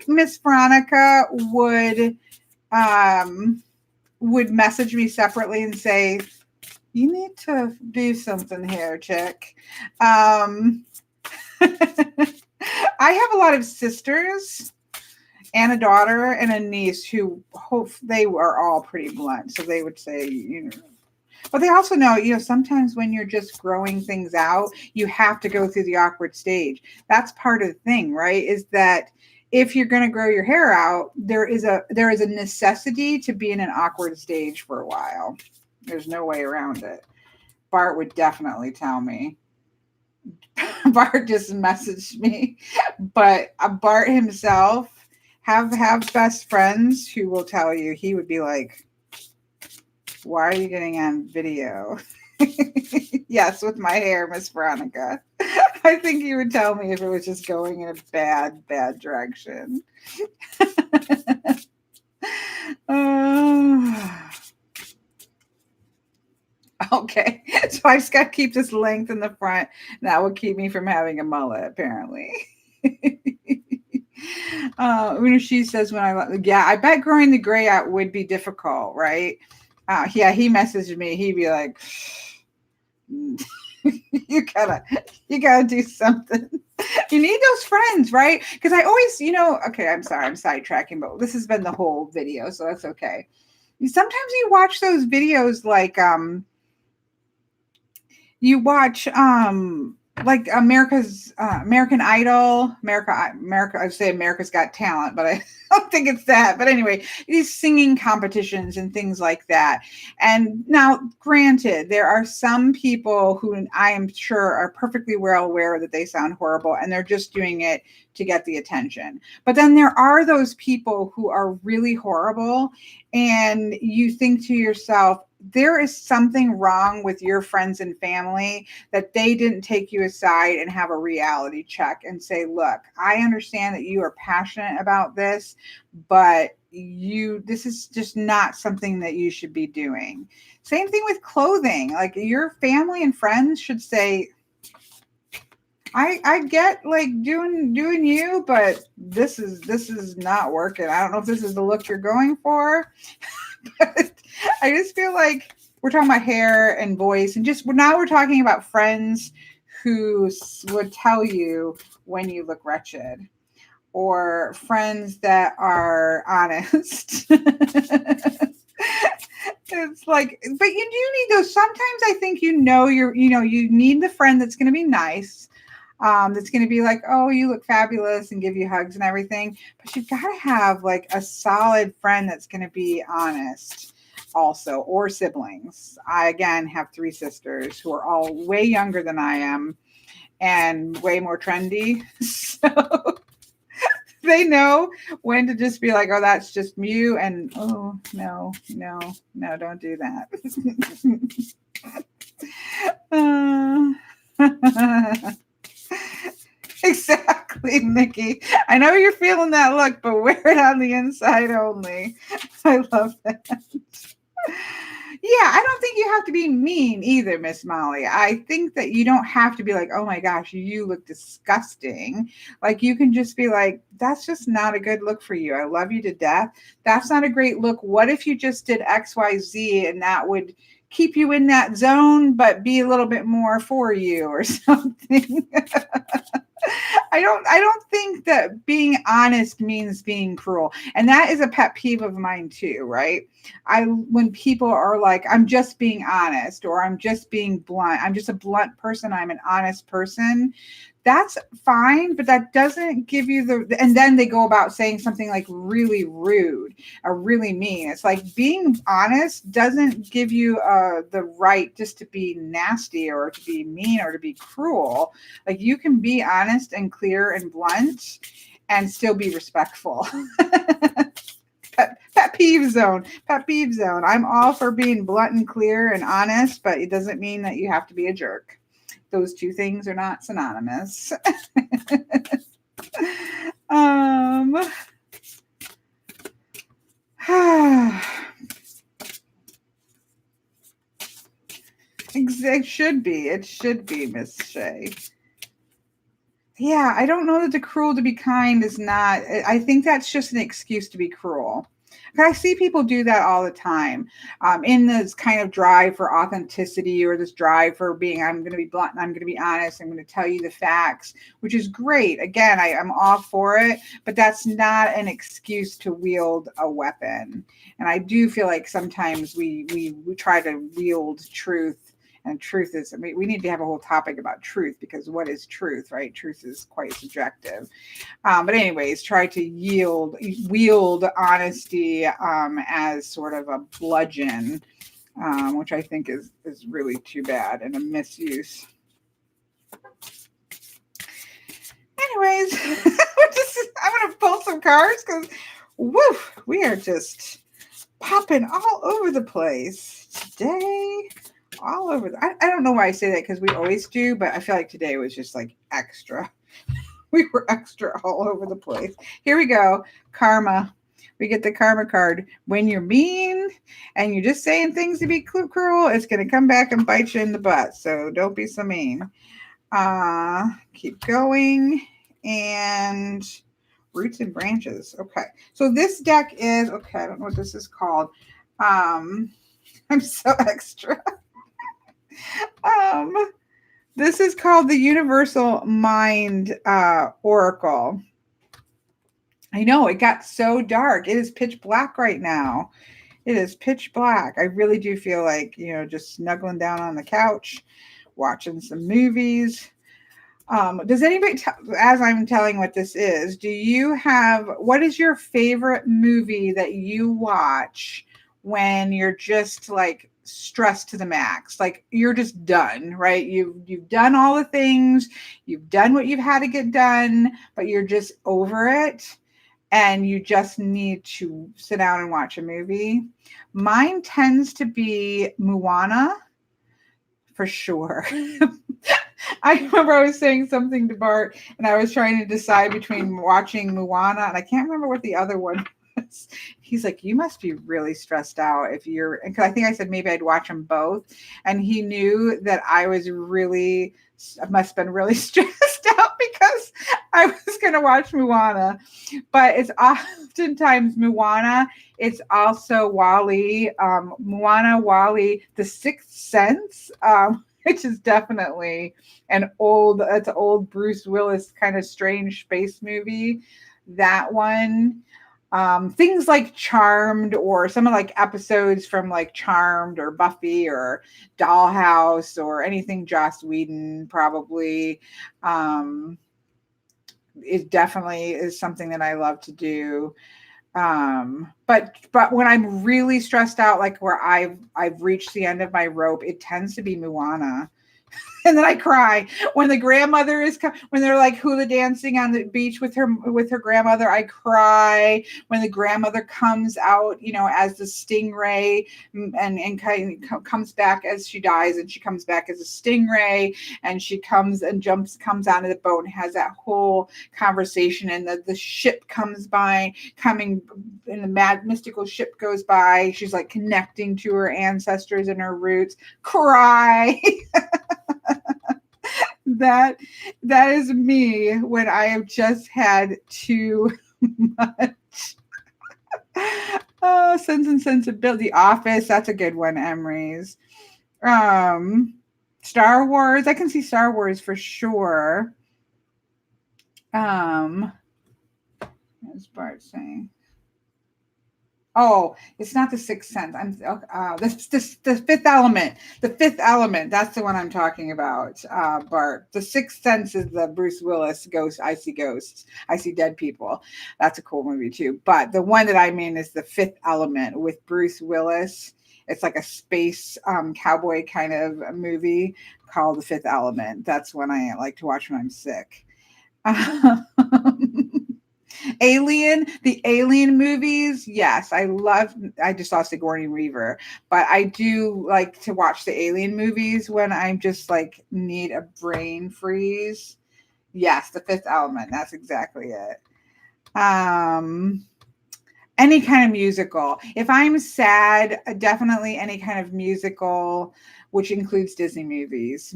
Miss Veronica would message me separately and say, you need to do something here, chick. I have a lot of sisters and a daughter and a niece who they are all pretty blunt. So they would say, but they also know, sometimes when you're just growing things out, you have to go through the awkward stage. That's part of the thing, right? Is that if you're going to grow your hair out, there is a necessity to be in an awkward stage for a while. There's no way around it. Bart would definitely tell me. Bart just messaged me, but Bart himself have best friends who will tell you. He would be like, why are you getting on video? Yes, with my hair, Miss Veronica. I think he would tell me if it was just going in a bad direction. Okay, so I just got to keep this length in the front. That will keep me from having a mullet, apparently. She says I bet growing the gray out would be difficult, right? Yeah, he messaged me. He'd be like, you gotta do something. You need those friends, right? Because I always, okay, I'm sorry, I'm sidetracking, but this has been the whole video, so that's okay. Sometimes you watch those videos like you watch like American Idol, America. I would say America's Got Talent, but I don't think it's that. But anyway, these singing competitions and things like that. And now, granted, there are some people who I am sure are perfectly well aware that they sound horrible, and they're just doing it to get the attention. But then there are those people who are really horrible, and you think to yourself, there is something wrong with your friends and family that they didn't take you aside and have a reality check and say, look, I understand that you are passionate about this, but this is just not something that you should be doing. Same thing with clothing. Like your family and friends should say, I get like doing you, but this is not working. I don't know if this is the look you're going for, but I just feel like we're talking about hair and voice, and just now we're talking about friends who would tell you when you look wretched, or friends that are honest. It's like, but you do need those. Sometimes I think you need the friend that's going to be nice, that's going to be like, oh, you look fabulous and give you hugs and everything. But you've got to have like a solid friend that's going to be honest also, or siblings. I, again, have 3 sisters who are all way younger than I am and way more trendy. So they know when to just be like, oh, that's just you. And, oh, no, don't do that. Exactly, Nikki. I know you're feeling that look, but wear it on the inside only. I love that. Yeah, I don't think you have to be mean either, Miss Molly. I think that you don't have to be like, oh my gosh, you look disgusting. Like, you can just be like, that's just not a good look for you. I love you to death. That's not a great look. What if you just did XYZ and that would keep you in that zone, but be a little bit more for you or something? I don't think that being honest means being cruel. And that is a pet peeve of mine too, right? When people are like, I'm just being honest, or I'm just being blunt. I'm just a blunt person. I'm an honest person. That's fine, but that doesn't give you and then they go about saying something like really rude or really mean. It's like, being honest doesn't give you the right just to be nasty or to be mean or to be cruel. Like, you can be honest and clear and blunt and still be respectful. Pet peeve zone. I'm all for being blunt and clear and honest, but it doesn't mean that you have to be a jerk. Those two things are not synonymous. It should be, Miss Shay. Yeah, I don't know that the cruel to be kind is not, I think that's just an excuse to be cruel. I see people do that all the time, in this kind of drive for authenticity, or this drive for being, I'm going to be blunt and I'm going to be honest. I'm going to tell you the facts, which is great. Again, I'm all for it, but that's not an excuse to wield a weapon. And I do feel like sometimes we try to wield truth. And truth is, I mean, we need to have a whole topic about truth, because what is truth, right? Truth is quite subjective. But anyways, try to wield honesty as sort of a bludgeon, which I think is really too bad and a misuse. Anyways, I'm going to pull some cards because, woof, we are just popping all over the place today. All over. I don't know why I say that, because we always do, but I feel like today was just like extra. We were extra all over the place. Here we go. Karma. We get the karma card. When you're mean and you're just saying things to be cruel, it's going to come back and bite you in the butt. So don't be so mean. Keep going. And roots and branches. Okay. So this deck is, okay, I don't know what this is called. I'm so extra. This is called the Universal Mind Oracle. I know, it got so dark. It is pitch black right now. It is pitch black. I really do feel like, just snuggling down on the couch, watching some movies. Does anybody, as I'm telling what this is, what is your favorite movie that you watch when you're just like stressed to the max? Like, you're just done, right? You've done all the things, you've done what you've had to get done, but you're just over it and you just need to sit down and watch a movie. Mine tends to be Moana, for sure. I remember I was saying something to Bart and I was trying to decide between watching Moana, and I can't remember what the other one was. He's like, you must be really stressed out because I think I said maybe I'd watch them both. And he knew that I was really I must have been really stressed out because I was going to watch Moana, but it's oftentimes Moana. It's also Wally, Moana, Wally, The Sixth Sense, which is definitely it's an old Bruce Willis kind of strange space movie. That one. Things like Charmed, or some of like episodes from like Charmed or Buffy or Dollhouse or anything Joss Whedon probably, it definitely is something that I love to do. But when I'm really stressed out, like where I've reached the end of my rope, it tends to be Moana. And then I cry when the grandmother when they're like hula dancing on the beach with her grandmother. I cry when the grandmother comes out, as the stingray, and kind of comes back as she dies, and she comes back as a stingray, and she comes onto the boat and has that whole conversation, and the ship comes by, and the mad mystical ship goes by. She's like connecting to her ancestors and her roots. Cry. That is me when I have just had too much. Oh, Sense and Sensibility. The Office, that's a good one, Emery's. Star Wars, I can see Star Wars for sure. As Bart saying. Oh, it's not The Sixth Sense. The Fifth Element. The Fifth Element. That's the one I'm talking about, Bart. The Sixth Sense is the Bruce Willis ghost. I see ghosts. I see dead people. That's a cool movie too. But the one that I mean is The Fifth Element with Bruce Willis. It's like a space cowboy kind of movie called The Fifth Element. That's one I like to watch when I'm sick. The Alien movies, yes, I just saw Sigourney Weaver, but I do like to watch the Alien movies when I'm just like need a brain freeze. Yes, The Fifth Element, that's exactly it. Any kind of musical. If I'm sad, definitely any kind of musical, which includes Disney movies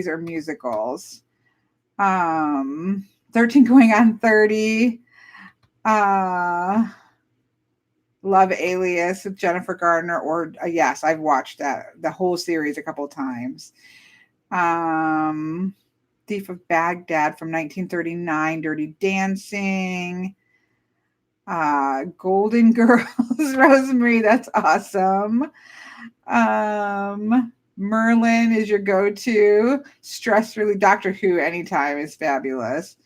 or musicals. 13 Going on 30. Love Alias with Jennifer Gardner, or yes, I've watched the whole series a couple of times. Thief of Baghdad from 1939, Dirty Dancing, Golden Girls, Rosemary, that's awesome. Merlin is your go-to. Stress relief. Doctor Who anytime is fabulous.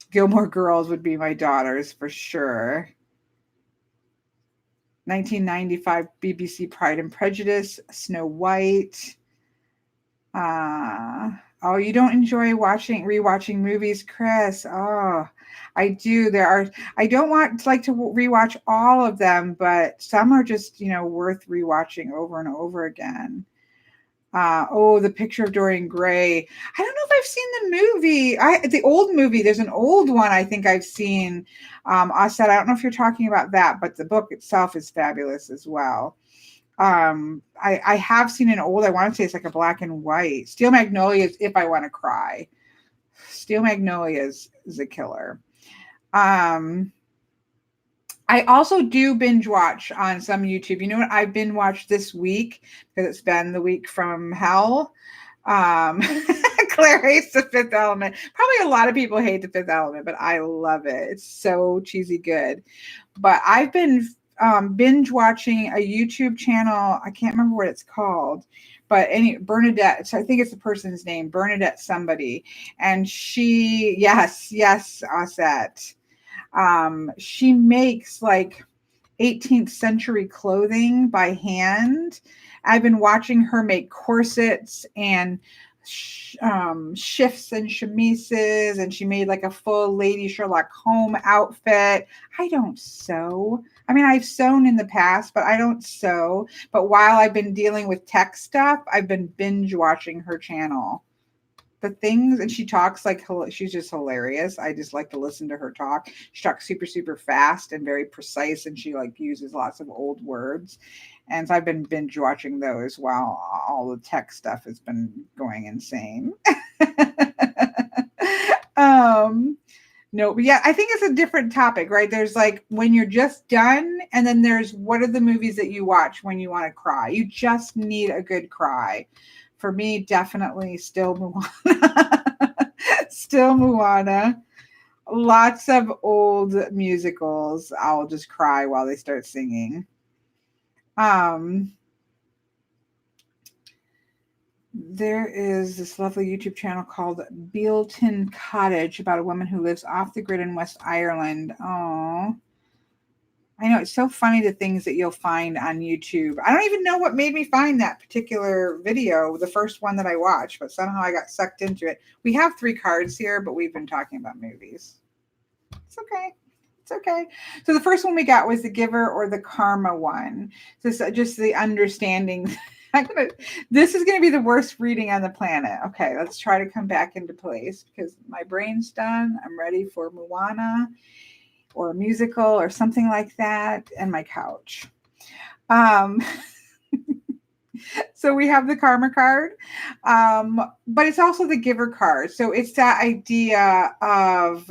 Gilmore Girls would be my daughters for sure. 1995 BBC Pride and Prejudice, Snow White. Oh, you don't enjoy rewatching movies, Chris? Oh, I do. I don't want to rewatch all of them, but some are just, worth rewatching over and over again. The Picture of Dorian Gray. I don't know if I've seen the movie. The old movie. There's an old one I think I've seen. I don't know if you're talking about that, but the book itself is fabulous as well. I have seen an old. I want to say it's like a black and white. Steel Magnolias. If I want to cry, Steel Magnolias is a killer. I also do binge watch on some YouTube. You know what I've binge watched this week, because it's been the week from hell. Claire hates The Fifth Element. Probably a lot of people hate The Fifth Element, but I love it. It's so cheesy good. But I've been binge watching a YouTube channel. I can't remember what it's called, but Bernadette. So I think it's the person's name, Bernadette somebody. And yes, Osset. She makes like 18th century clothing by hand. I've been watching her make corsets and shifts and chemises, and she made like a full Lady Sherlock Holmes outfit. I don't sew. I mean, I've sewn in the past, but I don't sew. But while I've been dealing with tech stuff, I've been binge watching her channel. the things, and she talks like, she's just hilarious. I just like to listen to her talk. She talks super, super fast and very precise, and she like uses lots of old words. And so I've been binge watching those while all the tech stuff has been going insane. No, but yeah, I think it's a different topic, right? There's like when you're just done, and then there's what are the movies that you watch when you want to cry? You just need a good cry. For me, definitely still Moana. Still Moana. Lots of old musicals. I'll just cry while they start singing. There is this lovely YouTube channel called Bealton Cottage about a woman who lives off the grid in West Ireland. Oh, I know, it's so funny the things that you'll find on YouTube. I don't even know what made me find that particular video, the first one that I watched, but somehow I got sucked into it. We have 3 cards here, but we've been talking about movies. It's okay. It's okay. So the first one we got was the giver or the karma one. So just the understanding. This is going to be the worst reading on the planet. Okay, let's try to come back into place because my brain's done. I'm ready for Moana or a musical or something like that, and my couch. So we have the karma card, but it's also the giver card. So it's that idea of,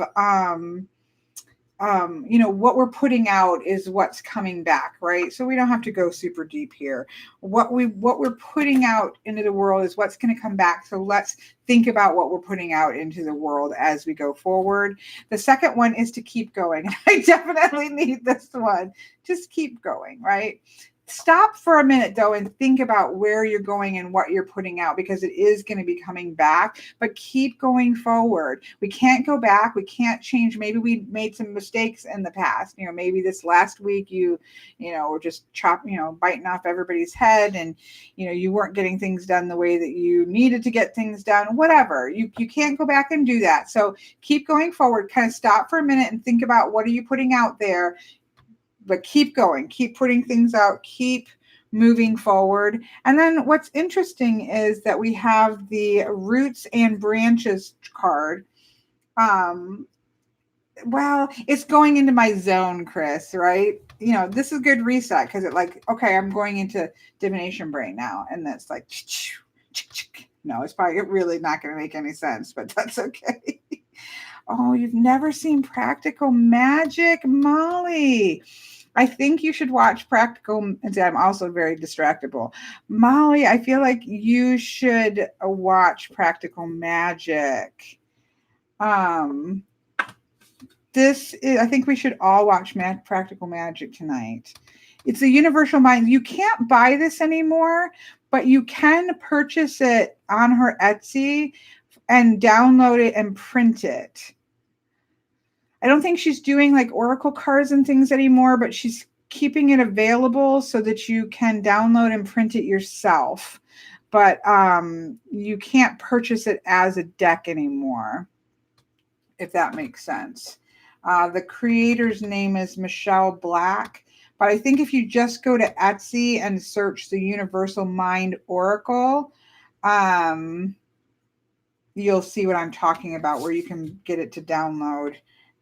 what we're putting out is what's coming back, right? So we don't have to go super deep here. What we're putting out into the world is what's going to come back. So let's think about what we're putting out into the world as we go forward. The second one is to keep going. I definitely need this one. Just keep going, right? Stop for a minute, though, and think about where you're going and what you're putting out, because it is going to be coming back, but keep going forward. We can't go back. We can't change. Maybe we made some mistakes in the past. Maybe this last week you were just biting off everybody's head, and, you weren't getting things done the way that you needed to get things done, whatever. You can't go back and do that. So keep going forward, kind of stop for a minute and think about what are you putting out there. But keep going, keep putting things out, keep moving forward. And then what's interesting is that we have the roots and branches card. Well, it's going into my zone, Chris, right? This is a good reset because okay, I'm going into divination brain now. And that's like, no, it's probably really not going to make any sense, but that's okay. Oh, you've never seen Practical Magic, Molly. I think you should watch Practical. I'm also very distractible. Molly, I feel like you should watch Practical Magic. I think we should all watch Practical Magic tonight. It's a universal mind. You can't buy this anymore, but you can purchase it on her Etsy and download it and print it. I don't think she's doing like Oracle cards and things anymore, but she's keeping it available so that you can download and print it yourself. But you can't purchase it as a deck anymore, if that makes sense. The creator's name is Michelle Black. But I think if you just go to Etsy and search the Universal Mind Oracle, you'll see what I'm talking about, where you can get it to download.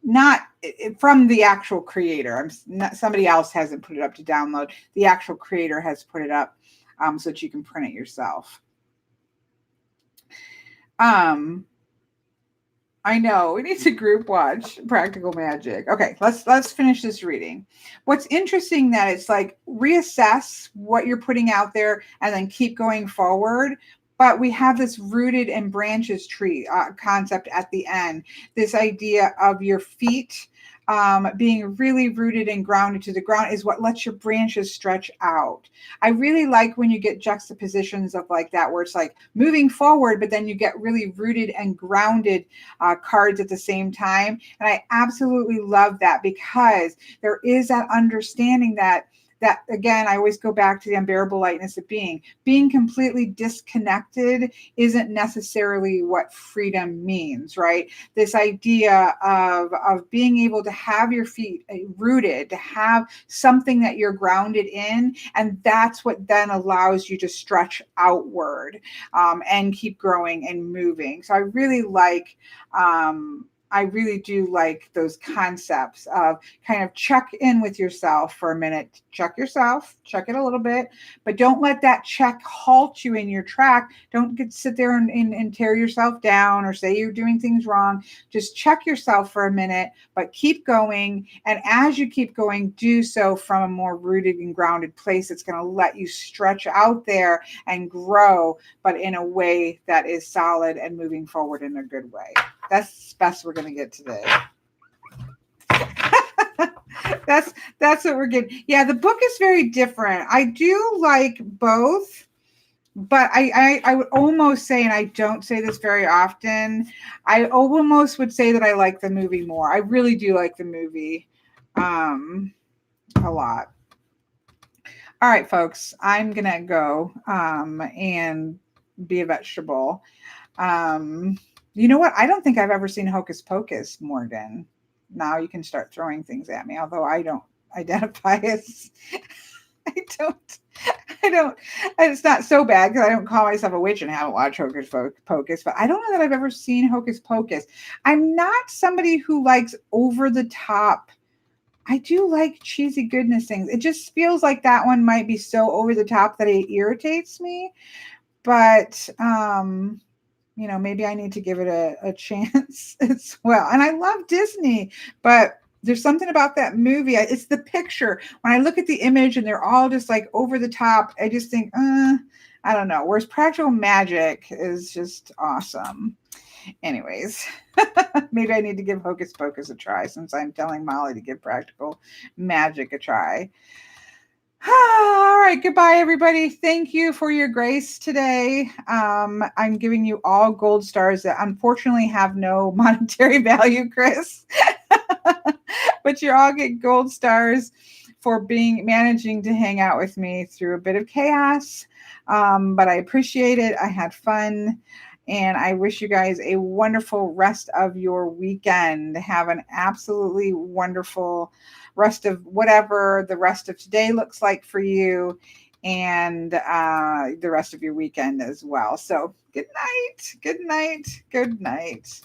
Not from the actual creator. Somebody else hasn't put it up to download. The actual creator has put it up so that you can print it yourself. I know we need to group watch Practical Magic. Okay, let's finish this reading. What's interesting that it's like reassess what you're putting out there and then keep going forward. But we have this rooted and branches tree concept at the end. This idea of your feet being really rooted and grounded to the ground is what lets your branches stretch out. I really like when you get juxtapositions of like that, where it's like moving forward, but then you get really rooted and grounded cards at the same time. And I absolutely love that, because there is that understanding that that, again, I always go back to the unbearable lightness of being. Being completely disconnected isn't necessarily what freedom means, right? This idea of being able to have your feet rooted, to have something that you're grounded in, and that's what then allows you to stretch outward and keep growing and moving. So I really do like those concepts of kind of check in with yourself for a minute. Check yourself, check it a little bit, but don't let that check halt you in your track. Don't sit there and tear yourself down or say you're doing things wrong. Just check yourself for a minute, but keep going. And as you keep going, do so from a more rooted and grounded place. It's going to let you stretch out there and grow, but in a way that is solid and moving forward in a good way. That's the best we're going to get today. That's what we're getting. Yeah, the book is very different. I do like both, but I would almost say, and I don't say this very often, I almost would say that I like the movie more. I really do like the movie a lot. All right, folks, I'm going to go and be a vegetable. You know what? I don't think I've ever seen Hocus Pocus, Morgan. Now you can start throwing things at me, although I don't identify as, I don't, it's not so bad because I don't call myself a witch and haven't watched Hocus Pocus, but I don't know that I've ever seen Hocus Pocus. I'm not somebody who likes over the top. I do like cheesy goodness things. It just feels like that one might be so over the top that it irritates me, but, maybe I need to give it a chance as well. And I love Disney, but there's something about that movie. It's the picture. When I look at the image and they're all just like over the top, I just think, I don't know. Whereas practical magic is just awesome. Anyways, maybe I need to give Hocus Pocus a try since I'm telling Molly to give practical magic a try. All right. Goodbye, everybody. Thank you for your grace today. I'm giving you all gold stars that unfortunately have no monetary value, Chris. But you all get gold stars for managing to hang out with me through a bit of chaos. But I appreciate it. I had fun. And I wish you guys a wonderful rest of your weekend. Have an absolutely wonderful rest of whatever the rest of today looks like for you, and the rest of your weekend as well. So good night. Good night. Good night.